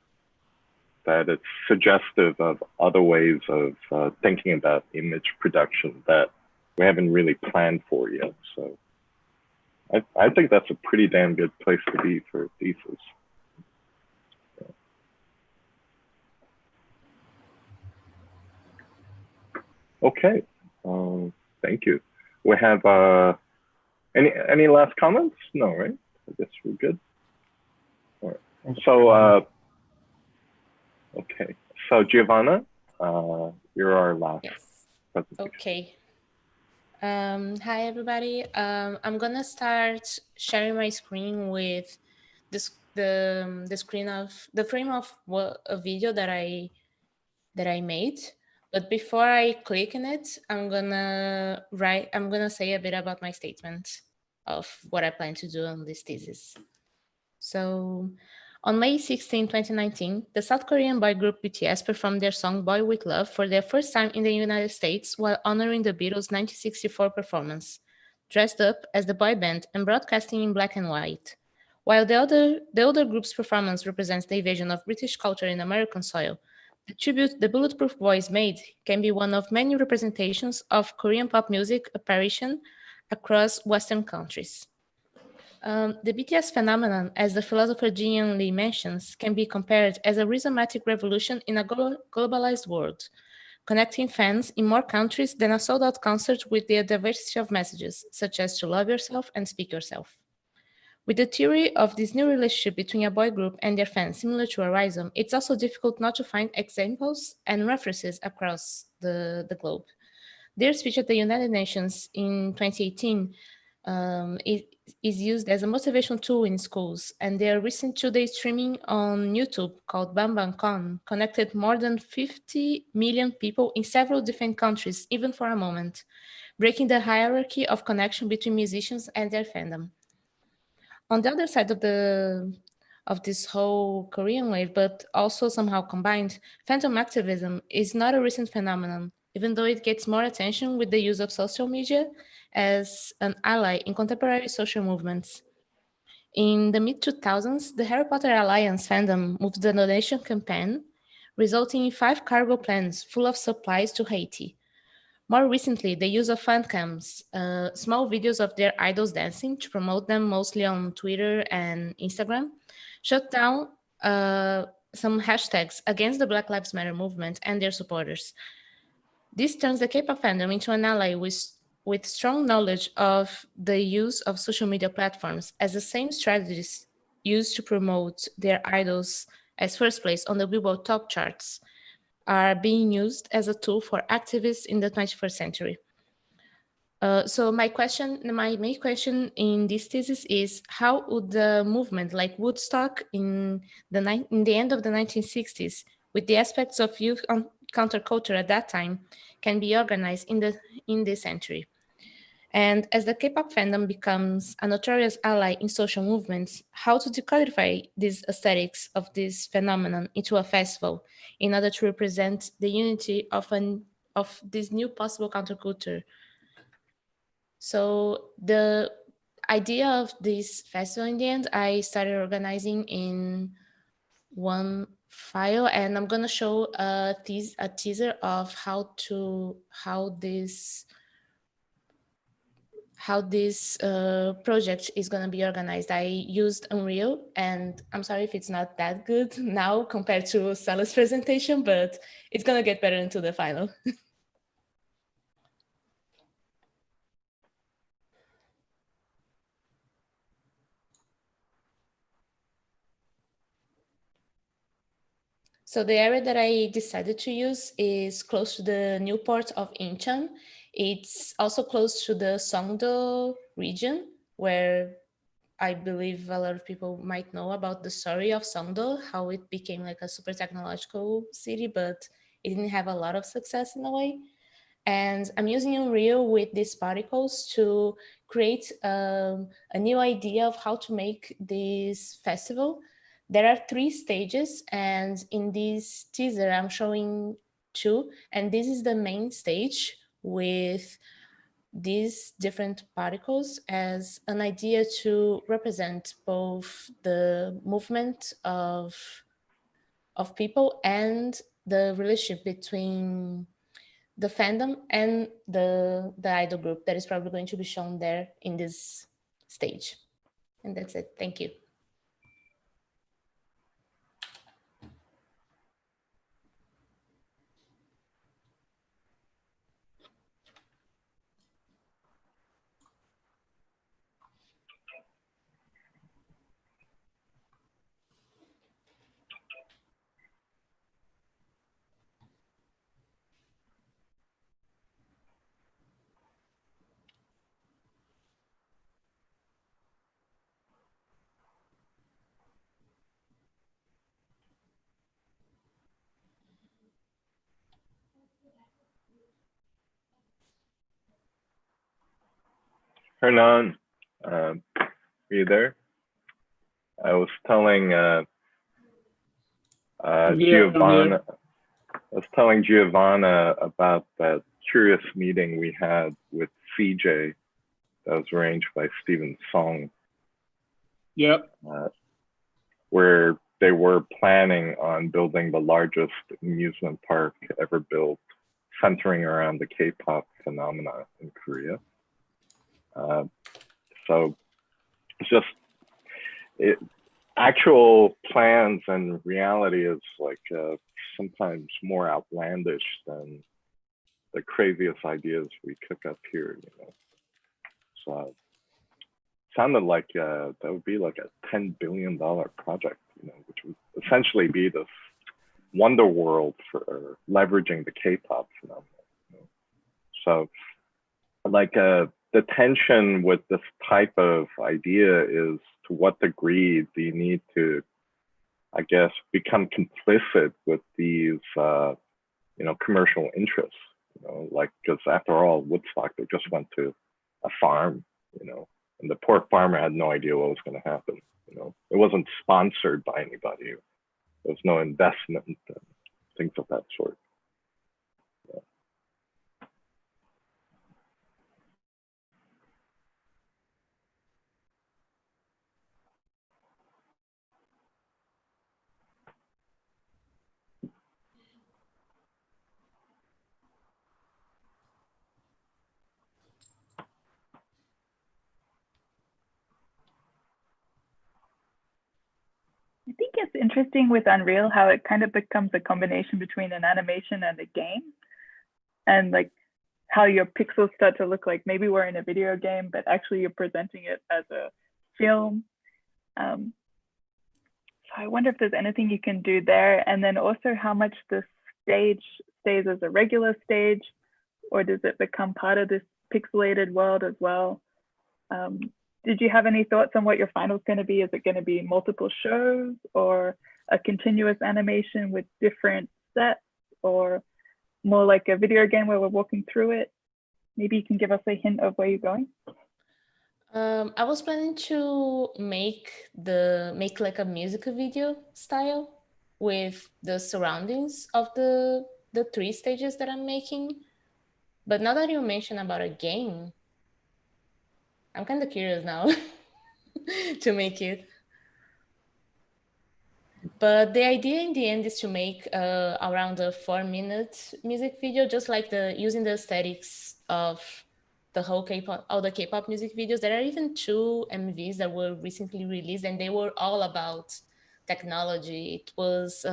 that it's suggestive of other ways of thinking about image production that we haven't really planned for yet. So I think that's a pretty damn good place to be for a thesis. Okay, thank you. We have any last comments? No, right? I guess we're good. All right. So okay. So Giovanna, you're our last presentation. Okay. Hi everybody. I'm gonna start sharing my screen with this the screen of the frame of a video that I made. But before I click on it, I'm gonna say a bit about my statement of what I plan to do on this thesis. So on May 16, 2019, the South Korean boy group BTS performed their song Boy With Love for their first time in the United States while honoring the Beatles' 1964 performance, dressed up as the boy band and broadcasting in black and white. While the other group's performance represents the invasion of British culture in American soil, the tribute the Bulletproof Boys made can be one of many representations of Korean pop music apparition across Western countries. The BTS phenomenon, as the philosopher Jian Lee mentions, can be compared as a rhizomatic revolution in a globalized world, connecting fans in more countries than a sold-out concert with their diversity of messages, such as to love yourself and speak yourself. With the theory of this new relationship between a boy group and their fans similar to a rhizome, it's also difficult not to find examples and references across the globe. Their speech at the United Nations in 2018 is used as a motivational tool in schools, and their recent two-day streaming on YouTube called BamBamCon connected more than 50 million people in several different countries, even for a moment, breaking the hierarchy of connection between musicians and their fandom. On the other side of this whole Korean wave, but also somehow combined, fandom activism is not a recent phenomenon, even though it gets more attention with the use of social media as an ally in contemporary social movements. In the mid-2000s, the Harry Potter Alliance fandom moved the donation campaign, resulting in 5 cargo planes full of supplies to Haiti. More recently, the use of fan cams, small videos of their idols dancing to promote them mostly on Twitter and Instagram, shut down some hashtags against the Black Lives Matter movement and their supporters. This turns the K-pop fandom into an ally with strong knowledge of the use of social media platforms, as the same strategies used to promote their idols as first place on the Billboard top charts are being used as a tool for activists in the 21st century. So my main question in this thesis is, how would the movement like Woodstock in the end of the 1960s, with the aspects of youth counterculture at that time, can be organized in this century? And as the K-pop fandom becomes a notorious ally in social movements, how to decodify these aesthetics of this phenomenon into a festival in order to represent the unity of this new possible counterculture. So the idea of this festival, in the end, I started organizing in one file, and I'm gonna show a teaser of how this project is going to be organized. I used Unreal, and I'm sorry if it's not that good now compared to Saleh's presentation, but it's going to get better into the final. So the area that I decided to use is close to the new port of Incheon. It's also close to the Songdo region, where I believe a lot of people might know about the story of Songdo, how it became like a super technological city, but it didn't have a lot of success in a way. And I'm using Unreal with these particles to create a new idea of how to make this festival. There are 3 stages, and in this teaser, I'm showing 2, and this is the main stage with these different particles as an idea to represent both the movement of people and the relationship between the fandom and the idol group that is probably going to be shown there in this stage. And that's it. Thank you. Hernan, are you there? I was telling Giovanna. I was telling Giovanna about that curious meeting we had with CJ that was arranged by Stephen Song. Yep. Where they were planning on building the largest amusement park ever built, centering around the K-pop phenomena in Korea. So it's just, actual plans and reality is like sometimes more outlandish than the craziest ideas we cook up here, you know. So sounded like that would be like a $10 billion project, you know, which would essentially be this wonder world for leveraging the K-pop phenomenon. You know? So like the tension with this type of idea is to what degree do you need to, I guess, become complicit with these, you know, commercial interests, you know, like, because after all, Woodstock, they just went to a farm, you know, and the poor farmer had no idea what was going to happen. You know, it wasn't sponsored by anybody. There was no investment and things of that sort. Yeah. I think it's interesting with Unreal how it kind of becomes a combination between an animation and a game, and like how your pixels start to look like maybe we're in a video game, but actually you're presenting it as a film. So I wonder if there's anything you can do there, and then also how much the stage stays as a regular stage, or does it become part of this pixelated world as well? Did you have any thoughts on what your final is going to be? Is it going to be multiple shows or a continuous animation with different sets, or more like a video game where we're walking through it? Maybe you can give us a hint of where you're going. I was planning to make like a music video style with the surroundings of the 3 stages that I'm making. But now that you mentioned about a game, I'm kind of curious now to make it. But the idea in the end is to make around a 4-minute music video, just like using the aesthetics of the whole K-pop, all the K-pop music videos. There are even 2 MVs that were recently released, and they were all about technology. It was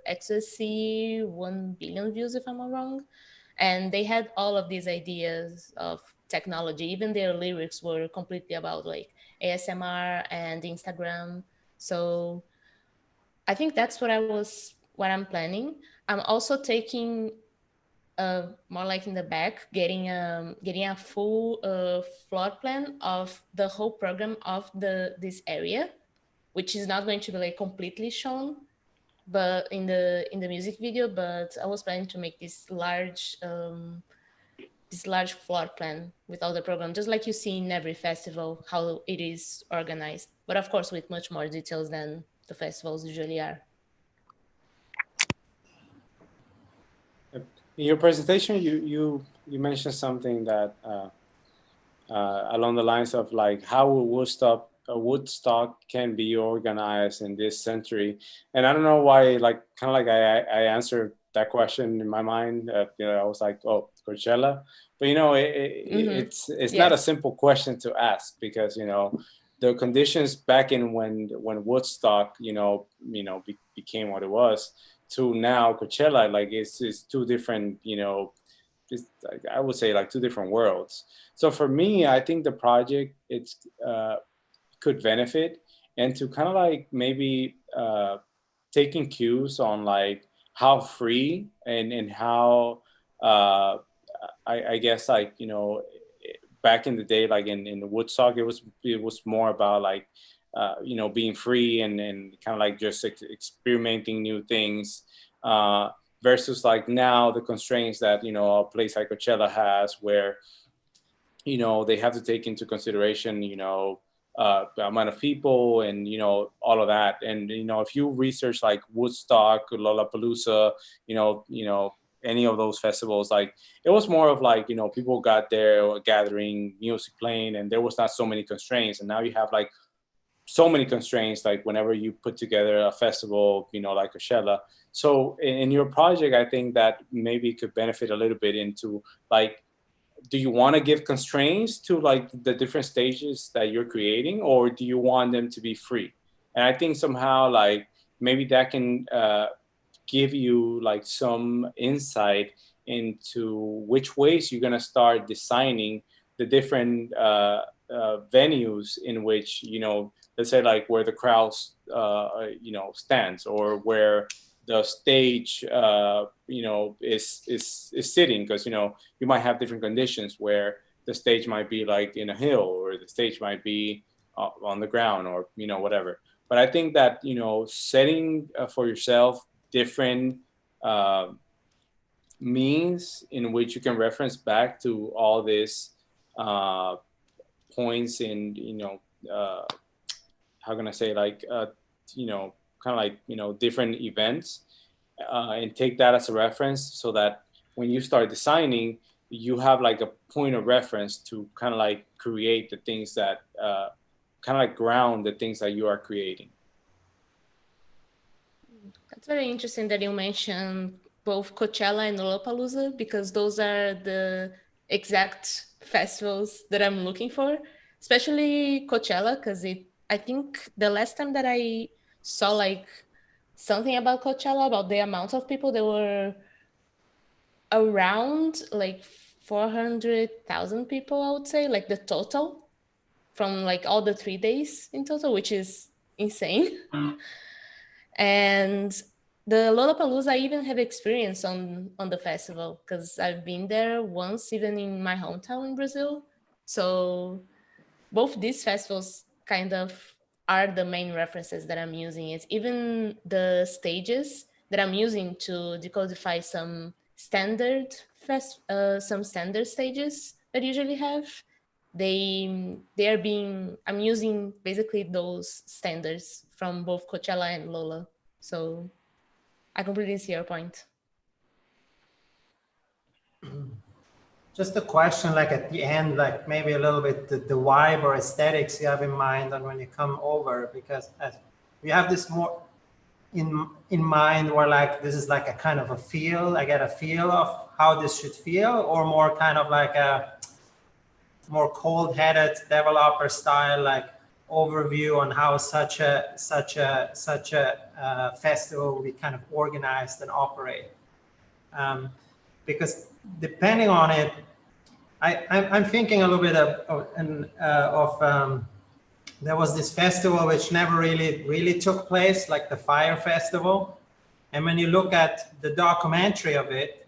ecstasy, 1 billion views, if I'm not wrong. And they had all of these ideas of technology. Even their lyrics were completely about like ASMR and Instagram. So I think that's what I'm planning. I'm also taking more like in the back, getting a full floor plan of the whole program of this area, which is not going to be like completely shown, but in the music video. But I was planning to make this large floor plan with all the program, just like you see in every festival, how it is organized, but of course with much more details than the festivals usually are. In your presentation, you mentioned something that along the lines of like how Woodstock can be organized in this century, and I don't know why, like kind of like I answered that question in my mind. You know, I was like, oh, Coachella, but you know, it's not a simple question to ask, because you know the conditions back in when Woodstock became what it was to now Coachella, like it's 2 different, you know, like, I would say like 2 different worlds. So for me, I think the project could benefit, and to kind of like maybe taking cues on like how free and how I guess like, you know, back in the day, like in Woodstock, it was more about like you know, being free and kind of like just experimenting new things, versus like now the constraints that, you know, a place like Coachella has, where you know, they have to take into consideration, you know, the amount of people and, you know, all of that. And, you know, if you research like Woodstock, Lollapalooza, you know, any of those festivals, like it was more of like, you know, people got there gathering, music playing, and there was not so many constraints. And now you have like so many constraints, like whenever you put together a festival, you know, like Coachella. So in your project, I think that maybe could benefit a little bit into like, do you want to give constraints to like the different stages that you're creating, or do you want them to be free? And I think somehow like maybe that can give you like some insight into which ways you're going to start designing the different venues in which, you know, let's say like where the crowd, you know, stands, or where the stage, you know, is sitting, because, you know, you might have different conditions where the stage might be like in a hill, or the stage might be on the ground, or, you know, whatever. But I think that, you know, setting for yourself different means in which you can reference back to all these points in, you know, how can I say, like, you know, kind of like, you know, different events, and take that as a reference, so that when you start designing, you have like a point of reference to kind of like create the things that kind of like ground the things that you are creating. That's very interesting that you mentioned both Coachella and Lollapalooza, because those are the exact festivals that I'm looking for, especially Coachella, because I think the last time that I saw like something about Coachella, about the amount of people, there were around like 400,000 people, I would say, like the total from like all the 3 days in total, which is insane. And the Lollapalooza, I even have experience on the festival, because I've been there once, even in my hometown in Brazil. So both these festivals kind of are the main references that I'm using. It's even the stages that I'm using to decodify some standard stages that usually have. I'm using basically those standards from both Coachella and Lola. So I completely see your point. Just a question, like at the end, like maybe a little bit the vibe or aesthetics you have in mind on when you come over, because as we have this more in mind, where like this is like a kind of a feel, I get a feel of how this should feel, or more kind of like a more cold-headed developer style, like overview on how such a festival will be kind of organized and operate. Because depending on it, I'm thinking a little bit of there was this festival which never really took place, like the Fire Festival. And when you look at the documentary of it,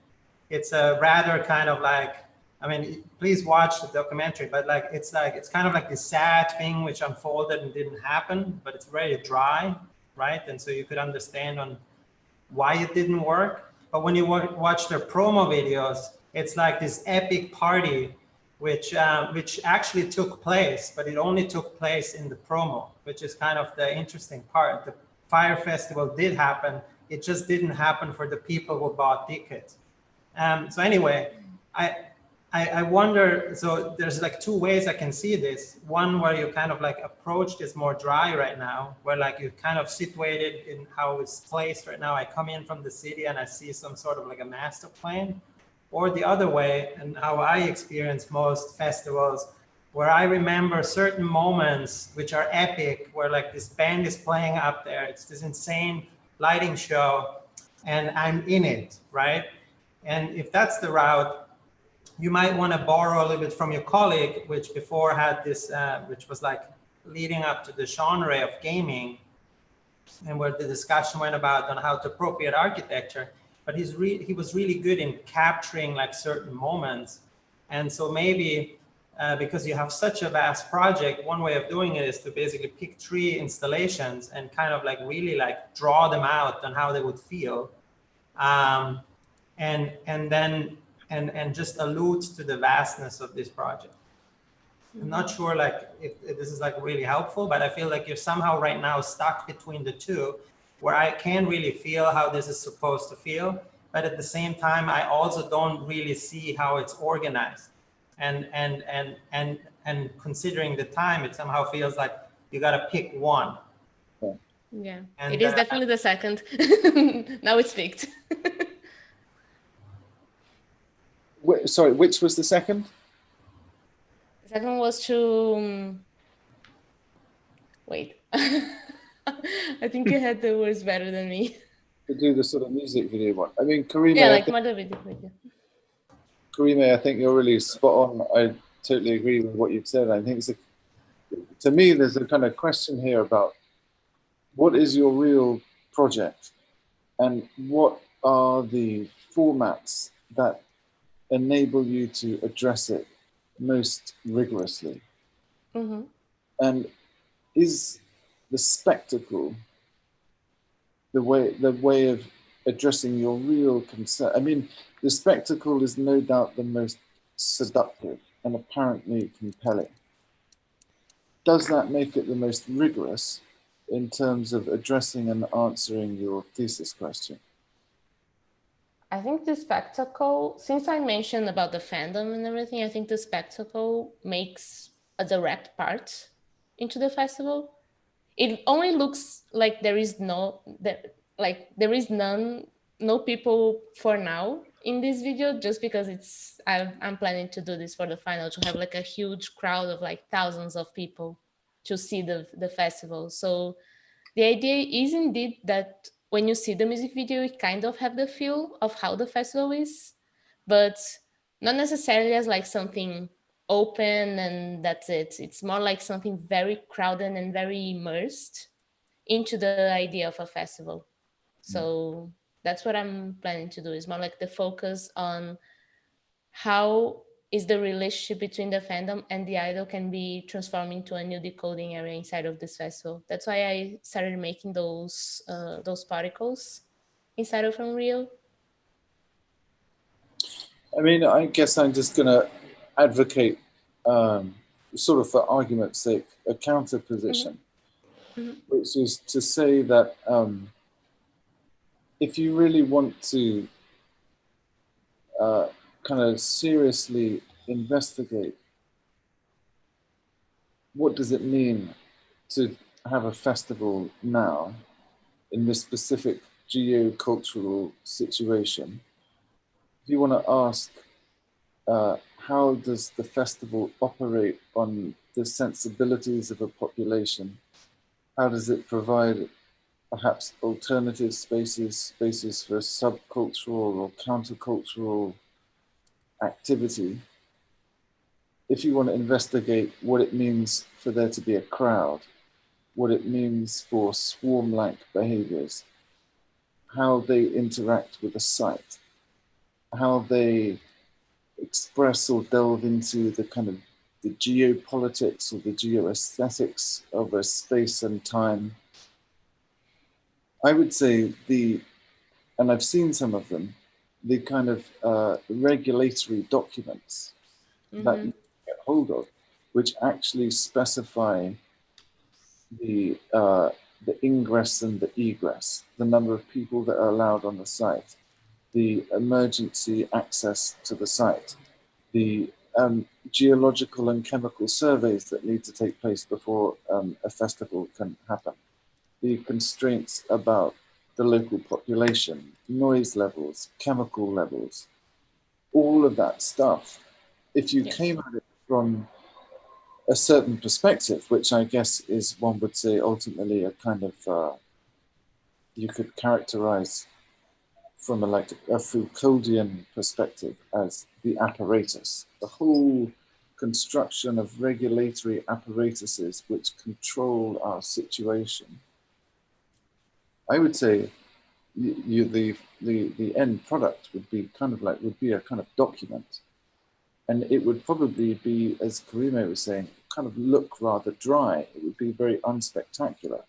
it's a rather kind of like, I mean, please watch the documentary, but like it's kind of like this sad thing which unfolded and didn't happen, but it's very dry, right? And so you could understand on why it didn't work. But when you watch their promo videos, it's like this epic party, which actually took place, but it only took place in the promo, which is kind of the interesting part. The Fire Festival did happen. It just didn't happen for the people who bought tickets. So anyway, I wonder, so there's like two ways I can see this. One where you kind of like approach this more dry right now, where like you kind of situated in how it's placed right now. I come in from the city and I see some sort of like a master plan. Or the other way, and how I experience most festivals, where I remember certain moments which are epic, where like this band is playing up there, it's this insane lighting show, and I'm in it, right? And if that's the route, you might want to borrow a little bit from your colleague, which before had this, which was like leading up to the genre of gaming, and where the discussion went about on how to appropriate architecture. But he was really good in capturing like certain moments. And so maybe because you have such a vast project, one way of doing it is to basically pick 3 installations and kind of like really like draw them out on how they would feel. And just allude to the vastness of this project. I'm not sure like if this is like really helpful, but I feel like you're somehow right now stuck between the two, where I can't really feel how this is supposed to feel, but at the same time, I also don't really see how it's organized. And considering the time, it somehow feels like you got to pick one. Yeah, And it is definitely the second. Now it's picked. Sorry, which was the second? The second was to wait. I think you had the words better than me. To do the sort of music video one. I mean, Curime, Yeah, like more the video. Curime, I think you're really spot on. I totally agree with what you've said. I think it's to me, there's a kind of question here about what is your real project and what are the formats that enable you to address it most rigorously. Mm-hmm. And is the spectacle the way of addressing your real concern? I mean, the spectacle is no doubt the most seductive and apparently compelling. Does that make it the most rigorous in terms of addressing and answering your thesis question? I think the spectacle, since I mentioned about the fandom and everything, I think the spectacle makes a direct part into the festival. It only looks like there is no people for now in this video, just because I'm planning to do this for the final, to have like a huge crowd of like thousands of people to see the festival. So the idea is indeed that when you see the music video, you kind of have the feel of how the festival is, but not necessarily as like something open and that's it. It's more like something very crowded and very immersed into the idea of a festival. So that's what I'm planning to do, is more like the focus on how is the relationship between the fandom and the idol can be transformed into a new decoding area inside of this festival. That's why I started making those particles inside of Unreal. I mean, I guess I'm just going to advocate, sort of for argument's sake, a counter position, which is to say that if you really want to kind of seriously investigate what does it mean to have a festival now in this specific geo-cultural situation, if you want to ask how does the festival operate on the sensibilities of a population, how does it provide perhaps alternative spaces for subcultural or countercultural activity, if you want to investigate what it means for there to be a crowd, what it means for swarm-like behaviors, how they interact with the site, how they express or delve into the kind of the geopolitics or the geoaesthetics of a space and time, I would say and I've seen some of them, the kind of regulatory documents that you get hold of, which actually specify the ingress and the egress, the number of people that are allowed on the site, the emergency access to the site, the geological and chemical surveys that need to take place before a festival can happen, the constraints about the local population, noise levels, chemical levels, all of that stuff. If you came at it from a certain perspective, which I guess is, one would say, ultimately a kind of, you could characterize from a Foucauldian perspective as the apparatus, the whole construction of regulatory apparatuses which control our situation. I would say the end product would be a kind of document. And it would probably be, as Curime was saying, kind of look rather dry. It would be very unspectacular.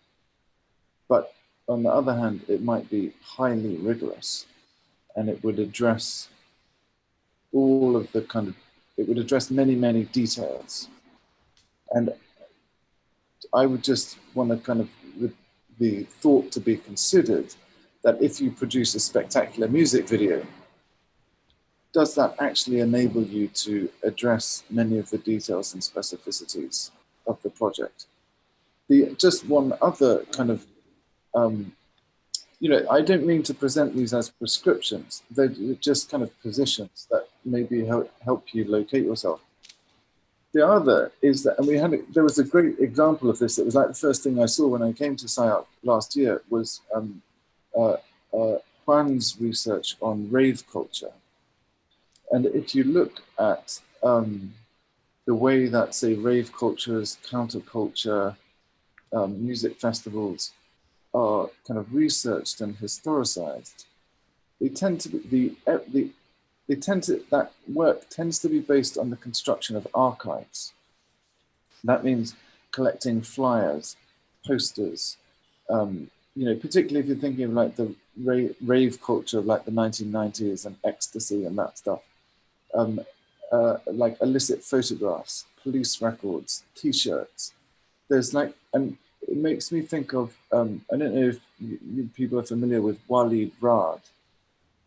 But on the other hand, it might be highly rigorous, and it would address all of the it would address many, many details And I would just want to kind of the thought to be considered that if you produce a spectacular music video, does that actually enable you to address many of the details and specificities of the project? Just one other kind of, you know, I don't mean to present these as prescriptions. They're just kind of positions that maybe help you locate yourself. The other is that, and there was a great example of this. It was like the first thing I saw when I came to SCI-Arc last year was Juan's research on rave culture. And if you look at the way that, say, rave cultures, counterculture, music festivals are kind of researched and historicized, they tend to be, that work tends to be based on the construction of archives. That means collecting flyers, posters, you know, particularly if you're thinking of like the rave culture of like the 1990s and ecstasy and that stuff, like illicit photographs, police records, T-shirts. There's like, and it makes me think of, I don't know if people are familiar with Walid Rad,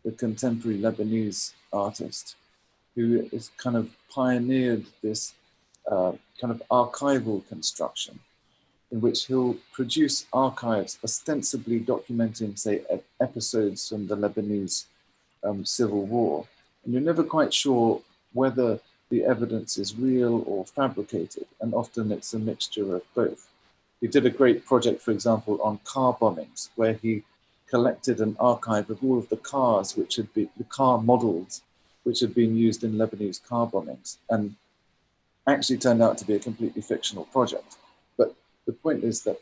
the contemporary Lebanese artist, who has kind of pioneered this kind of archival construction in which he'll produce archives ostensibly documenting, say, episodes from the Lebanese civil war. And you're never quite sure whether the evidence is real or fabricated, and often it's a mixture of both. He did a great project, for example, on car bombings, where he collected an archive of all of the cars which had been, the car models which had been used in Lebanese car bombings, and actually turned out to be a completely fictional project. But the point is that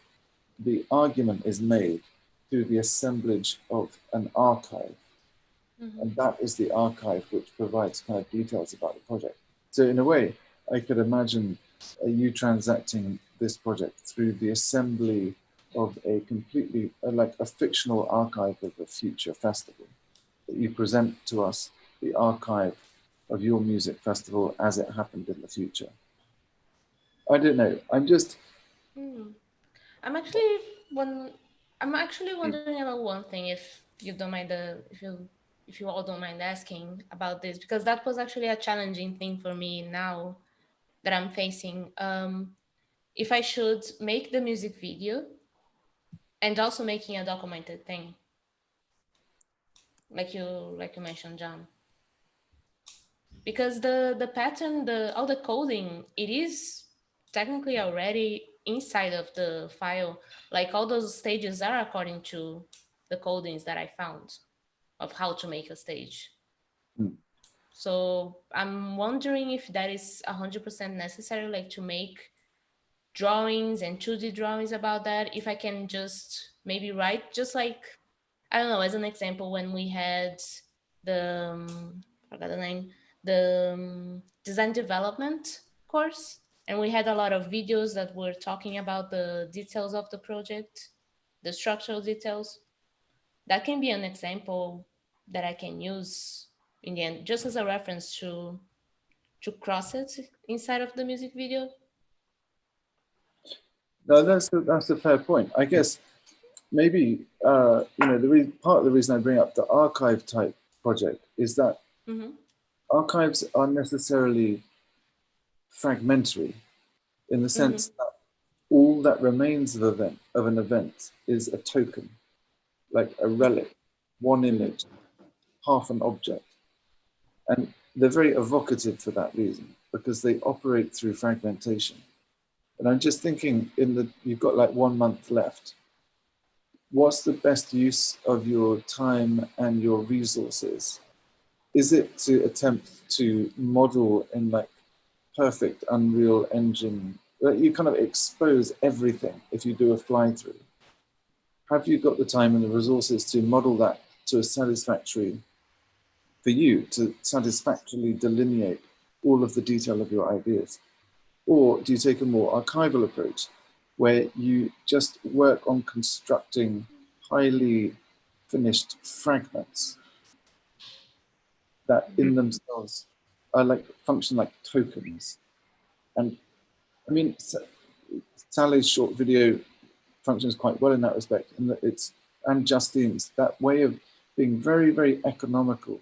the argument is made through the assemblage of an archive. Mm-hmm. And that is the archive which provides kind of details about the project. So in a way, I could imagine you transacting this project through the assembly of a completely, like a fictional archive of a future festival, that you present to us the archive of your music festival as it happened in the future. I don't know, I'm just... I'm actually wondering about one thing, if you don't mind, if you all don't mind asking about this, because that was actually a challenging thing for me now that I'm facing. If I should make the music video and also making a documented thing, like you mentioned, John, because the pattern, all the coding, it is technically already inside of the file. Like all those stages are according to the codings that I found of how to make a stage. So I'm wondering if that is 100% necessary, like to make drawings and 2D drawings about that. If I can just maybe write, just like, I don't know, as an example, when we had the, I forgot the name, the design development course, and we had a lot of videos that were talking about the details of the project, the structural details. That can be an example that I can use in the end, just as a reference to cross it inside of the music video. No, that's a fair point. I guess maybe you know, part of the reason I bring up the archive type project is that archives are necessarily fragmentary, in the sense that all that remains of an event is a token, like a relic, one image, half an object. And they're very evocative for that reason, because they operate through fragmentation. And I'm just thinking, you've got like 1 month left. What's the best use of your time and your resources? Is it to attempt to model in like perfect Unreal Engine, that you kind of expose everything if you do a fly through? Have you got the time and the resources to model that to a satisfactory, for you to satisfactorily delineate all of the detail of your ideas? Or do you take a more archival approach where you just work on constructing highly finished fragments that in themselves are like function like tokens, and I mean, Saleh's short video functions quite well in that respect, and that and Justine's, that way of being very, very economical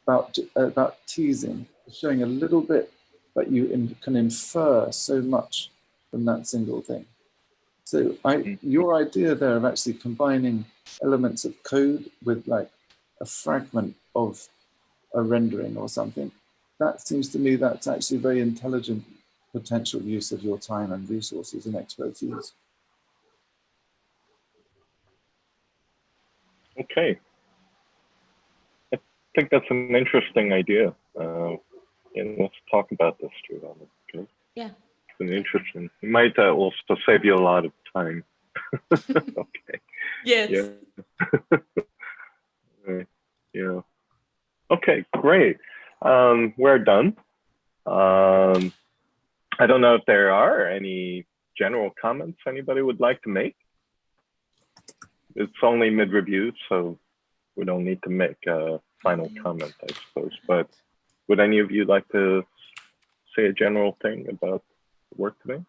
about teasing, showing a little bit, but you can infer so much from that single thing. So your idea there of actually combining elements of code with like a fragment of a rendering or something, that seems to me that's actually a very intelligent potential use of your time and resources and expertise. Okay. I think that's an interesting idea. And let's talk about this, Giovanna. Okay. Yeah. It's an interesting. It might also save you a lot of time. Okay. Yes. Yeah. Right. Yeah. Okay, great. We're done. I don't know if there are any general comments anybody would like to make. It's only mid-review, so we don't need to make a final comment, I suppose. But would any of you like to say a general thing about the work today?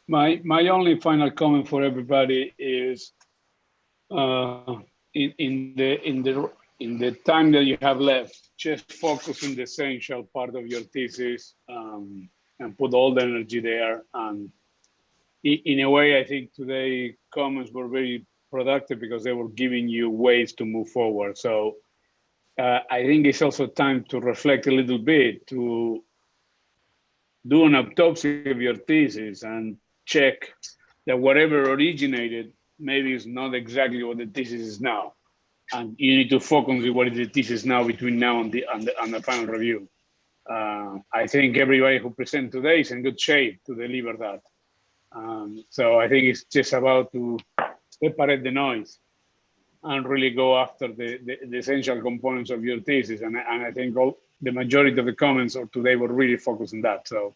My only final comment for everybody is in the time that you have left, just focus on the essential part of your thesis and put all the energy there. And in a way, I think today comments were very productive because they were giving you ways to move forward. So I think it's also time to reflect a little bit, to do an autopsy of your thesis and check that whatever originated maybe is not exactly what the thesis is now. And you need to focus on what is the thesis now between now and the final review. I think everybody who presented today is in good shape to deliver that. So I think it's just about to separate the noise and really go after the essential components of your thesis. And I think the majority of the comments of today were really focused on that. So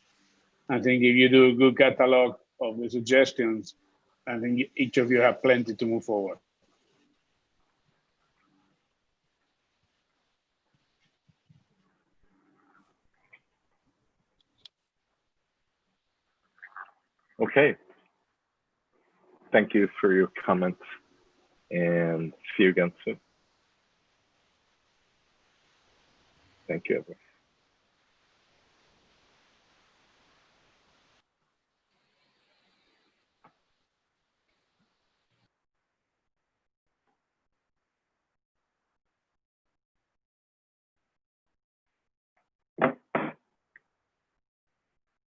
I think if you do a good catalog of the suggestions, I think each of you have plenty to move forward. Okay. Thank you for your comments and see you again soon. Thank you, everyone.